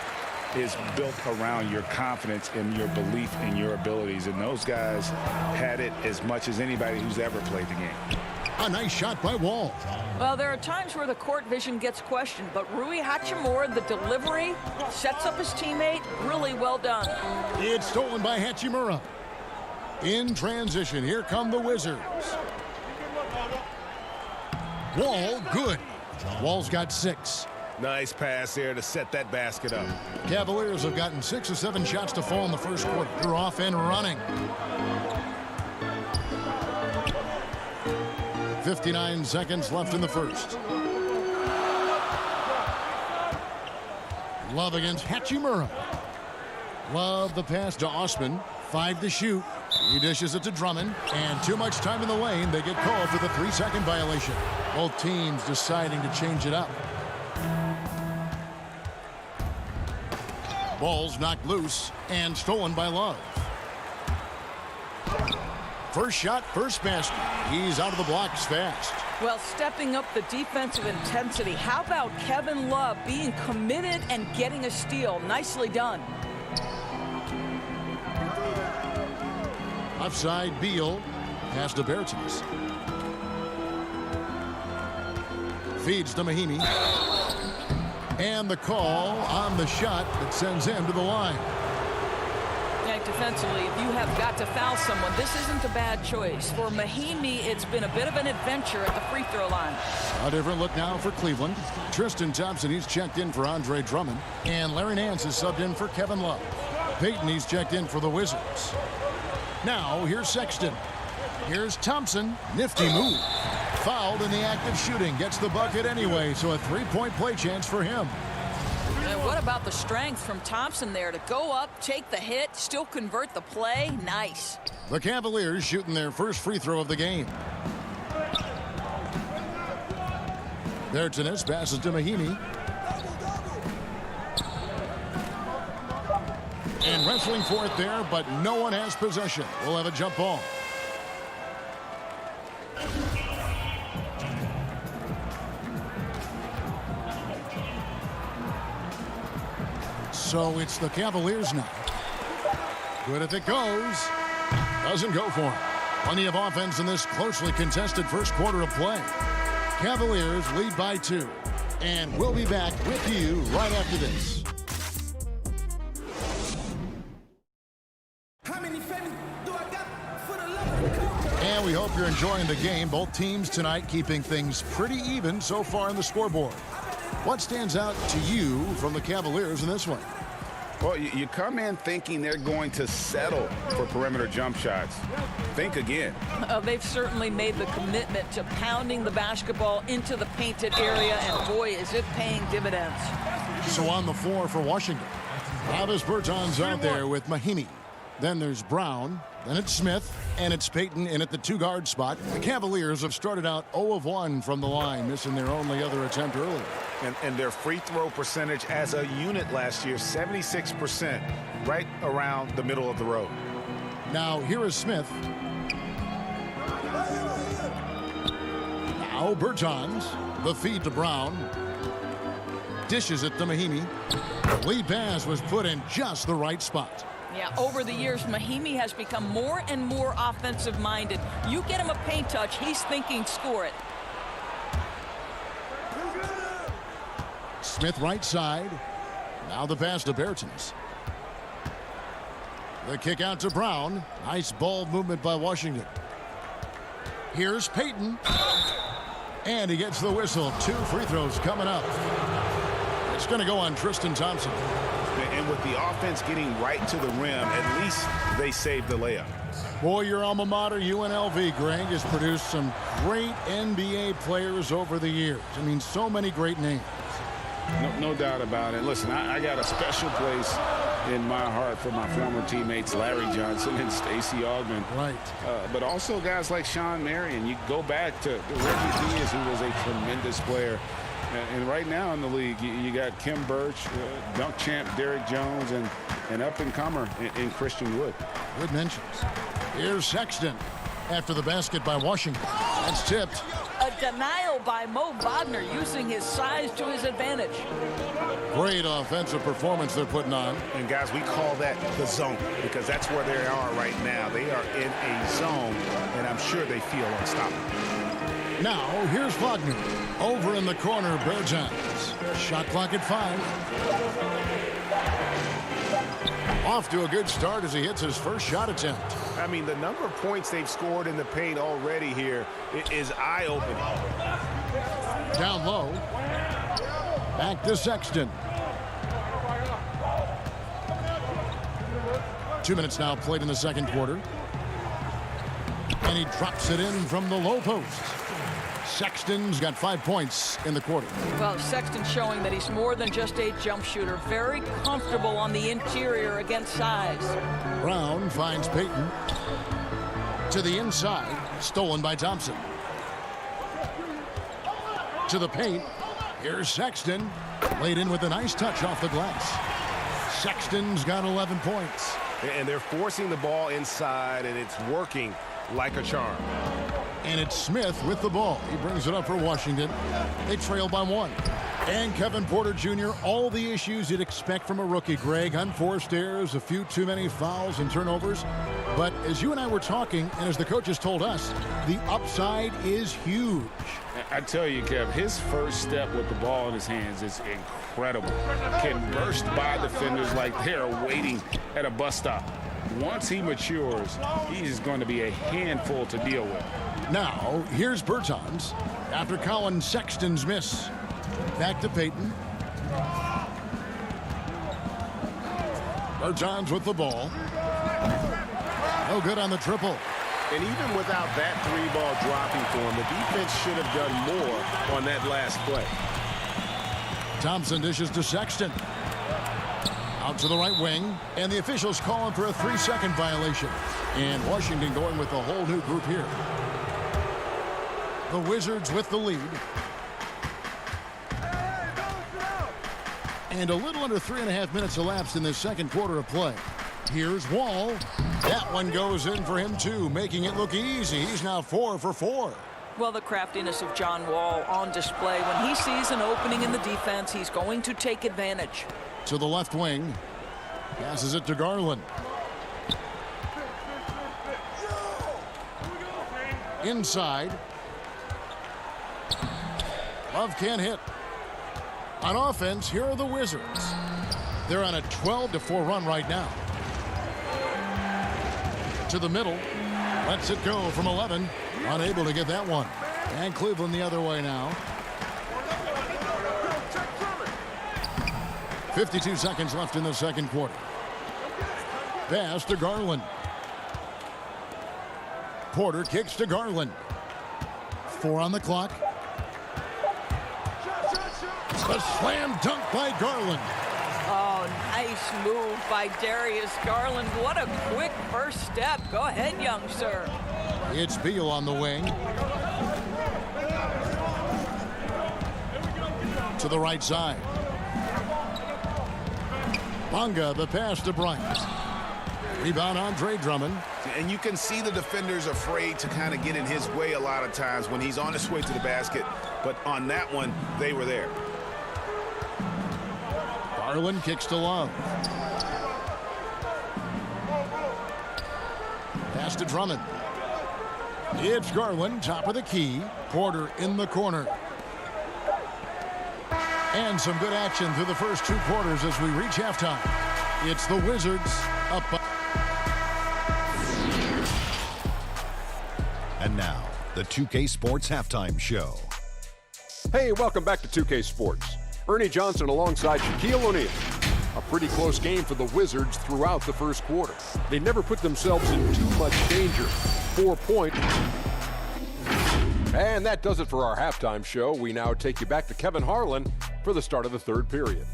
is built around your confidence and your belief in your abilities. And those guys had it as much as anybody who's ever played the game. A nice shot by Wall. Well, there are times where the court vision gets questioned, but Rui Hachimura, the delivery, sets up his teammate. Really well done. It's stolen by Hachimura. In transition, here come the Wizards. Wall, good. Wall's got 6. Nice pass there to set that basket up. Cavaliers have gotten 6 or 7 shots to fall in the first quarter. They're off and running. 59 seconds left in the first. Love against Hachimura. Love the pass to Osman. 5 to shoot. He dishes it to Drummond. And too much time in the lane. They get called for the 3-second violation. Both teams deciding to change it up. Ball's knocked loose and stolen by Love. First shot, first basket. He's out of the blocks fast. Well, stepping up the defensive intensity. How about Kevin Love being committed and getting a steal? Nicely done. Offside, Beal. Pass to Bertans. Feeds to Mahimi. And the call on the shot that sends him to the line. Defensively, if you have got to foul someone, this isn't a bad choice. For Mahimi, it's been a bit of an adventure at the free throw line. A different look now for Cleveland. Tristan Thompson, he's checked in for Andre Drummond. And Larry Nance is subbed in for Kevin Love. Payton, he's checked in for the Wizards. Now, here's Sexton. Here's Thompson. Nifty move. Fouled in the act of shooting. Gets the bucket anyway, so a three-point play chance for him. And what about the strength from Thompson there to go up, take the hit, still convert the play? Nice. The Cavaliers shooting their first free throw of the game. Bertans passes to Mahimi. And wrestling for it there, but no one has possession. We'll have a jump ball. So it's the Cavaliers now. Good if it goes. Doesn't go for him. Plenty of offense in this closely contested first quarter of play. Cavaliers lead by 2. And we'll be back with you right after this. And we hope you're enjoying the game. Both teams tonight keeping things pretty even so far in the scoreboard. What stands out to you from the Cavaliers in this one? Well, you come in thinking they're going to settle for perimeter jump shots. Think again. They've certainly made the commitment to pounding the basketball into the painted area, and boy, is it paying dividends. So on the floor for Washington, Travis Bertans out there with Mahimi. Then there's Brown. Then it's Smith. And it's Payton in at the 2-guard spot. The Cavaliers have started out 0 of 1 from the line, missing their only other attempt earlier. And their free throw percentage as a unit last year, 76%, right around the middle of the road. Now, here is Smith. Now, Bertans. The feed to Brown. Dishes it to Mahimi. The lead pass was put in just the right spot. Yeah, over the years, Mahimi has become more and more offensive-minded. You get him a paint touch, he's thinking score it. Smith right side. Now the pass to Bertans. The kick out to Brown. Nice ball movement by Washington. Here's Payton. And he gets the whistle. 2 free throws coming up. It's going to go on Tristan Thompson. And with the offense getting right to the rim, at least they saved the layup. Boy, your alma mater, UNLV, Greg, has produced some great NBA players over the years. I mean, so many great names. No doubt about it. Listen, I got a special place in my heart for my former teammates Larry Johnson and Stacey Augmon. Right. But also guys like Sean Marion. You go back to Reggie Diaz, who was a tremendous player. And right now in the league, you got Kim Birch, dunk champ Derrick Jones, and up-and-comer in Christian Wood. Good mentions. Here's Sexton after the basket by Washington. That's tipped. A denial by Mo Wagner, using his size to his advantage. Great offensive performance they're putting on. And guys, we call that the zone because that's where they are right now. They are in a zone, and I'm sure they feel unstoppable. Now, here's Wagner. Over in the corner, Bertans. Shot clock at 5. Off to a good start as he hits his first shot attempt. I mean, the number of points they've scored in the paint already here is eye-opening. Down low. Back to Sexton. 2 minutes now played in the second quarter. And he drops it in from the low post. Sexton's got 5 points in the quarter. Well, Sexton showing that he's more than just a jump shooter. Very comfortable on the interior against size. Brown finds Payton. To the inside. Stolen by Thompson. To the paint. Here's Sexton. Laid in with a nice touch off the glass. Sexton's got 11 points. And they're forcing the ball inside, and it's working. like a charm. And it's Smith with the ball. He brings it up for Washington. They trail by 1. And Kevin Porter Jr., all the issues you'd expect from a rookie, Greg. Unforced errors, a few too many fouls and turnovers. But as you and I were talking, and as the coaches told us, the upside is huge. I tell you, Kev, his first step with the ball in his hands is incredible. Can burst by defenders like they're waiting at a bus stop. Once he matures, he's going to be a handful to deal with. Now, here's Bertans after Colin Sexton's miss. Back to Peyton. Bertans with the ball. No good on the triple. And even without that 3-ball dropping for him, the defense should have done more on that last play. Thompson dishes to Sexton. Out to the right wing. And the officials calling for a 3-second violation. And Washington going with a whole new group here. The Wizards with the lead. And a little under 3.5 minutes elapsed in this second quarter of play. Here's Wall. That one goes in for him, too, making it look easy. He's now 4 for 4. Well, the craftiness of John Wall on display. When he sees an opening in the defense, he's going to take advantage. To the left wing. Passes it to Garland. Inside. Love can't hit. On offense, here are the Wizards. They're on a 12-4 run right now. To the middle. Lets it go from 11. Unable to get that one. And Cleveland the other way now. 52 seconds left in the second quarter. Pass to Garland. Porter kicks to Garland. 4 on the clock. A slam dunk by Garland. Oh, nice move by Darius Garland. What a quick first step. Go ahead, young sir. It's Beal on the wing. To the right side. Bonga, the pass to Bryant. Rebound, Andre Drummond. And you can see the defenders afraid to kind of get in his way a lot of times when he's on his way to the basket. But on that one, they were there. Garland kicks to Love. Pass to Drummond. It's Garland, top of the key. Porter in the corner. And some good action through the first 2 quarters as we reach halftime. It's the Wizards up by... And now, the 2K Sports Halftime Show. Hey, welcome back to 2K Sports. Ernie Johnson alongside Shaquille O'Neal. A pretty close game for the Wizards throughout the first quarter. They never put themselves in too much danger. 4 points. And that does it for our halftime show. We now take you back to Kevin Harlan for the start of the third period.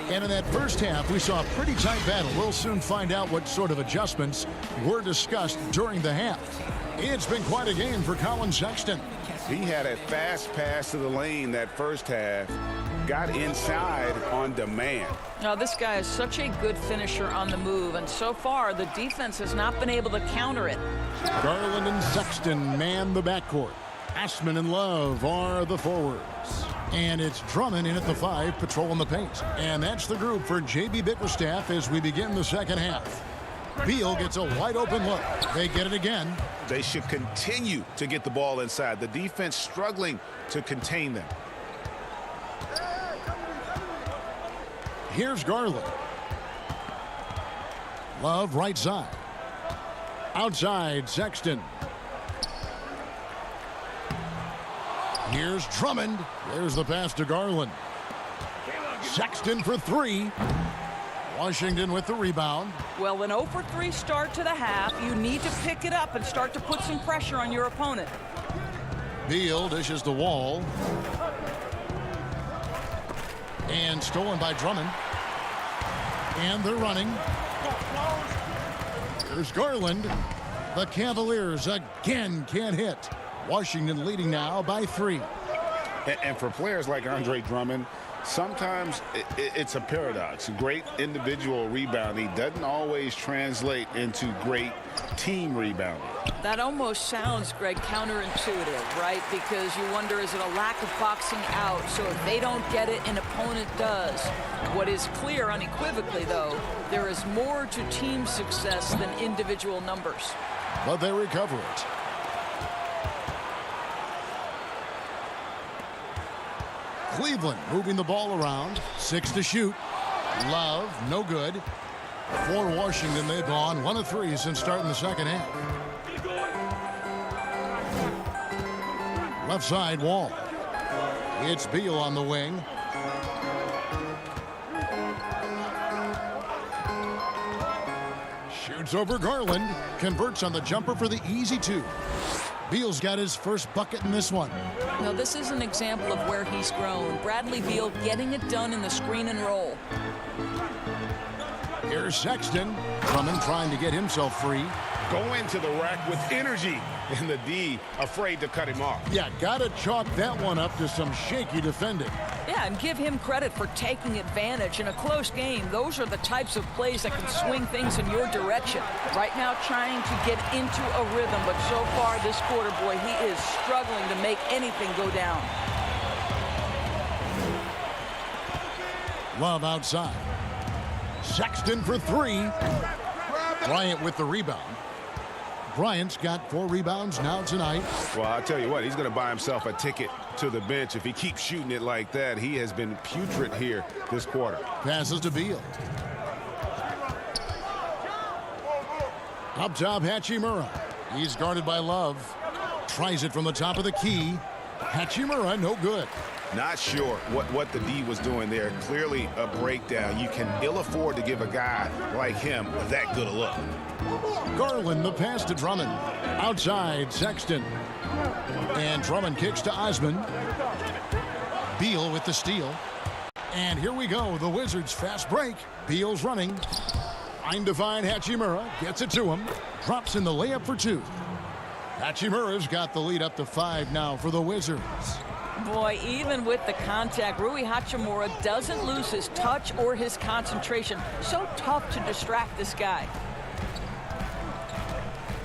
And in that first half, we saw a pretty tight battle. We'll soon find out what sort of adjustments were discussed during the half. It's been quite a game for Colin Sexton. He had a fast pass to the lane that first half. Got inside on demand. Now, this guy is such a good finisher on the move, and so far, the defense has not been able to counter it. Garland and Sexton man the backcourt. Assman and Love are the forwards. And it's Drummond in at the 5, patrolling the paint. And that's the group for J.B. Bickerstaff as we begin the second half. Beal gets a wide open look. They get it again. They should continue to get the ball inside. The defense struggling to contain them. Here's Garland. Love right side. Outside, Sexton. Here's Drummond. There's the pass to Garland. Sexton for 3. Washington with the rebound. Well, an 0 for 3 start to the half. You need to pick it up and start to put some pressure on your opponent. Beal dishes the Wall. And stolen by Drummond. And they're running. Here's Garland. The Cavaliers again can't hit. Washington leading now by 3. And for players like Andre Drummond, sometimes it's a paradox. Great individual rebounding doesn't always translate into great team rebounding. That almost sounds, Greg, counterintuitive, right? Because you wonder, is it a lack of boxing out? So if they don't get it, an opponent does. What is clear unequivocally, though, there is more to team success than individual numbers. But they recover it. Cleveland moving the ball around. 6 to shoot. Love, no good. For Washington, they've gone 1 of 3 since starting the second half. Left side, Wall. It's Beal on the wing. Shoots over Garland. Converts on the jumper for the easy 2. Beal's got his first bucket in this one. Now, this is an example of where he's grown. Bradley Beal getting it done in the screen and roll. Here's Sexton. Drummond trying to get himself free. Go into the rack with energy. And the D afraid to cut him off. Yeah, gotta chalk that one up to some shaky defending. Yeah, and give him credit for taking advantage in a close game. Those are the types of plays that can swing things in your direction. Right now, trying to get into a rhythm, but so far this quarter, boy, he is struggling to make anything go down. Love outside. Sexton for 3. Bryant with the rebound. Bryant's got 4 rebounds now tonight. Well, I'll tell you what, he's going to buy himself a ticket to the bench if he keeps shooting it like that. He has been putrid here this quarter. Passes to Beal. Up top, Hachimura. He's guarded by Love. Tries it from the top of the key. Hachimura, no good. Not sure what the D was doing there. Clearly a breakdown. You can ill afford to give a guy like him that good a look. Garland, the pass to Drummond. Outside, Sexton. And Drummond kicks to Osman. Beal with the steal. And here we go, the Wizards' fast break. Beal's running. Trying to find Hachimura. Gets it to him. Drops in the layup for 2. Hachimura's got the lead up to 5 now for the Wizards. Boy, even with the contact, Rui Hachimura doesn't lose his touch or his concentration. So tough to distract this guy.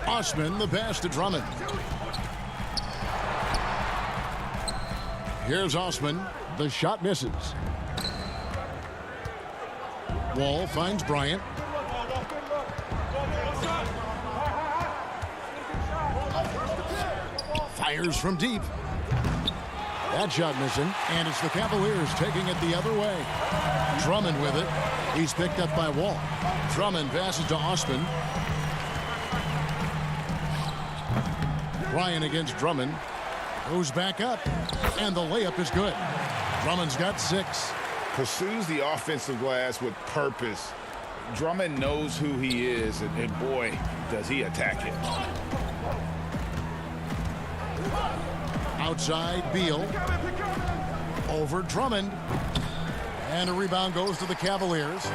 Osman, the pass to Drummond. Here's Osman. The shot misses. Wall finds Bryant. Fires from deep. That shot missing, and it's the Cavaliers taking it the other way. Drummond with it. He's picked up by Wall. Drummond passes to Osman. Bryant against Drummond. Goes back up, and the layup is good. Drummond's got 6. Pursues the offensive glass with purpose. Drummond knows who he is, and boy, does he attack it. Outside, Beal. Over Drummond. And a rebound goes to the Cavaliers.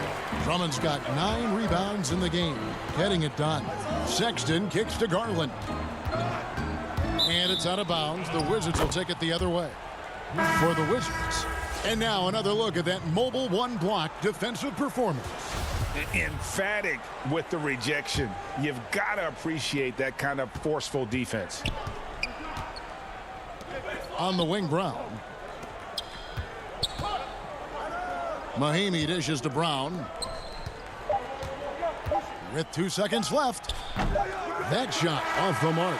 Drummond's got 9 rebounds in the game. Getting it done. Sexton kicks to Garland. And it's out of bounds. The Wizards will take it the other way. For the Wizards. And now another look at that mobile one-block defensive performance. Emphatic with the rejection. You've got to appreciate that kind of forceful defense. On the wing, Brown. Mahimi dishes to Brown. With 2 seconds left. That shot off the mark.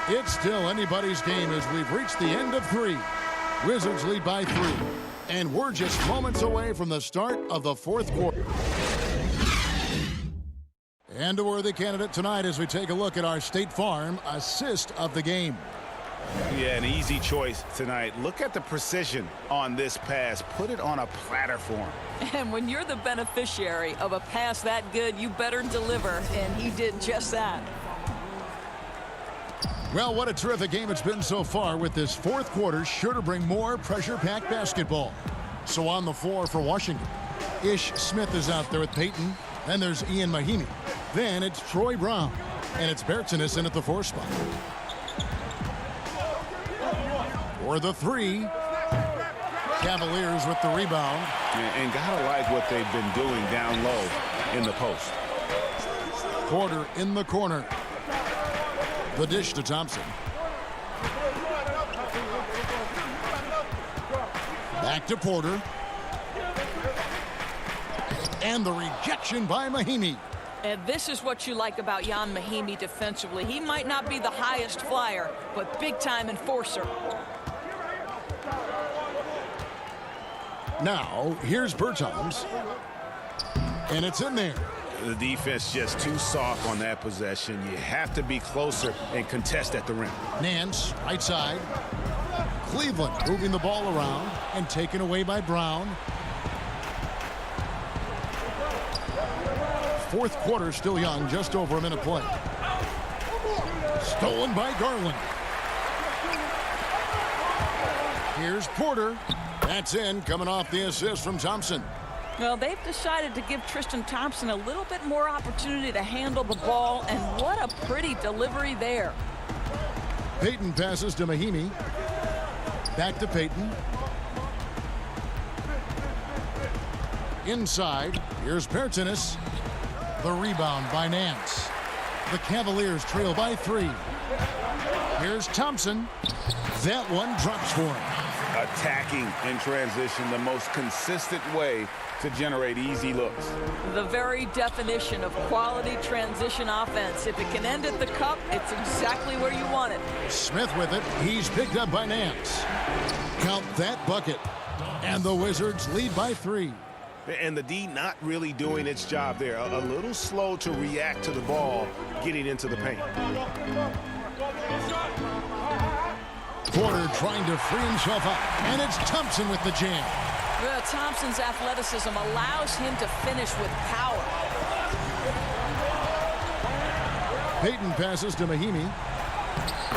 It's still anybody's game as we've reached the end of 3. Wizards lead by 3. And we're just moments away from the start of the 4th quarter. And a worthy candidate tonight as we take a look at our State Farm assist of the game. Yeah, an easy choice tonight. Look at the precision on this pass. Put it on a platter for him. And when you're the beneficiary of a pass that good, you better deliver, and he did just that. Well, what a terrific game it's been so far, with this 4th quarter sure to bring more pressure-packed basketball. So on the floor for Washington, Ish Smith is out there with Peyton. Then there's Ian Mahimi. Then it's Troy Brown. And it's Bertson in at the 4 spot. for the three. Cavaliers with the rebound. And gotta like what they've been doing down low in the post. Porter in the corner. The dish to Thompson. Back to Porter. And the rejection by Mahimi. And this is what you like about Jan Mahimi defensively. He might not be the highest flyer, but big-time enforcer. Now, here's Bertans. And it's in there. The defense just too soft on that possession. You have to be closer and contest at the rim. Nance, right side. Cleveland moving the ball around and taken away by Brown. Fourth quarter still young, just over a minute play. Stolen by Garland. Here's Porter. That's in, coming off the assist from Thompson. Well, they've decided to give Tristan Thompson a little bit more opportunity to handle the ball, and what a pretty delivery there. Payton passes to Mahimi. Back to Payton. Inside, here's Pertinis. The rebound by Nance. The Cavaliers trail by 3. Here's Thompson. That one drops for him. Attacking in transition, the most consistent way to generate easy looks. The very definition of quality transition offense. If it can end at the cup, it's exactly where you want it. Smith with it. He's picked up by Nance. Count that bucket. And the Wizards lead by 3. And the D not really doing its job there. A little slow to react to the ball getting into the paint. Porter trying to free himself up. And it's Thompson with the jam. Well, Thompson's athleticism allows him to finish with power. Payton passes to Mahimi.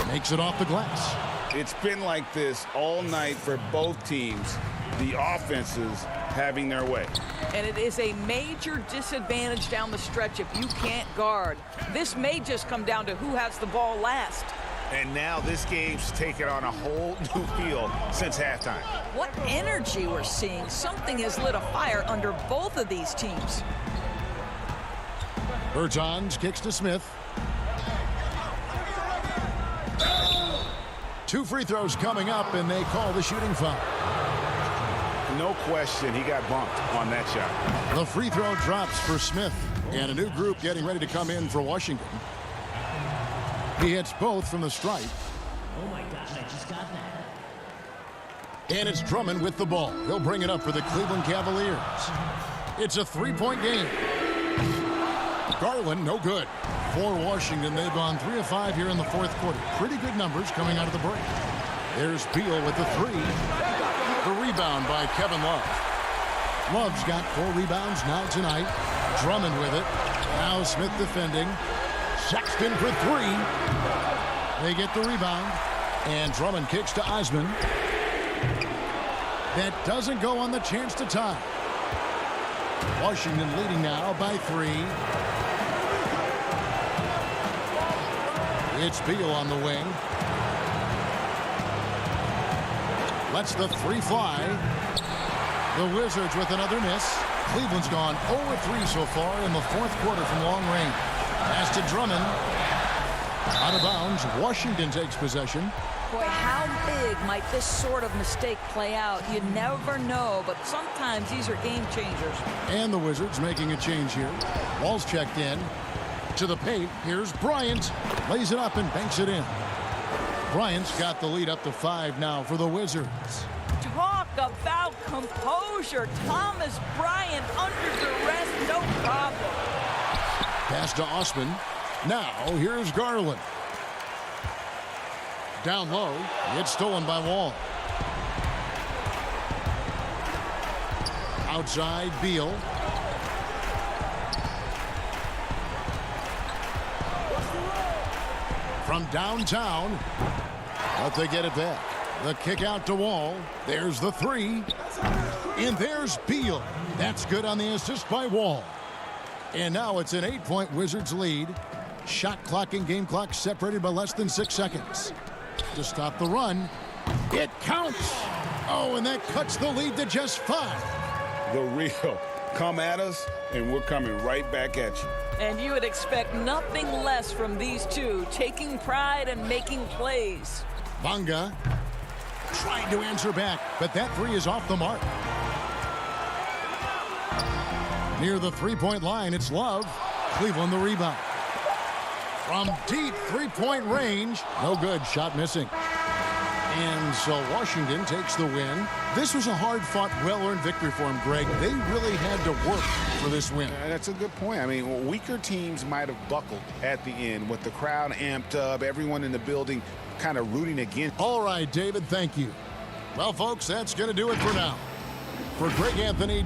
Makes it off the glass. It's been like this all night for both teams. The offenses having their way. And it is a major disadvantage down the stretch if you can't guard. This may just come down to who has the ball last. And now this game's taken on a whole new feel since halftime. What energy we're seeing. Something has lit a fire under both of these teams. Bertans kicks to Smith. 2 free throws coming up, and they call the shooting foul. No question, he got bumped on that shot. The free throw drops for Smith, and a new group getting ready to come in for Washington. He hits both from the stripe. Oh my gosh, I just got that. And it's Drummond with the ball. He'll bring it up for the Cleveland Cavaliers. It's a 3-point game. Garland, no good. For Washington, they've gone 3 of 5 here in the fourth quarter. Pretty good numbers coming out of the break. There's Beal with the 3. The rebound by Kevin Love. Love's got 4 rebounds now tonight. Drummond with it. Now Smith defending. Sexton for 3. They get the rebound. And Drummond kicks to Osman. That doesn't go on the chance to tie. Washington leading now by 3. It's Beal on the wing. Lets the 3 fly. The Wizards with another miss. Cleveland's gone 0-3 so far in the fourth quarter from long range. Pass to Drummond. Out of bounds. Washington takes possession. Boy, how big might this sort of mistake play out? You never know, but sometimes these are game changers. And the Wizards making a change here. Wall's checked in. To the paint. Here's Bryant. Lays it up and banks it in. Bryant's got the lead up to 5 now for the Wizards. Talk about composure. Thomas Bryant under duress, no problem. Pass to Osman. Now here's Garland. Down low. It's stolen by Wall. Outside, Beal. From downtown. But they get it back. The kick out to Wall. There's the 3. And there's Beal. That's good on the assist by Wall. And now it's an 8-point Wizards lead. Shot clock and game clock separated by less than 6 seconds. To stop the run, It counts. Oh, and that cuts the lead to just 5. The real. Come at us, and we're coming right back at you. And you would expect nothing less from these two, taking pride and making plays. Bonga trying to answer back, but that 3 is off the mark. Near the three-point line, it's Love. Cleveland the rebound. From deep three-point range, no good, shot missing. And so Washington takes the win. This was a hard-fought, well-earned victory for them, Greg. They really had to work for this win. That's a good point. I mean, weaker teams might have buckled at the end with the crowd amped up, everyone in the building kind of rooting against. All right, David, thank you. Well, folks, that's going to do it for now. For Greg Anthony...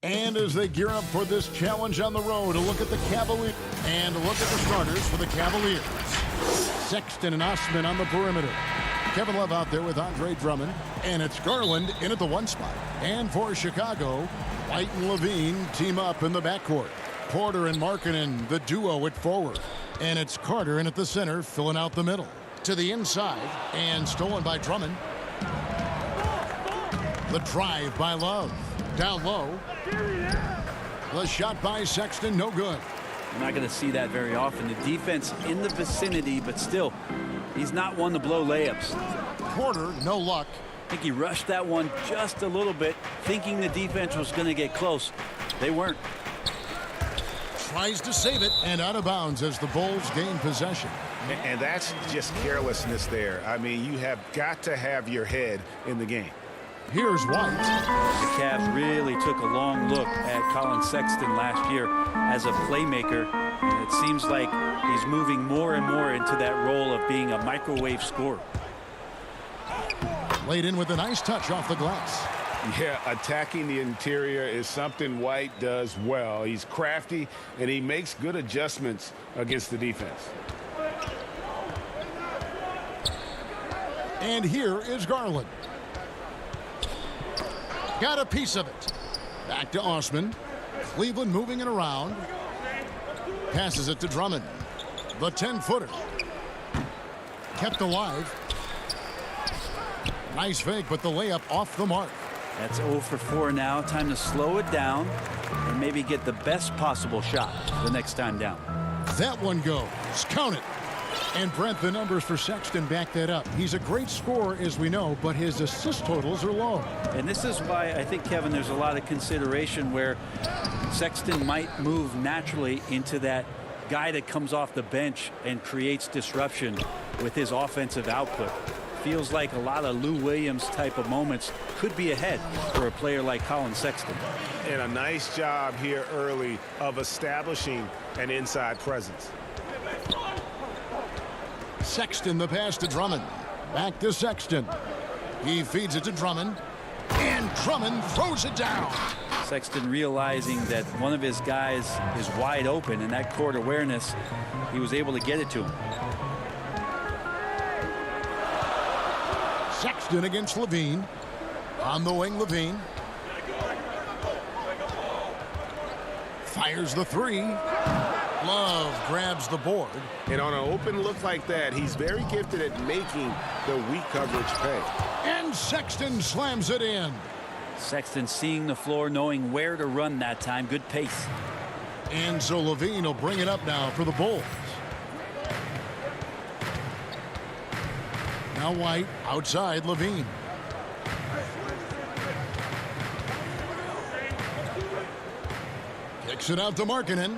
And as they gear up for this challenge on the road, a look at the Cavaliers. And a look at the starters for the Cavaliers. Sexton and Osman on the perimeter. Kevin Love out there with Andre Drummond. And it's Garland in at the 1 spot. And for Chicago, White and Levine team up in the backcourt. Porter and Markkanen, the duo at forward. And it's Carter in at the center, filling out the middle. To the inside, and stolen by Drummond. The drive by Love. Down low. The shot by Sexton, no good. You're not going to see that very often. The defense in the vicinity, but still, he's not one to blow layups. Porter, no luck. I think he rushed that one just a little bit, thinking the defense was going to get close. They weren't. Tries to save it, and out of bounds as the Bulls gain possession. And that's just carelessness there. I mean, you have got to have your head in the game. Here's White. The Cavs really took a long look at Colin Sexton last year as a playmaker. And it seems like he's moving more and more into that role of being a microwave scorer. Laid in with a nice touch off the glass. Yeah, attacking the interior is something White does well. He's crafty, and he makes good adjustments against the defense. And here is Garland. Got a piece of it. Back to Osman. Cleveland moving it around. Passes it to Drummond. The 10-footer. Kept alive. Nice fake, but the layup off the mark. That's 0 for 4 now. Time to slow it down and maybe get the best possible shot the next time down. That one goes. Count it. And Brent, the numbers for Sexton back that up. He's a great scorer, as we know, but his assist totals are low. And this is why I think, Kevin, there's a lot of consideration where Sexton might move naturally into that guy that comes off the bench and creates disruption with his offensive output. Feels like a lot of Lou Williams type of moments could be ahead for a player like Colin Sexton. And a nice job here early of establishing an inside presence. Sexton, the pass to Drummond. Back to Sexton. He feeds it to Drummond. And Drummond throws it down. Sexton realizing that one of his guys is wide open, and that court awareness, he was able to get it to him. Sexton against Levine. On the wing, Levine. Fires the 3. Love grabs the board. And on an open look like that, he's very gifted at making the weak coverage pay. And Sexton slams it in. Sexton seeing the floor, knowing where to run that time. Good pace. And so Levine will bring it up now for the Bulls. Now White outside Levine. Kicks it out to Markkanen.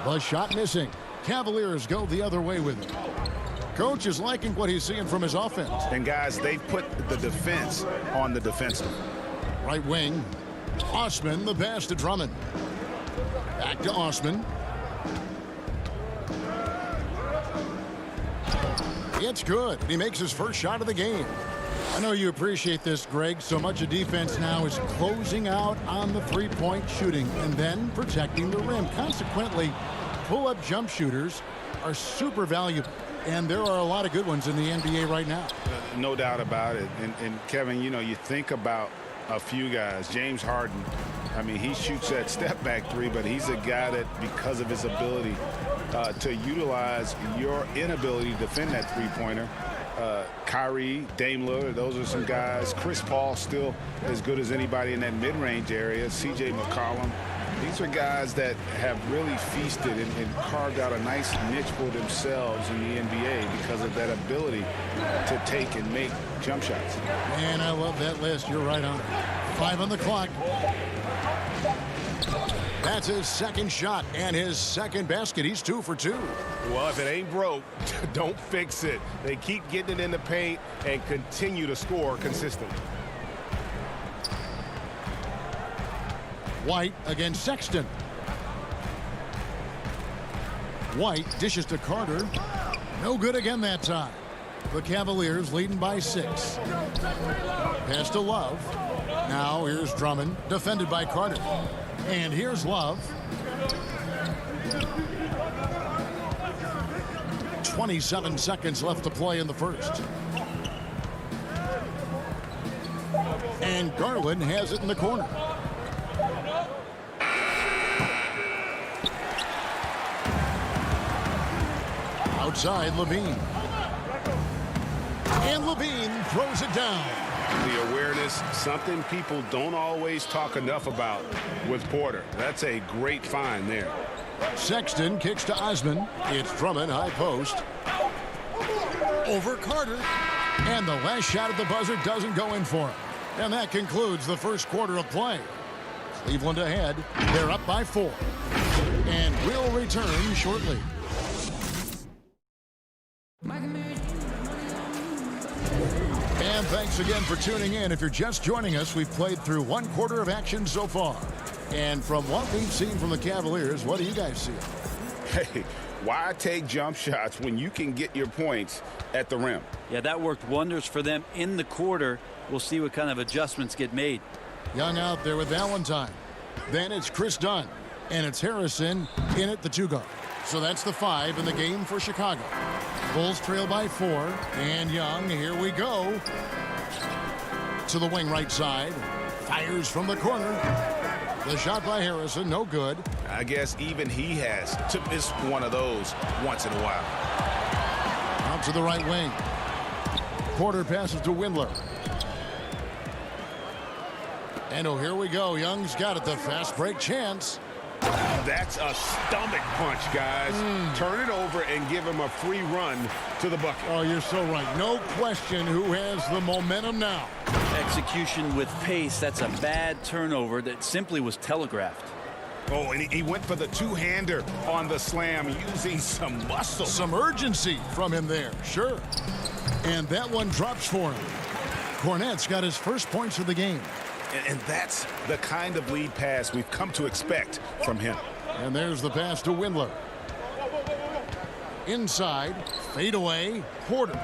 The shot missing. Cavaliers go the other way with it. Coach is liking what he's seeing from his offense. And guys, they've put the defense on the defensive. Right wing. Osman, the pass to Drummond. Back to Osman. It's good. He makes his first shot of the game. I know you appreciate this, Greg. So much of defense now is closing out on the three-point shooting and then protecting the rim. Consequently, pull-up jump shooters are super valuable. And there are a lot of good ones in the NBA right now. No doubt about it. And Kevin, you know, you think about a few guys. James Harden, I mean, he shoots that step-back 3, but he's a guy that, because of his ability to utilize your inability to defend that three-pointer, Kyrie, Dame Lillard, those are some guys. Chris Paul still as good as anybody in that mid-range area. C.J. McCollum. These are guys that have really feasted and carved out a nice niche for themselves in the NBA because of that ability to take and make jump shots. And I love that list. You're right on it. 5 on the clock. That's his second shot and his second basket. He's 2 for 2. Well, if it ain't broke, don't fix it. They keep getting it in the paint and continue to score consistently. White against Sexton. White dishes to Carter. No good again that time. The Cavaliers leading by 6. Pass to Love. Now here's Drummond, defended by Carter. And here's Love. 27 seconds left to play in the first. And Garland has it in the corner. Outside, Levine. And Levine throws it down. The awareness, something people don't always talk enough about with Porter. That's a great find there. Sexton kicks to Osman. It's Drummond, high post. Over Carter. And the last shot at the buzzer doesn't go in for him. And that concludes the first quarter of play. Cleveland ahead. They're up by 4. And we'll return shortly. And thanks again for tuning in. If you're just joining us, we've played through one quarter of action so far. And from what we've seen from the Cavaliers, what do you guys see? Hey, why take jump shots when you can get your points at the rim? Yeah, that worked wonders for them in the quarter. We'll see what kind of adjustments get made. Young out there with Valentine. Then it's Chris Dunn. And it's Harrison in at the 2 guard. So that's the 5 in the game for Chicago. Bulls trail by 4. And Young, here we go. To the wing right side. Fires from the corner. The shot by Harrison, no good. I guess even he has to miss one of those once in a while. Out to the right wing. Porter passes to Windler. And oh, here we go. Young's got it. The fast break chance. That's a stomach punch, guys. Turn it over and give him a free run to the bucket. Oh, you're so right. No question who has the momentum now. Execution with pace. That's a bad turnover that simply was telegraphed. Oh, and he went for the two-hander on the slam using some muscle. Some urgency from him there, sure. And that one drops for him. Cornette's got his first points of the game. And that's the kind of lead pass we've come to expect from him. And there's the pass to Windler. Inside, fade away, Porter.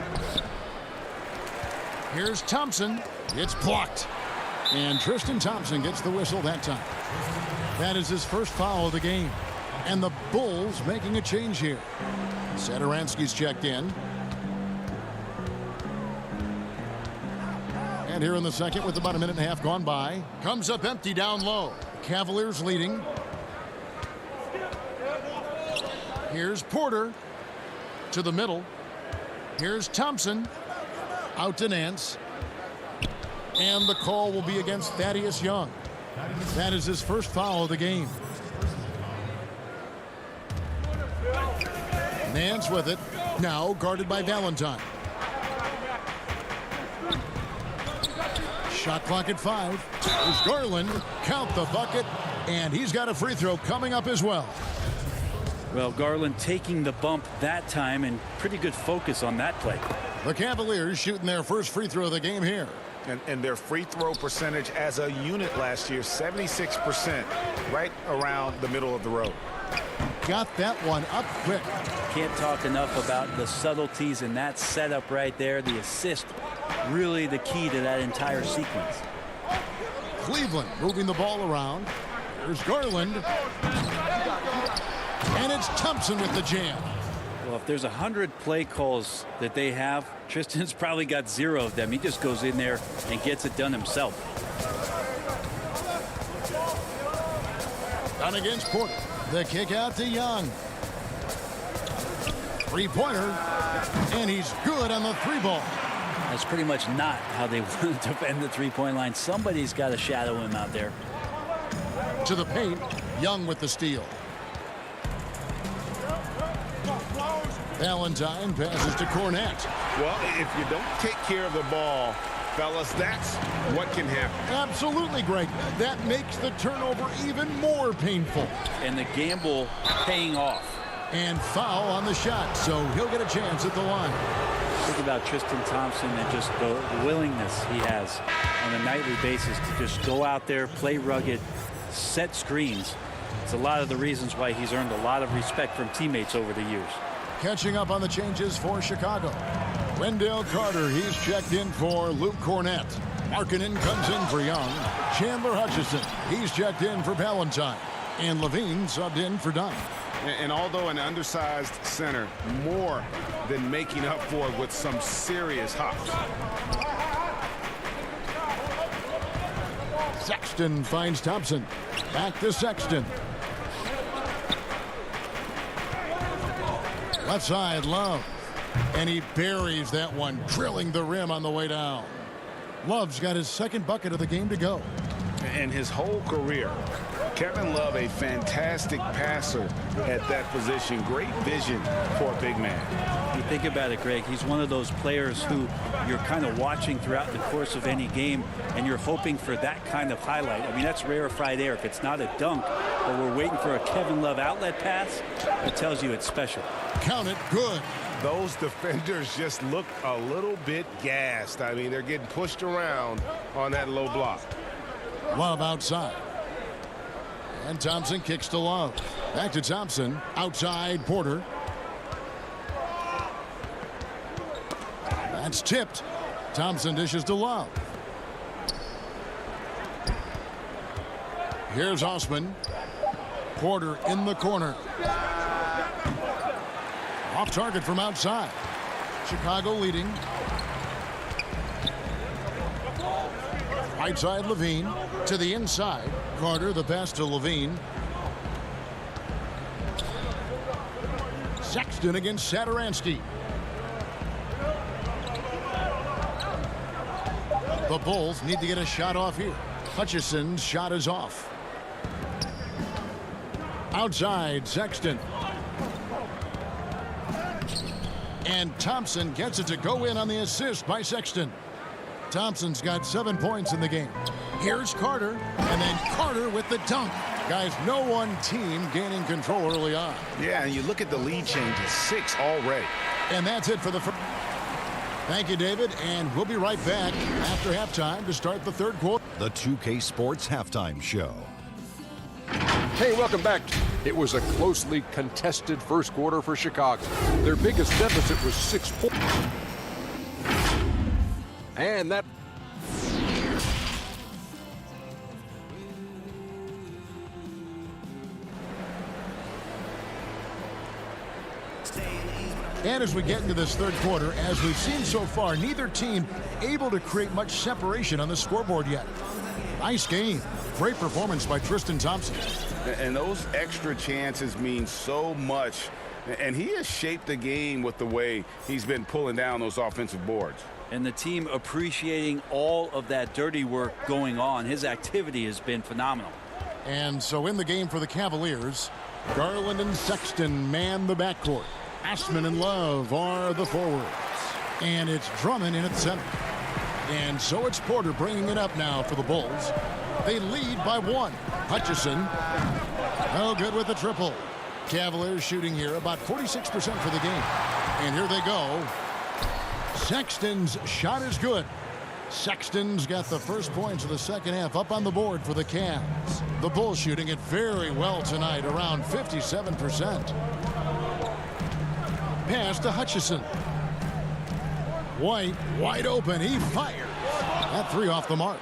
Here's Thompson. It's blocked. And Tristan Thompson gets the whistle that time. That is his first foul of the game. And the Bulls making a change here. Satoransky's checked in. And here in the second, with about a minute and a half gone by, comes up empty down low. Cavaliers leading. Here's Porter to the middle. Here's Thompson out to Nance. And the call will be against Thaddeus Young. That is his first foul of the game. Nance with it. Now guarded by Valentine. Shot clock at 5. There's Garland. Count the bucket. And he's got a free throw coming up as well. Well, Garland taking the bump that time, and pretty good focus on that play. The Cavaliers shooting their first free throw of the game here. And their free throw percentage as a unit last year, 76%, right around the middle of the road. Got that one up quick. Can't talk enough about the subtleties in that setup right there. The assist, really the key to that entire sequence. Cleveland moving the ball around. There's Garland. And it's Thompson with the jam. Well, if there's 100 play calls that they have, Tristan's probably got 0 of them. He just goes in there and gets it done himself. Done against Porter. The kick out to Young. Three-pointer. And he's good on the 3-ball. That's pretty much not how they want to defend the three-point line. Somebody's got to shadow him out there. To the paint. Young with the steal. Valentine passes to Cornette. Well, if you don't take care of the ball, fellas, that's what can happen. Absolutely, Greg. That makes the turnover even more painful. And the gamble paying off. And foul on the shot, so he'll get a chance at the line. Think about Tristan Thompson and just the willingness he has on a nightly basis to just go out there, play rugged, set screens. It's a lot of the reasons why he's earned a lot of respect from teammates over the years. Catching up on the changes for Chicago. Wendell Carter, he's checked in for Luke Cornette. Markkanen comes in for Young. Chandler Hutchison, he's checked in for Ballantyne. And Levine subbed in for Dunn. And although an undersized center, more than making up for it with some serious hops. Sexton finds Thompson. Back to Sexton. Left side, Love. And he buries that one, drilling the rim on the way down. Love's got his second bucket of the game to go. And his whole career, Kevin Love, a fantastic passer at that position. Great vision for a big man. You think about it, Greg, he's one of those players who you're kind of watching throughout the course of any game, and you're hoping for that kind of highlight. I mean, that's rarefied air. If it's not a dunk, but we're waiting for a Kevin Love outlet pass, it tells you it's special. Count it, good. Those defenders just look a little bit gassed. I mean, they're getting pushed around on that low block. Love outside. And Thompson kicks to Love. Back to Thompson. Outside, Porter. That's tipped. Thompson dishes to Love. Here's Osman. Porter in the corner. Off target from outside. Chicago leading. Right side, Levine. To the inside. Carter, the pass to Levine. Sexton against Satoransky. The Bulls need to get a shot off here. Hutchison's shot is off. Outside, Sexton. And Thompson gets it to go in on the assist by Sexton. Thompson's got 7 points in the game. Here's Carter, and then Carter with the dunk. Guys, no one team gaining control early on. Yeah, and you look at the lead changes, 6 already. And that's it for the first. Thank you, David, and we'll be right back after halftime to start the third quarter. The 2K Sports Halftime Show. Hey, welcome back. It was a closely contested first quarter for Chicago. Their biggest deficit was 6 points. And that... And as we get into this third quarter, as we've seen so far, neither team able to create much separation on the scoreboard yet. Nice game. Great performance by Tristan Thompson. And those extra chances mean so much. And he has shaped the game with the way he's been pulling down those offensive boards. And the team appreciating all of that dirty work going on. His activity has been phenomenal. And so in the game for the Cavaliers, Garland and Sexton man the backcourt. Osman and Love are the forwards. And it's Drummond in at center. And so it's Porter bringing it up now for the Bulls. They lead by 1. Hutchison. No good with the triple. Cavaliers shooting here about 46% for the game. And here they go. Sexton's shot is good. Sexton's got the first points of the second half up on the board for the Cavs. The Bulls shooting it very well tonight, around 57%. Pass to Hutchison. White wide open. He fires. That 3 off the mark.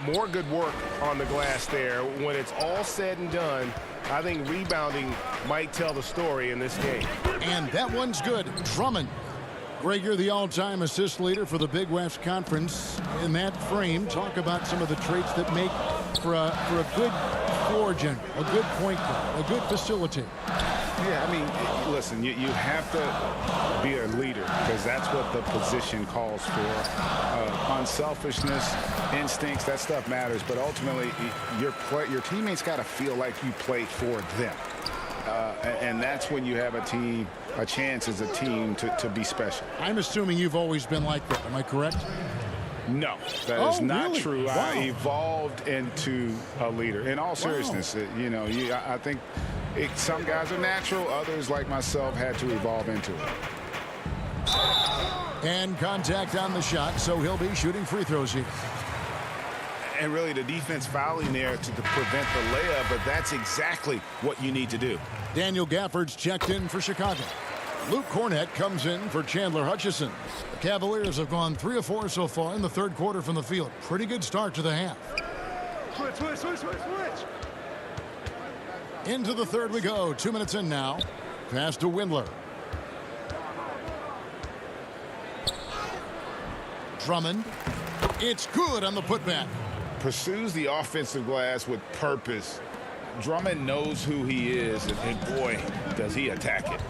More good work on the glass there. When it's all said and done, I think rebounding might tell the story in this game. And that one's good. Drummond. Greg, you're the all-time assist leader for the Big West Conference. In that frame, talk about some of the traits that make for a good floor general, a good point guard, a good facilitator. Yeah, I mean, listen, you have to be a leader because that's what the position calls for. Unselfishness, instincts, that stuff matters. But ultimately, your teammates got to feel like you play for them. And that's when you have a chance as a team to be special. I'm assuming you've always been like that. Am I correct? No, that is not really? true. Wow. I evolved into a leader. In all seriousness, I think some guys are natural. Others, like myself, had to evolve into it. And contact on the shot, so he'll be shooting free throws here. And really, the defense fouling there to prevent the layup, but that's exactly what you need to do. Daniel Gafford's checked in for Chicago. Luke Cornett comes in for Chandler Hutchison. The Cavaliers have gone 3 of 4 so far in the third quarter from the field. Pretty good start to the half. Switch. Into the third we go. 2 minutes in now. Pass to Windler. Drummond. It's good on the putback. Pursues the offensive glass with purpose. Drummond knows who he is, and boy, does he attack it.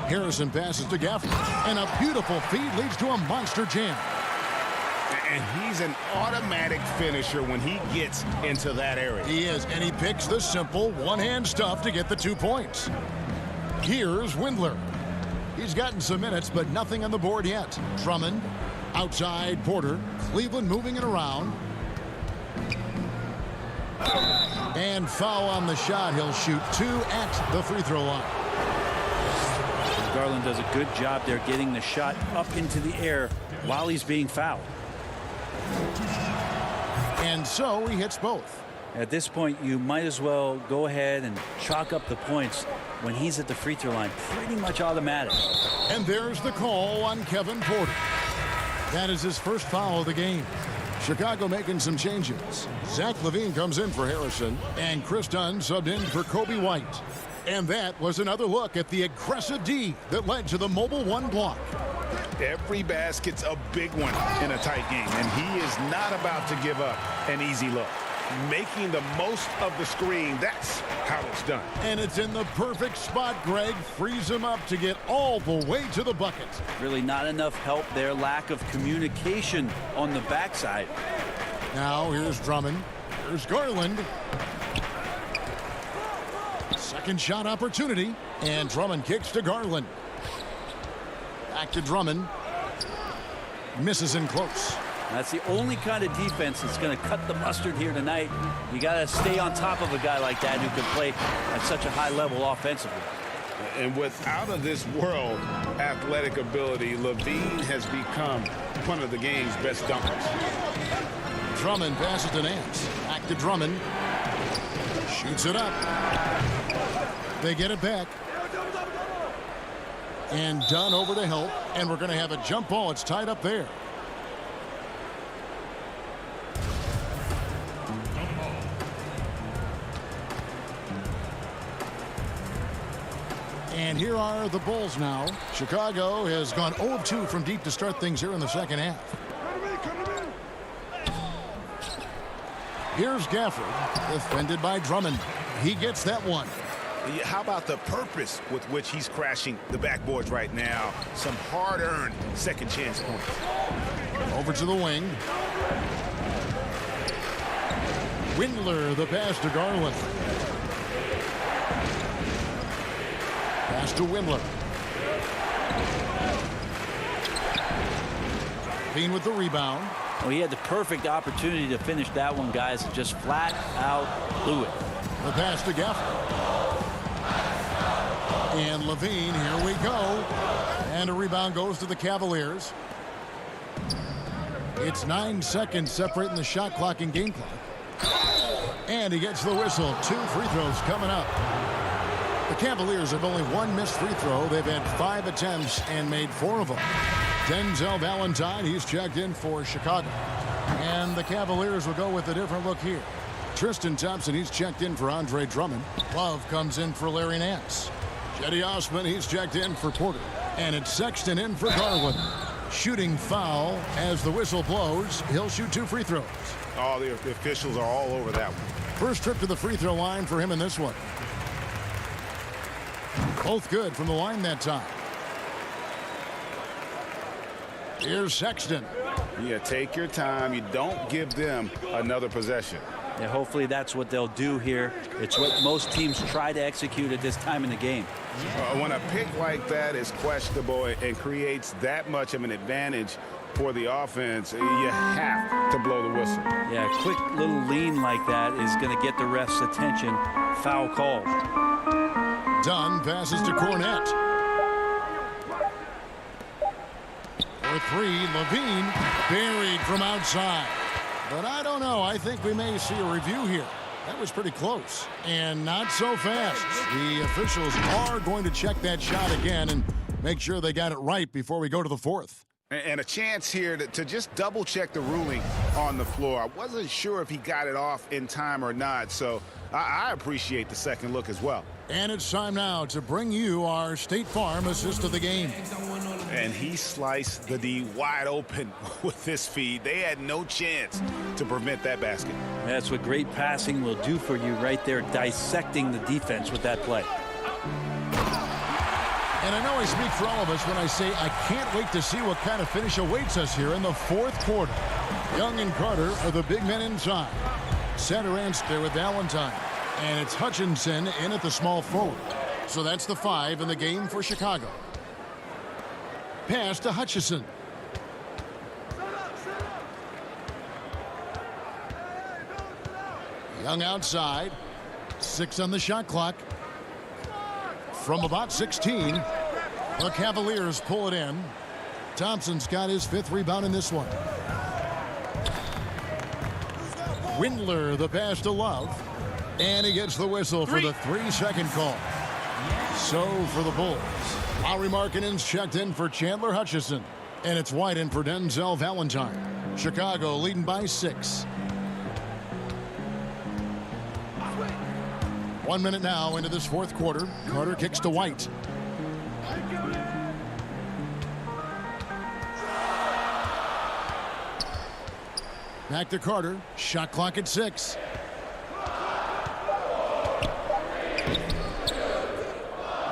Harrison passes to Gafford, and a beautiful feed leads to a monster jam. And he's an automatic finisher when he gets into that area. He is, and he picks the simple one-hand stuff to get the 2 points. Here's Windler. He's gotten some minutes, but nothing on the board yet. Drummond, outside Porter. Cleveland moving it around. And foul on the shot. He'll shoot 2 at the free throw line. Garland does a good job there getting the shot up into the air while he's being fouled. And so he hits both. At this point, you might as well go ahead and chalk up the points when he's at the free throw line. Pretty much automatic. And there's the call on Kevin Porter. That is his first foul of the game. Chicago making some changes. Zach LaVine comes in for Harrison, and Chris Dunn subbed in for Kobe White. And that was another look at the aggressive D that led to the mobile 1 block. Every basket's a big one in a tight game, and he is not about to give up an easy look. Making the most of the screen, that's how it's done. And it's in the perfect spot. Greg frees him up to get all the way to the bucket. Really not enough help there. Lack of communication on the backside. Now here's Drummond. Here's Garland. Second shot opportunity. And Drummond kicks to Garland. Back to Drummond. Misses in close. That's the only kind of defense that's going to cut the mustard here tonight. You got to stay on top of a guy like that who can play at such a high level offensively. And with out of this world athletic ability, LaVine has become one of the game's best dunkers. Drummond passes to Nance. Back to Drummond. Shoots it up. They get it back. And Dunn over to help. And we're going to have a jump ball. It's tied up there. And here are the Bulls now. Chicago has gone 0 of 2 from deep to start things here in the second half. Here's Gafford, defended by Drummond. He gets that one. How about the purpose with which he's crashing the backboards right now? Some hard-earned second chance points. Over to the wing. Windler, the pass to Garland. Pass to Windler. Bean with the rebound. Well, he had the perfect opportunity to finish that one, guys. Just flat out blew it. The pass to Gafford. And LaVine, here we go. And a rebound goes to the Cavaliers. It's 9 seconds separating the shot clock and game clock. And he gets the whistle. 2 free throws coming up. The Cavaliers have only 1 missed free throw. They've had 5 attempts and made 4 of them. Denzel Valentine, he's checked in for Chicago. And the Cavaliers will go with a different look here. Tristan Thompson, he's checked in for Andre Drummond. Love comes in for Larry Nance. Cedi Osman, he's checked in for Porter. And it's Sexton in for Garland. Shooting foul as the whistle blows. He'll shoot 2 free throws. Oh, the officials are all over that one. First trip to the free throw line for him in this one. Both good from the line that time. Here's Sexton. Yeah, take your time. You don't give them another possession. Yeah, hopefully that's what they'll do here. It's what most teams try to execute at this time in the game. When a pick like that is questionable and creates that much of an advantage for the offense, you have to blow the whistle. Yeah, a quick little lean like that is going to get the ref's attention. Foul call. Dunn passes to Cornett. For 3, LaVine buried from outside. But I don't know. I think we may see a review here. That was pretty close. And not so fast. The officials are going to check that shot again and make sure they got it right before we go to the fourth. And a chance here to just double-check the ruling on the floor. I wasn't sure if he got it off in time or not, so I appreciate the second look as well. And it's time now to bring you our State Farm assist of the game. And he sliced the D wide open with this feed. They had no chance to prevent that basket. That's what great passing will do for you right there, dissecting the defense with that play. And I know I speak for all of us when I say I can't wait to see what kind of finish awaits us here in the fourth quarter. Young and Carter are the big men inside. Satoransky there with Valentine. And it's Hutchinson in at the small forward. So that's the 5 in the game for Chicago. Pass to Hutchison. Young outside. 6 on the shot clock. From about 16, the Cavaliers pull it in. Thompson's got his 5th rebound in this one. Windler, the pass to Love. And he gets the whistle for the 3-second call. So for the Bulls, Lauri Markkanen's checked in for Chandler Hutchison. And it's White in for Denzel Valentine. Chicago leading by 6. 1 minute now into this fourth quarter. Carter kicks to White. Back to Carter. Shot clock at 6.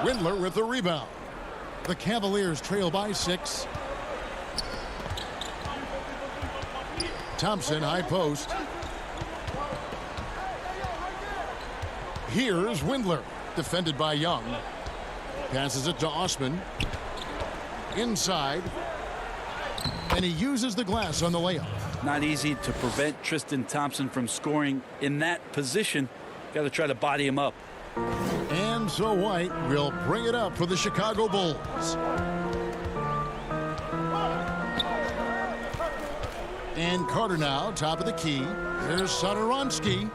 Windler with the rebound. The Cavaliers trail by 6. Thompson, high post. Here's Windler, defended by Young. Passes it to Osman. Inside. And he uses the glass on the layup. Not easy to prevent Tristan Thompson from scoring in that position. Got to try to body him up. And so White will bring it up for the Chicago Bulls. And Carter now, top of the key. Here's Satoransky.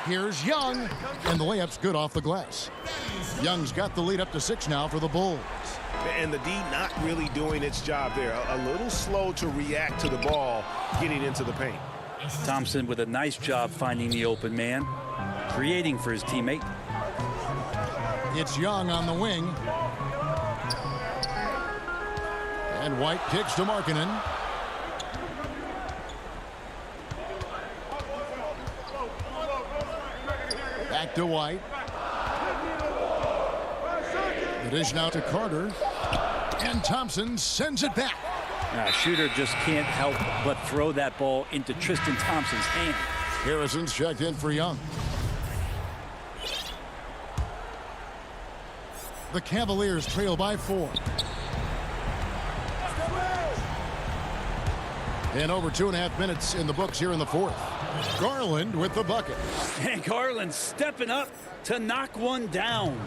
Here's Young, and the layup's good off the glass. Young's got the lead up to 6 now for the Bulls. And the D not really doing its job there. A little slow to react to the ball getting into the paint. Thompson with a nice job finding the open man, creating for his teammate. It's Young on the wing. And White kicks to Markkanen. Back to White. The dish now to Carter. And Thompson sends it back. Shooter just can't help but throw that ball into Tristan Thompson's hand. Harrison's checked in for Young. The Cavaliers trail by 4. And over 2.5 minutes in the books here in the fourth. Garland with the bucket. And Garland stepping up to knock one down.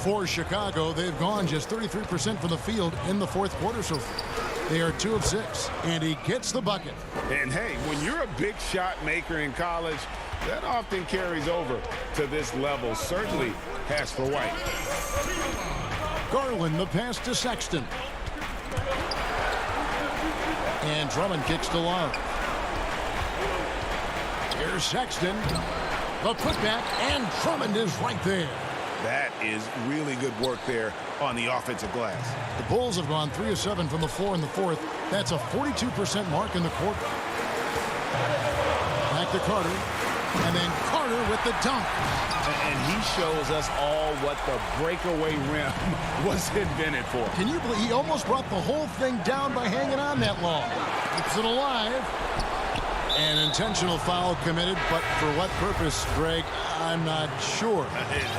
For Chicago, they've gone just 33% from the field in the fourth quarter so far. They are 2 of 6, and he gets the bucket. And hey, when you're a big shot maker in college, that often carries over to this level. Certainly has for White. Garland, the pass to Sexton. And Drummond kicks to Love. Here's Sexton. The putback, and Drummond is right there. That is really good work there on the offensive glass. The Bulls have gone 3 of 7 from the floor in the fourth. That's a 42% mark in the quarter. Back to Carter. And then Carter with the dunk. And he shows us all what the breakaway rim was invented for. Can you believe he almost brought the whole thing down by hanging on that long? Keeps it alive. An intentional foul committed, but for what purpose, Greg? I'm not sure.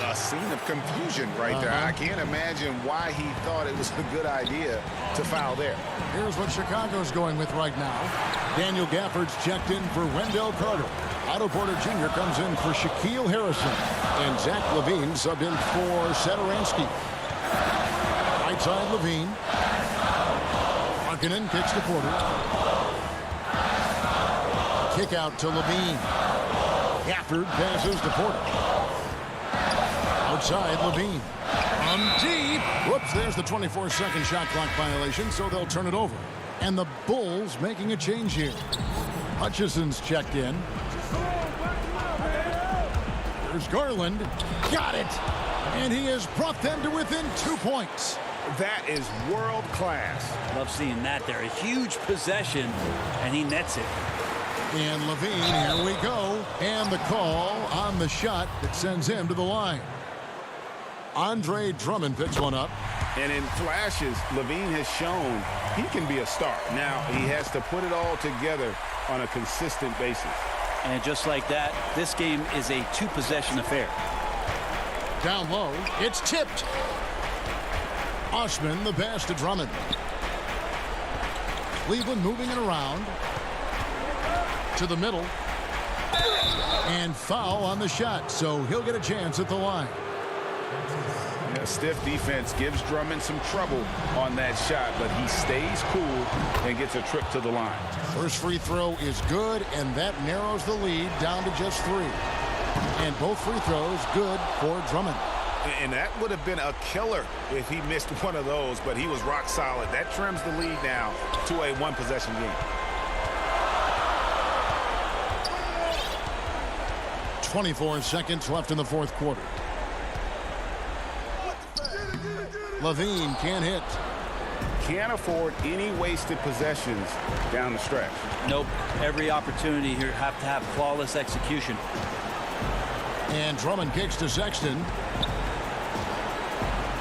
A scene of confusion right there. I can't imagine why he thought it was a good idea to foul there. Here's what Chicago's going with right now. Daniel Gafford's checked in for Wendell Carter. Otto Porter Jr. comes in for Shaquille Harrison. And Zach LaVine subbed in for Satoransky. Right side LaVine. Markkanen kicks to Porter. Kick out to LaVine. Gafford passes to Porter. Outside, Levine. From deep. Whoops, there's the 24-second shot clock violation, so they'll turn it over. And the Bulls making a change here. Hutchison's checked in. There's Garland. Got it. And he has brought them to within 2 points. That is world class. Love seeing that there. A huge possession, and he nets it. And Levine, here we go. And the call on the shot that sends him to the line. Andre Drummond picks one up. And in flashes, Levine has shown he can be a star. Now, he has to put it all together on a consistent basis. And just like that, this game is a two-possession affair. Down low, it's tipped. Oshman, the pass to Drummond. Cleveland moving it around. To the middle. And foul on the shot, so he'll get a chance at the line. A stiff defense gives Drummond some trouble on that shot, but he stays cool and gets a trip to the line. First free throw is good, and that narrows the lead down to just 3. And both free throws good for Drummond. And that would have been a killer if he missed one of those, but he was rock solid. That trims the lead now to a one-possession game. 24 seconds left in the fourth quarter. Levine can't hit. Can't afford any wasted possessions down the stretch. Nope. Every opportunity here have to have flawless execution. And Drummond kicks to Sexton.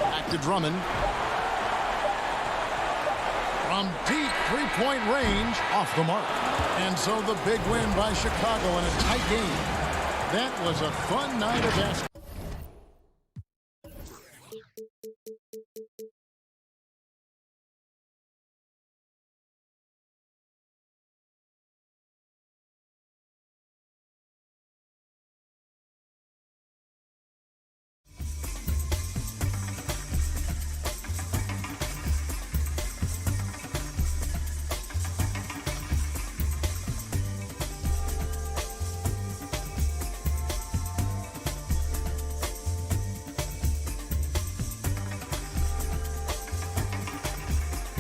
Back to Drummond. From deep three-point range, off the mark. And so the big win by Chicago in a tight game. That was a fun night of basketball.